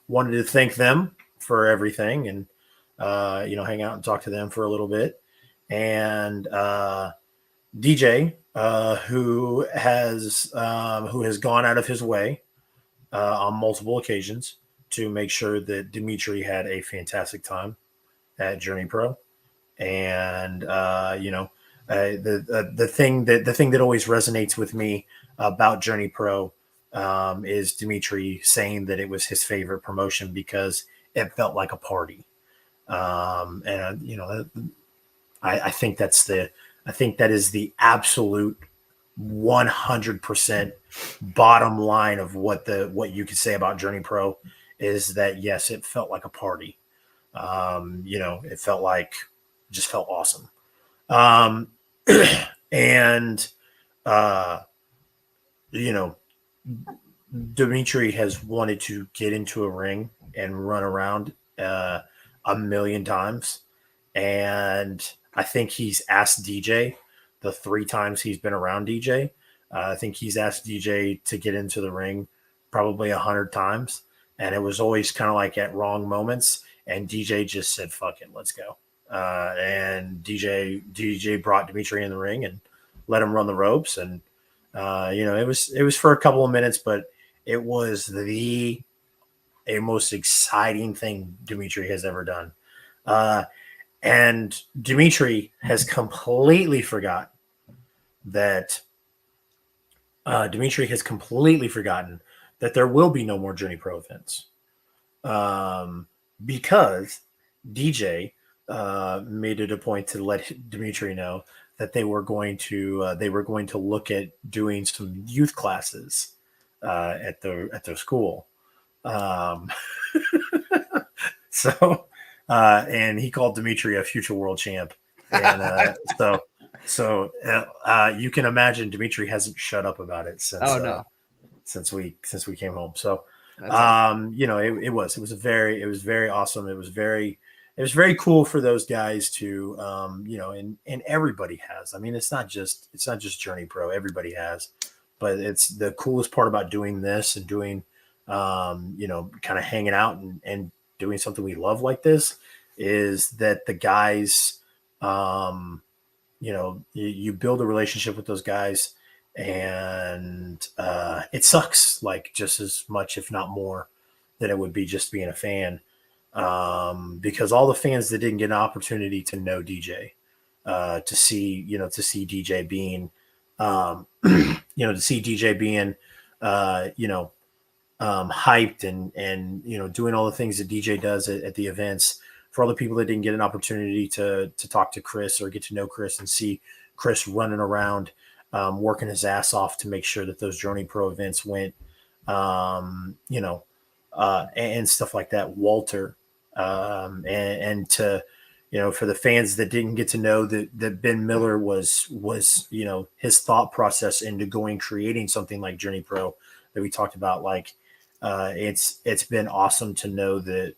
wanted to thank them for everything, and hang out and talk to them for a little bit, and DJ, who has gone out of his way on multiple occasions to make sure that Dimitri had a fantastic time at JourneyPro, and the thing that always resonates with me about JourneyPro is Dimitri saying that it was his favorite promotion because it felt like a party. And I think that is the absolute 100% bottom line of what you could say about JourneyPro is that yes, it felt like a party. It just felt awesome. And Dimitri has wanted to get into a ring and run around a million times, and I think he's asked DJ the 3 times he's been around DJ. I think he's asked DJ to get into the ring probably 100 times, and it was always kind of like at wrong moments, and DJ just said, fuck it, let's go. And DJ brought Dimitri in the ring and let him run the ropes, and it was for a couple of minutes, but it was a most exciting thing Dimitri has ever done. And Dimitri has completely forgotten that there will be no more JourneyPro events, because DJ made it a point to let Dimitri know that they were going to look at doing some youth classes at their school. And he called Dimitri a future world champ, and so you can imagine Dimitri hasn't shut up about it since we came home. So it was very awesome. It was very cool for those guys to and everybody has. I mean, it's not just JourneyPro. Everybody has, but it's the coolest part about doing this and doing kind of hanging out and doing something we love like this is that the guys, you build a relationship with those guys, and it sucks like just as much, if not more, than it would be just being a fan. Because all the fans that didn't get an opportunity to know DJ, to see DJ being, hyped and doing all the things that DJ does at the events. For all the people that didn't get an opportunity to talk to Chris or get to know Chris and see Chris running around, working his ass off to make sure that those JourneyPro events went, and stuff like that. Walter, and to, for the fans that didn't get to know that Ben Miller was his thought process into creating something like JourneyPro that we talked about. Like, it's been awesome to know that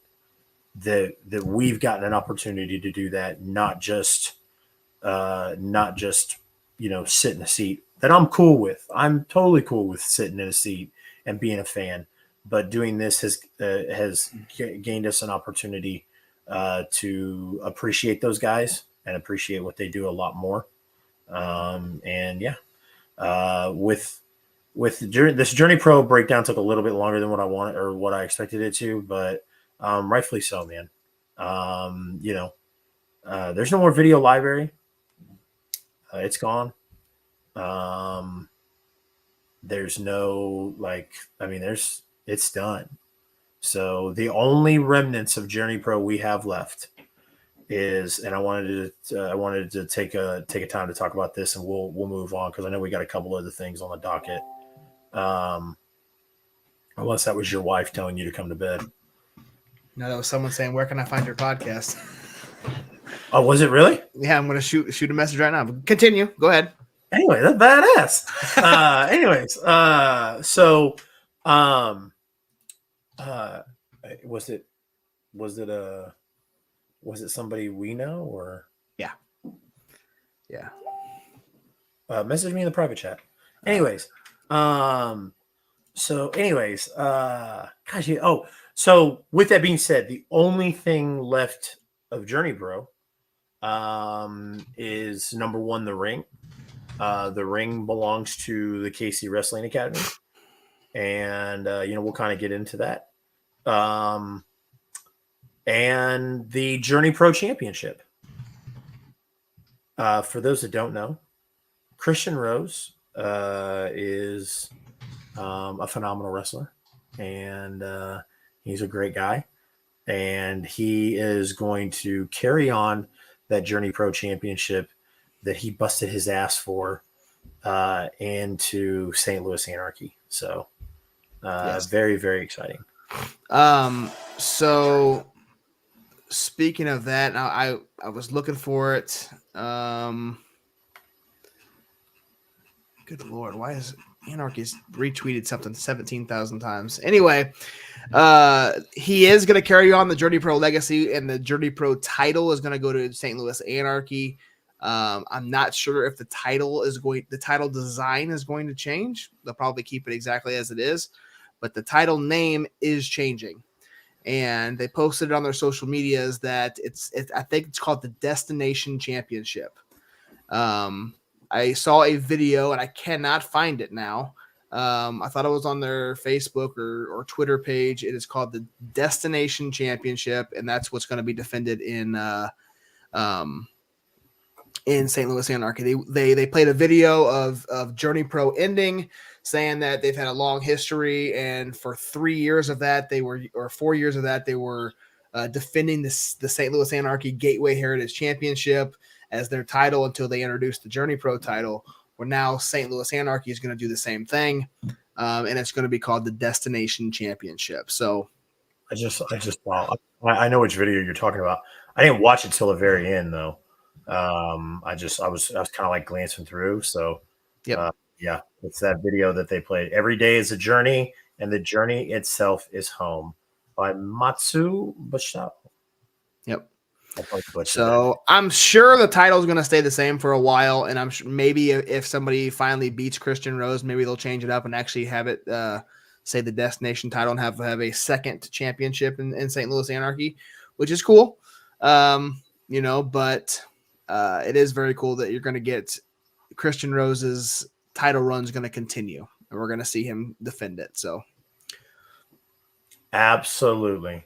we've gotten an opportunity to do that, not just sit in a seat. That I'm cool with. I'm totally cool with sitting in a seat and being a fan. But doing this has gained us an opportunity to appreciate those guys and appreciate what they do a lot more. With this JourneyPro breakdown took a little bit longer than what I wanted or what I expected it to, but rightfully so, man. There's no more video library. It's gone. There's no it's done. So the only remnants of JourneyPro we have left is, and I wanted to take a time to talk about this, and we'll move on because I know we got a couple other things on the docket. Unless that was your wife telling you to come to bed. No, that was someone saying, "Where can I find your podcast?" Oh, was it really? Yeah, I'm gonna shoot a message right now. Continue. Go ahead. Anyway, that's badass. Was it somebody we know or? Yeah. Message me in the private chat. Anyways, so with that being said, the only thing left of JourneyPro is number one, the ring. The ring belongs to the KC Wrestling Academy, and we'll kind of get into that. And the JourneyPro Championship. For those that don't know, Christian Rose is a phenomenal wrestler, and he's a great guy, and he is going to carry on that JourneyPro Championship that he busted his ass for into St. Louis Anarchy. So Yes. Very, very exciting. So speaking of that, I was looking for it. Good Lord, why is Anarchy's retweeted something 17,000 times? Anyway, he is going to carry on the JourneyPro legacy, and the JourneyPro title is going to go to St. Louis Anarchy. I'm not sure if the title design is going to change. They'll probably keep it exactly as it is, but the title name is changing. And they posted it on their social medias that I think it's called the Destination Championship. I saw a video and I cannot find it now. I thought it was on their Facebook or Twitter page. It is called the Destination Championship, and that's what's going to be defended in St. Louis Anarchy. They played a video of JourneyPro ending, saying that they've had a long history, and for 3 years of that, 4 years of that, they were defending the St. Louis Anarchy Gateway Heritage Championship as their title until they introduced the JourneyPro title. Where now St. Louis Anarchy is going to do the same thing, and it's going to be called the Destination Championship. So, I just saw. I know which video you're talking about. I didn't watch it till the very end though. I was kind of like glancing through. So, yeah, it's that video that they played. Every day is a journey, and the journey itself is home by Matsu Bashao. Yep. So I'm sure the title is going to stay the same for a while, and I'm sure maybe if somebody finally beats Christian Rose, maybe they'll change it up and actually have it say the Destination title and have a second championship in St. Louis Anarchy, which is cool. But it is very cool that you're going to get Christian Rose's title run is going to continue, and we're going to see him defend it. So absolutely.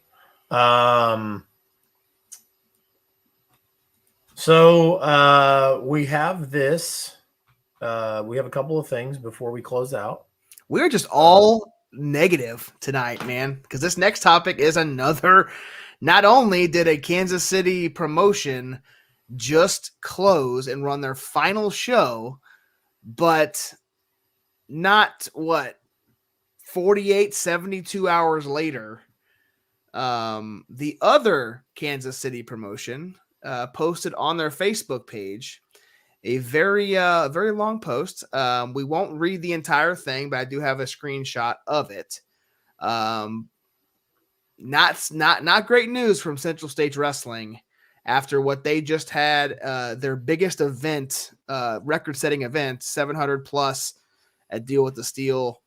So we have this. We have a couple of things before we close out. We're just all negative tonight, man, because this next topic is another. Not only did a Kansas City promotion just close and run their final show, but not 72 hours later, the other Kansas City promotion posted on their Facebook page a very long post. We won't read the entire thing, but I do have a screenshot of it. Not great news from Central States Wrestling after what they just had their biggest event, record-setting event, 700 plus at Deal with the Steel.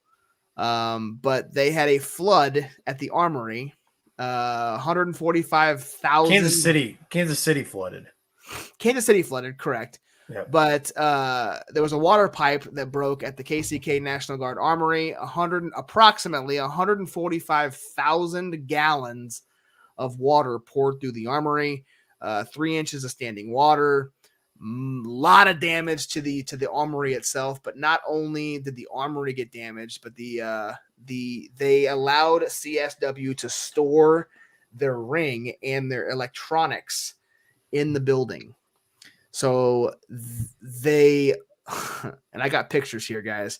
But they had a flood at the Armory. 145,000. Kansas City flooded. Kansas City flooded, correct. Yep. But there was a water pipe that broke at the KCK National Guard Armory. Approximately 145,000 gallons of water poured through the armory. 3 inches of standing water. A lot of damage to the armory itself. But not only did the armory get damaged, but they allowed CSW to store their ring and their electronics in the building. So they, and I got pictures here, guys.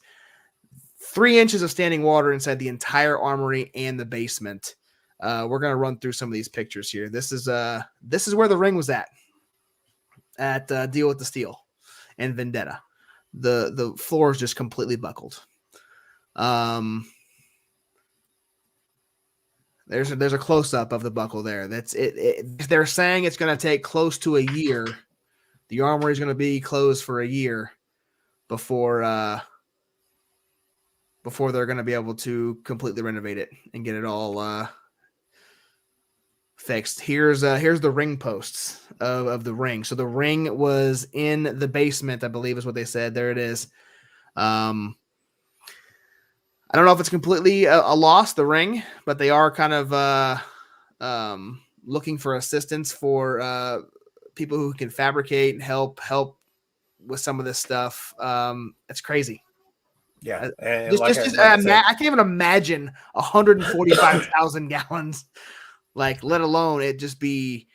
3 inches of standing water inside the entire armory and the basement. We're gonna run through some of these pictures here. This is where the ring was at Deal with the Steel and Vendetta. The floor is just completely buckled. There's a close up of the buckle there. That's it. They're saying it's going to take close to a year. The armory is going to be closed for a year before they're going to be able to completely renovate it and get it all fixed. Here's the ring posts of the ring. So the ring was in the basement, I believe is what they said. There it is. I don't know if it's completely a loss, the ring, but they are kind of looking for assistance for people who can fabricate and help with some of this stuff. It's crazy. Yeah. I can't even imagine 145,000 gallons. Like, let alone it just be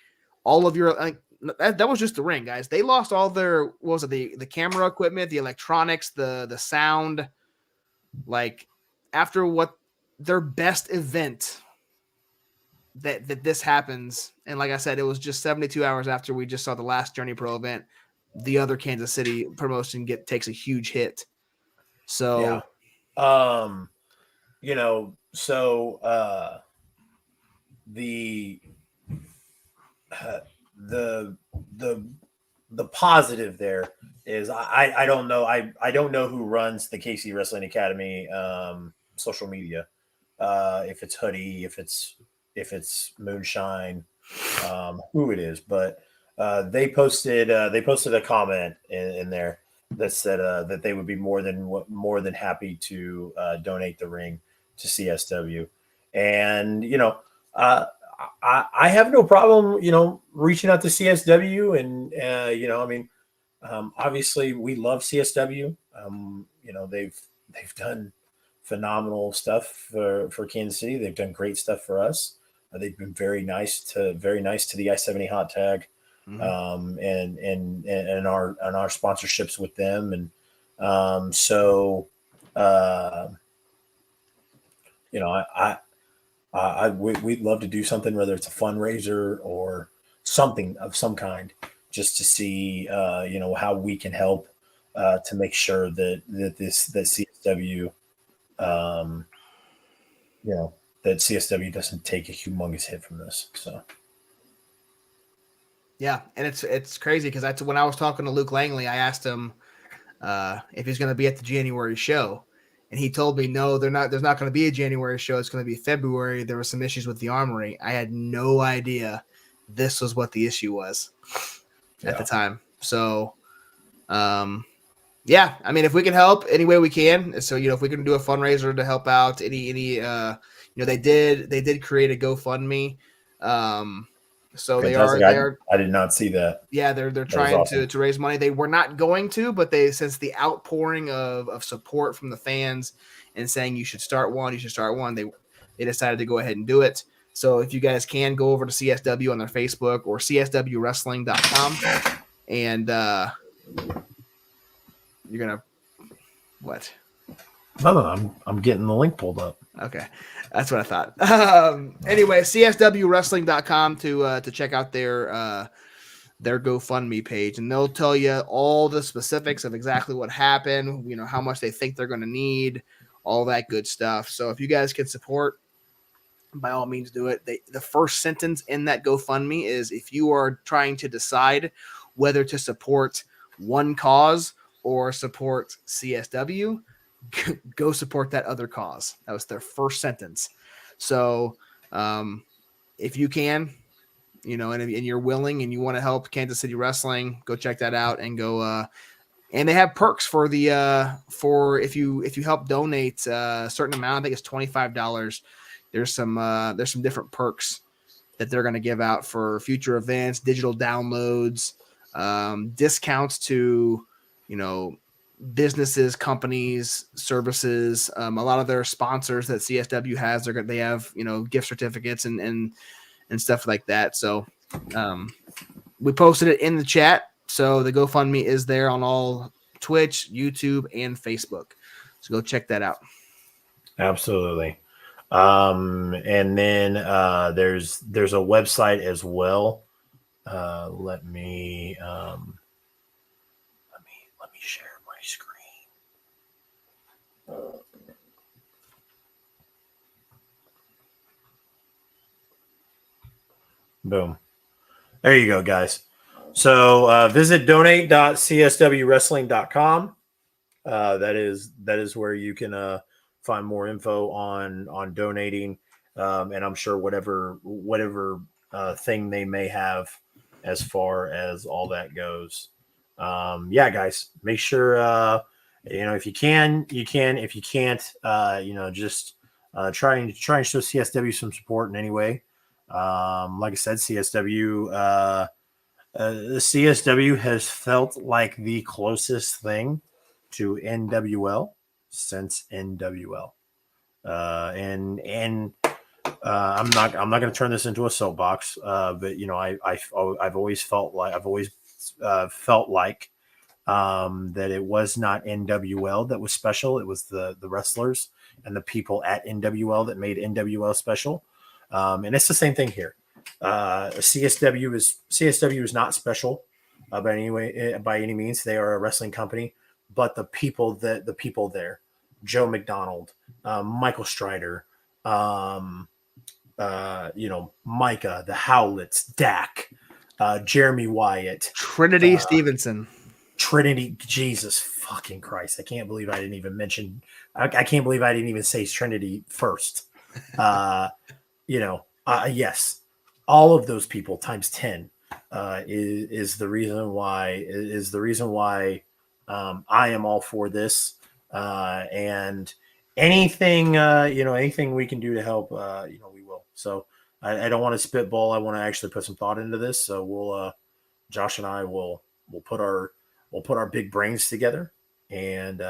all of your, like, that was just the ring, guys. They lost all their, what was it, the camera equipment, the electronics, the sound. Like, after what their best event that this happens, and like I said, it was just 72 hours after we just saw the last JourneyPro event, the other Kansas City promotion takes a huge hit. So, the positive there is I don't know. I don't know who runs the KC Wrestling Academy social media. If it's Hoodie, if it's Moonshine, who it is, but they posted a comment in there that said that they would be more than happy to donate the ring to CSW, and I have no problem reaching out to CSW, and obviously we love CSW. They've done phenomenal stuff for Kansas City. They've done great stuff for us. They've been very nice to the I-70 hot tag, and our sponsorships with them, and we'd love to do something, whether it's a fundraiser or something of some kind, just to see how we can help to make sure that CSW that CSW doesn't take a humongous hit from this. So yeah, and it's crazy because when I was talking to Luke Langley, I asked him if he's going to be at the January show, and he told me no, there's not going to be a January show. It's going to be February. There were some issues with the armory. I had no idea this was what the issue was at the time. So yeah, I mean, if we can help any way we can, so if we can do a fundraiser to help out any they did create a GoFundMe. So fantastic. I did not see that. Yeah, they're trying awesome. to raise money. They were not going to, but since the outpouring of support from the fans and saying you should start one, they decided to go ahead and do it. So if you guys can, go over to CSW on their Facebook or cswwrestling.com, and you're gonna what? No, I'm getting the link pulled up. Okay, that's what I thought. Anyway, cswwrestling.com to check out their GoFundMe page, and they'll tell you all the specifics of exactly what happened. How much they think they're going to need, all that good stuff. So if you guys can support, by all means, do it. The first sentence in that GoFundMe is, if you are trying to decide whether to support one cause or support CSW, go support that other cause. That was their first sentence. So if you can, and you're willing and you want to help Kansas City Wrestling, go check that out and go. And they have perks for for if you help donate a certain amount. I think it's $25. There's some different perks that they're going to give out for future events, digital downloads, discounts to businesses, companies, services, a lot of their sponsors that CSW has, they have, gift certificates and stuff like that. So we posted it in the chat. So the GoFundMe is there on all Twitch, YouTube, and Facebook. So go check that out. Absolutely. And then there's a website as well. Let me share my screen. Boom. There you go, guys. So visit donate.cswwrestling.com. That is where you can find more info on donating, and I'm sure whatever thing they may have as far as all that goes. Yeah, guys, make sure if you can, you can. If you can't, just try and show CSW some support in any way. Like I said, CSW. The CSW has felt like the closest thing to NWL since NWL, and I'm not going to turn this into a soapbox, but I've always felt like that it was not NWL that was special. It was the wrestlers and the people at NWL that made NWL special, and it's the same thing here. CSW is not special by any means. They are a wrestling company, but the people there, Joe McDonald, Michael Strider, Micah, the Howlets, Dak, Jeremy Wyatt, Trinity Stevenson. Trinity, Jesus fucking Christ! I can't believe I didn't even mention. I can't believe I didn't even say Trinity first. Yes. All of those people times 10 is the reason why I am all for this, and anything anything we can do to help, we will. So I don't want to spitball. I want to actually put some thought into this. So we'll Josh and I will put our big brains together, and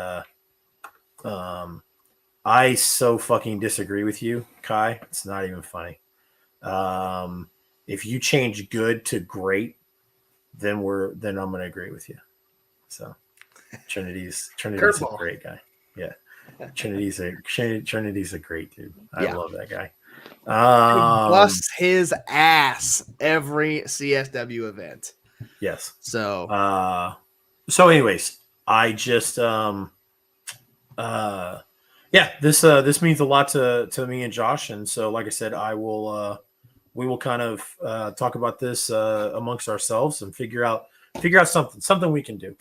I so fucking disagree with you, Kai. It's not even funny. If you change good to great, then I'm going to agree with you. So Trinity's a great guy. Yeah. Trinity's a great dude. I love that guy. Busts his ass every CSW event. Yes. So anyways, I just this means a lot to me and Josh, and so like I said, we will kind of talk about this amongst ourselves and figure out something we can do.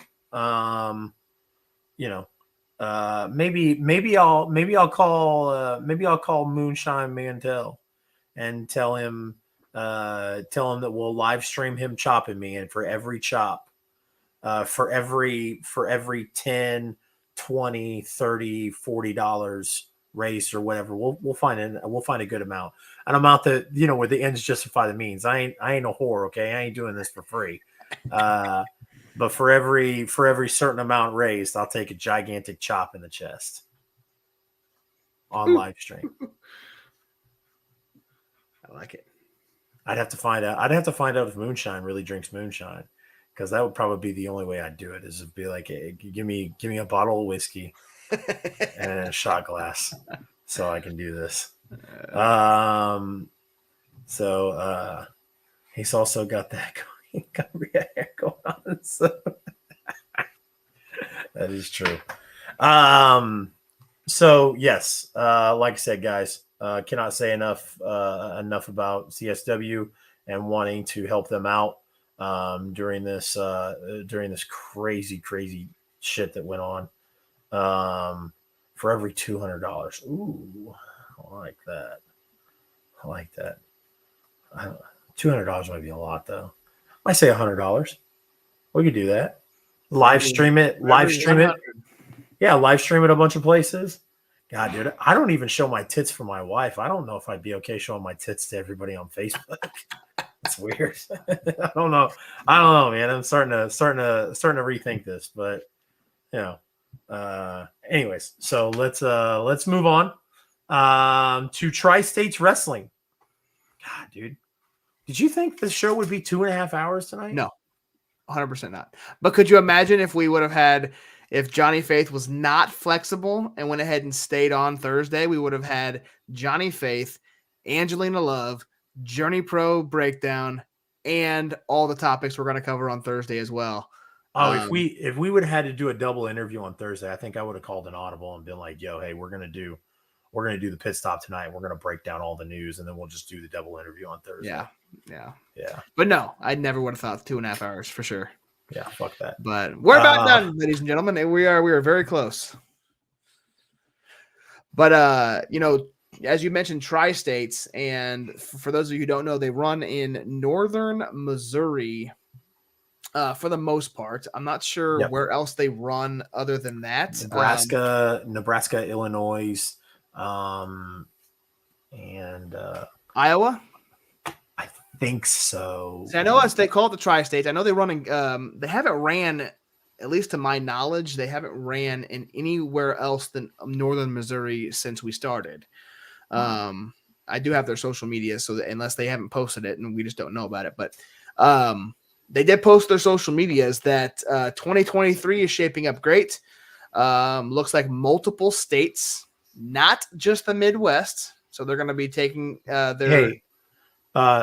Maybe I'll call Moonshine Mantel and tell him that we'll live stream him chopping me, and for every chop, for every 10, 20, 30, $40 raised or whatever, we'll find a good amount, an amount that where the ends justify the means. I ain't a whore, okay? I ain't doing this for free. But for every certain amount raised, I'll take a gigantic chop in the chest on live stream. I like it. I'd have to find out if Moonshine really drinks moonshine, because that would probably be the only way I'd do it, is to be like, hey, give me a bottle of whiskey and a shot glass so I can do this. He's also got that hair going on. So that is true. So yes, like I said, guys, cannot say enough about CSW and wanting to help them out during this crazy shit that went on. For every $200. Ooh, I like that. $200 might be a lot, though. I say $100. We could do that. Live stream it. Yeah, live stream it a bunch of places. God, dude, I don't even show my tits for my wife. I don't know if I'd be okay showing my tits to everybody on Facebook. It's weird. I don't know, man. I'm starting to rethink this, but anyways, so let's move on to Tri-States Wrestling. God, dude, did you think the show would be 2.5 hours tonight? No, 100% not. But could you imagine if we would have had if Johnny Faith was not flexible and went ahead and stayed on Thursday, we would have had Johnny Faith, Angelina Love, JourneyPro breakdown, and all the topics we're going to cover on Thursday as well. Oh, if we would have had to do a double interview on Thursday, I think I would have called an audible and been like, "Yo, hey, we're gonna do the pit stop tonight. We're gonna break down all the news, and then we'll just do the double interview on Thursday." Yeah. But no, I never would have thought 2.5 hours for sure. Yeah, fuck that. But we're about done, ladies and gentlemen. And we are very close. But as you mentioned, Tri-States, and for those of you who don't know, they run in northern Missouri. For the most part, I'm not sure where else they run other than that. Nebraska, Illinois, and Iowa. I think so. See, I know they call it the Tri-States. I know they run in. They haven't ran, at least to my knowledge, they haven't ran in anywhere else than northern Missouri since we started. I do have their social media, so that unless they haven't posted it, and we just don't know about it, but they did post their social medias that 2023 is shaping up great. Looks like multiple states, not just the Midwest. So they're going to be taking their.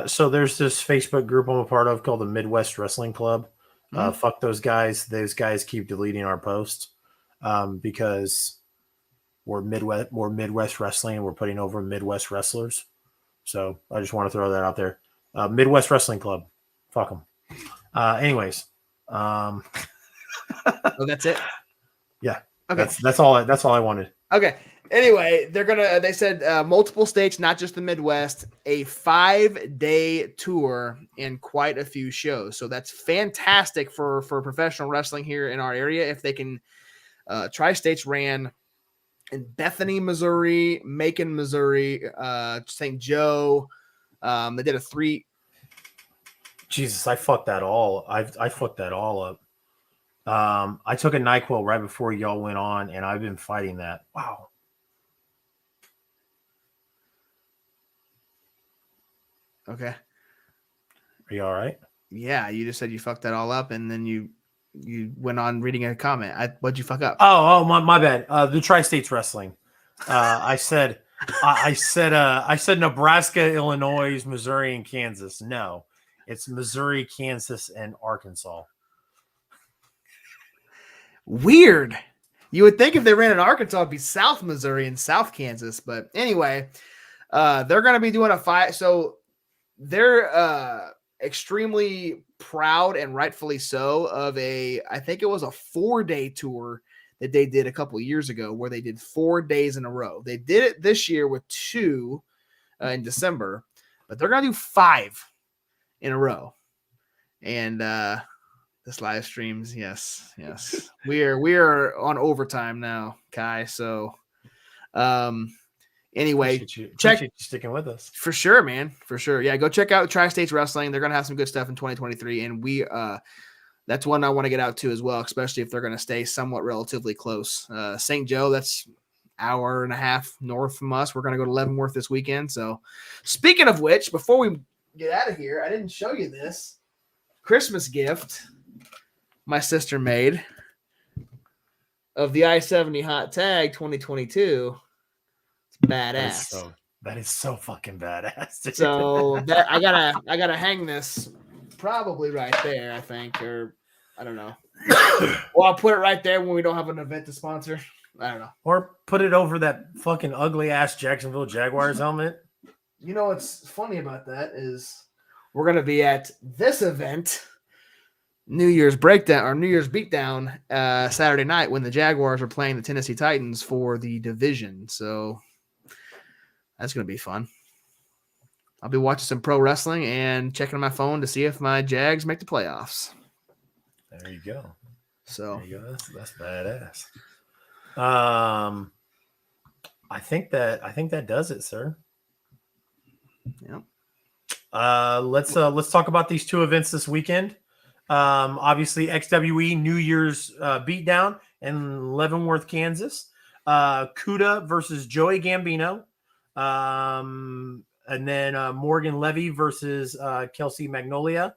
So there's this Facebook group I'm a part of called the Midwest Wrestling Club. Fuck those guys. Those guys keep deleting our posts because we're Midwest wrestling and we're putting over Midwest wrestlers. So I just want to throw that out there. Midwest Wrestling Club. Fuck them. Anyways. Oh, that's it? Yeah. Okay. That's all I wanted. Okay. Anyway, they said multiple states, not just the Midwest, a 5-day tour and quite a few shows. So that's fantastic for professional wrestling here in our area. If they can, Tri-States ran in Bethany, Missouri, Macon, Missouri, St. Joe. They did a 3. Jesus, I fucked that all. I fucked that all up. I took a NyQuil right before y'all went on, and I've been fighting that. Wow. Okay. Are you all right? Yeah, you just said you fucked that all up, and then you went on reading a comment. What'd you fuck up? Oh, my bad. The Tri-States Wrestling. I said Nebraska, Illinois, Missouri, and Kansas. No, it's Missouri, Kansas, and Arkansas. Weird. You would think if they ran in Arkansas, it'd be South Missouri and South Kansas. But anyway, they're going to be doing a 5. So they're extremely proud, and rightfully so, of I think it was a 4-day tour that they did a couple of years ago where they did 4 days in a row. They did it this year with 2 in December, but they're going to do 5 in a row. And this live streams, yes. We are on overtime now, Kai. So anyway, appreciate you sticking with us. For sure, man. For sure. Yeah, go check out Tri-States Wrestling. They're going to have some good stuff in 2023, and that's one I want to get out to as well, especially if they're going to stay somewhat relatively close. St. Joe, that's hour and a half north from us. We're going to go to Leavenworth this weekend. So speaking of which, before we get out of here, I didn't show you this Christmas gift my sister made of the I-70 Hot Tag 2022. It's badass. That is so fucking badass. Dude. So that I gotta hang this probably right there, I think, or I don't know. Well, I'll put it right there when we don't have an event to sponsor. I don't know. Or put it over that fucking ugly ass Jacksonville Jaguars helmet. You know what's funny about that is we're gonna be at this event, New Year's Breakdown or New Year's Beatdown, Saturday night when the Jaguars are playing the Tennessee Titans for the division. So that's gonna be fun. I'll be watching some pro wrestling and checking on my phone to see if my Jags make the playoffs. There you go. So there you go. That's badass. I think that does it, sir. Yep. Let's talk about these 2 events this weekend. Obviously XWE New Year's Beatdown in Leavenworth, Kansas. Kuda versus Joey Gambino. And then Morgan Levy versus Kelsey Magnolia.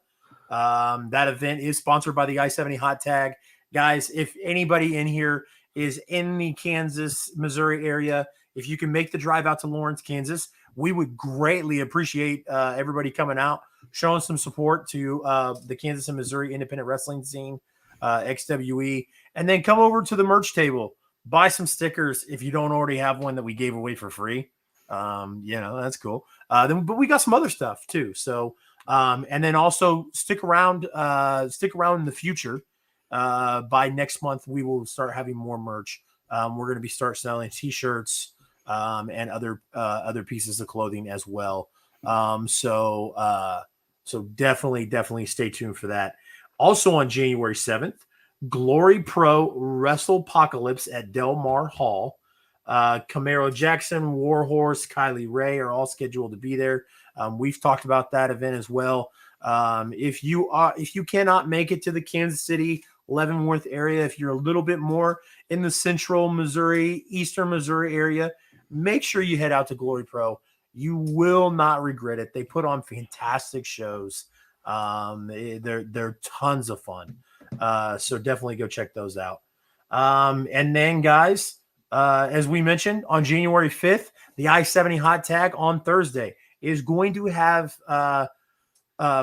That event is sponsored by the I-70 Hot Tag. guys, if anybody in here is in the Kansas, Missouri area, if you can make the drive out to Lawrence, Kansas, we would greatly appreciate everybody coming out, showing some support to the Kansas and Missouri independent wrestling scene, XWE, and then come over to the merch table, buy some stickers if you don't already have one that we gave away for free. That's cool. But we got some other stuff too. So, and then also stick around in the future. By next month, we will start having more merch. We're going to start selling t-shirts, and other pieces of clothing as well. So definitely stay tuned for that. Also on January 7th, Glory Pro WrestlePocalypse at Del Mar Hall. Camaro Jackson, Warhorse, Kylie Ray are all scheduled to be there. We've talked about that event as well. If you cannot make it to the Kansas City, Leavenworth area, if you're a little bit more in the central Missouri, eastern Missouri area, make sure you head out to Glory Pro. You will not regret it. They put on fantastic shows. They're tons of fun. So definitely go check those out. And then, guys, as we mentioned, on January 5th, the I-70 Hot Tag on Thursday is going to have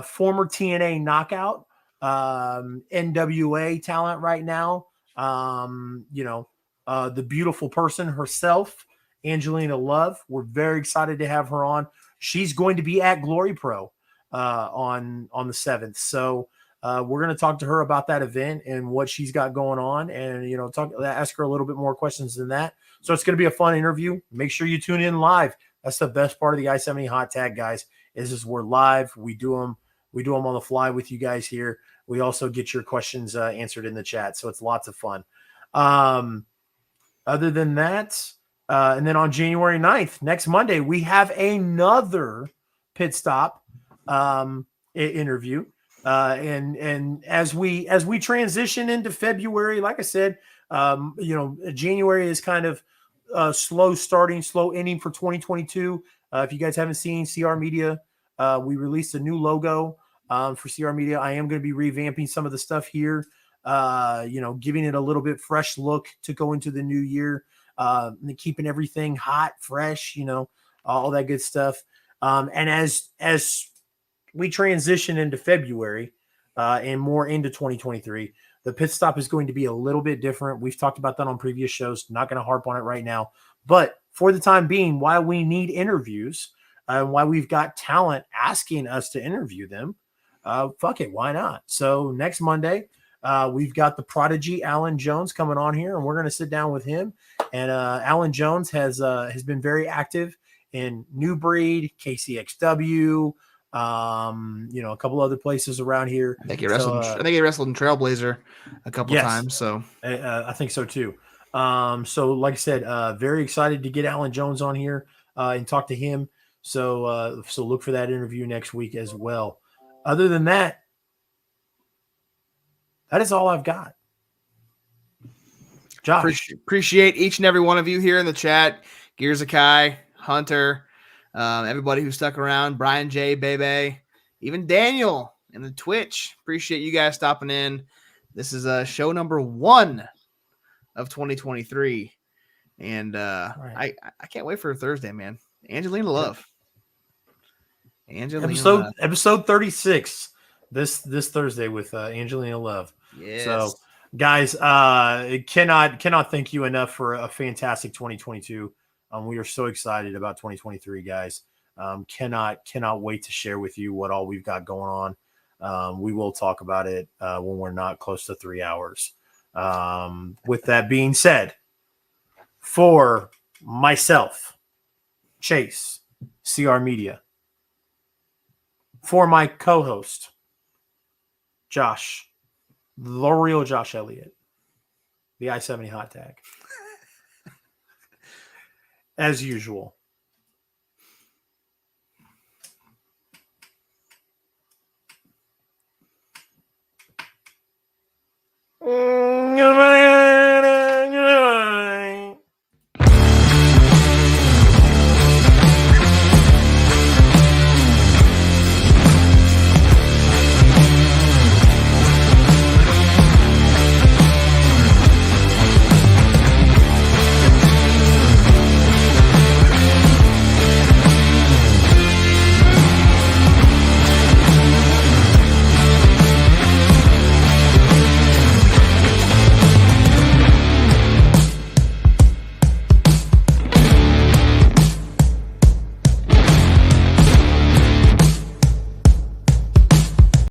former TNA Knockout, NWA talent right now. The beautiful person herself, Angelina Love. We're very excited to have her on. She's going to be at Glory Pro on the 7th. So we're going to talk to her about that event and what she's got going on, and ask her a little bit more questions than that. So it's going to be a fun interview. Make sure you tune in live. That's the best part of the I-70 Hot Tag, guys. Is we're live. We do them on the fly with you guys here. We also get your questions answered in the chat, so it's lots of fun. Other than that, and then on January 9th, next Monday, we have another pit stop interview. And as we transition into February, like I said, January is kind of slow ending for 2022. If you guys haven't seen CR Media, we released a new logo for CR Media. I am going to be revamping some of the stuff here, giving it a little bit fresh look to go into the new year, and keeping everything hot, fresh, all that good stuff. And as we transition into February and more into 2023, the pit stop is going to be a little bit different. We've talked about that on previous shows. Not going to harp on it right now. But for the time being, while we need interviews, and why we've got talent asking us to interview them, fuck it, why not? So next Monday, we've got the prodigy Alan Jones coming on here, and we're going to sit down with him. And Alan Jones has been very active in New Breed, KCXW, a couple other places around here. I think he wrestled. I think he wrestled in Trailblazer a couple times. So I think so too. So like I said, very excited to get Alan Jones on here and talk to him. So look for that interview next week as well. Other than that, that is all I've got. Josh, appreciate each and every one of you here in the chat. Gears Akai, Hunter, everybody who stuck around, Brian J, Bebe, even Daniel in the Twitch. Appreciate you guys stopping in. This is show number 1 of 2023. And right. I can't wait for Thursday, man. Angelina Love. Episode 36 this Thursday with Angelina Love. Yes. So guys, cannot thank you enough for a fantastic 2022. We are so excited about 2023, guys. Cannot wait to share with you what all we've got going on. We will talk about it when we're not close to 3 hours. With that being said, for myself, Chase, CR Media, for my co-host, Josh, the real Josh Elliott, the I-70 Hot Tag. As usual,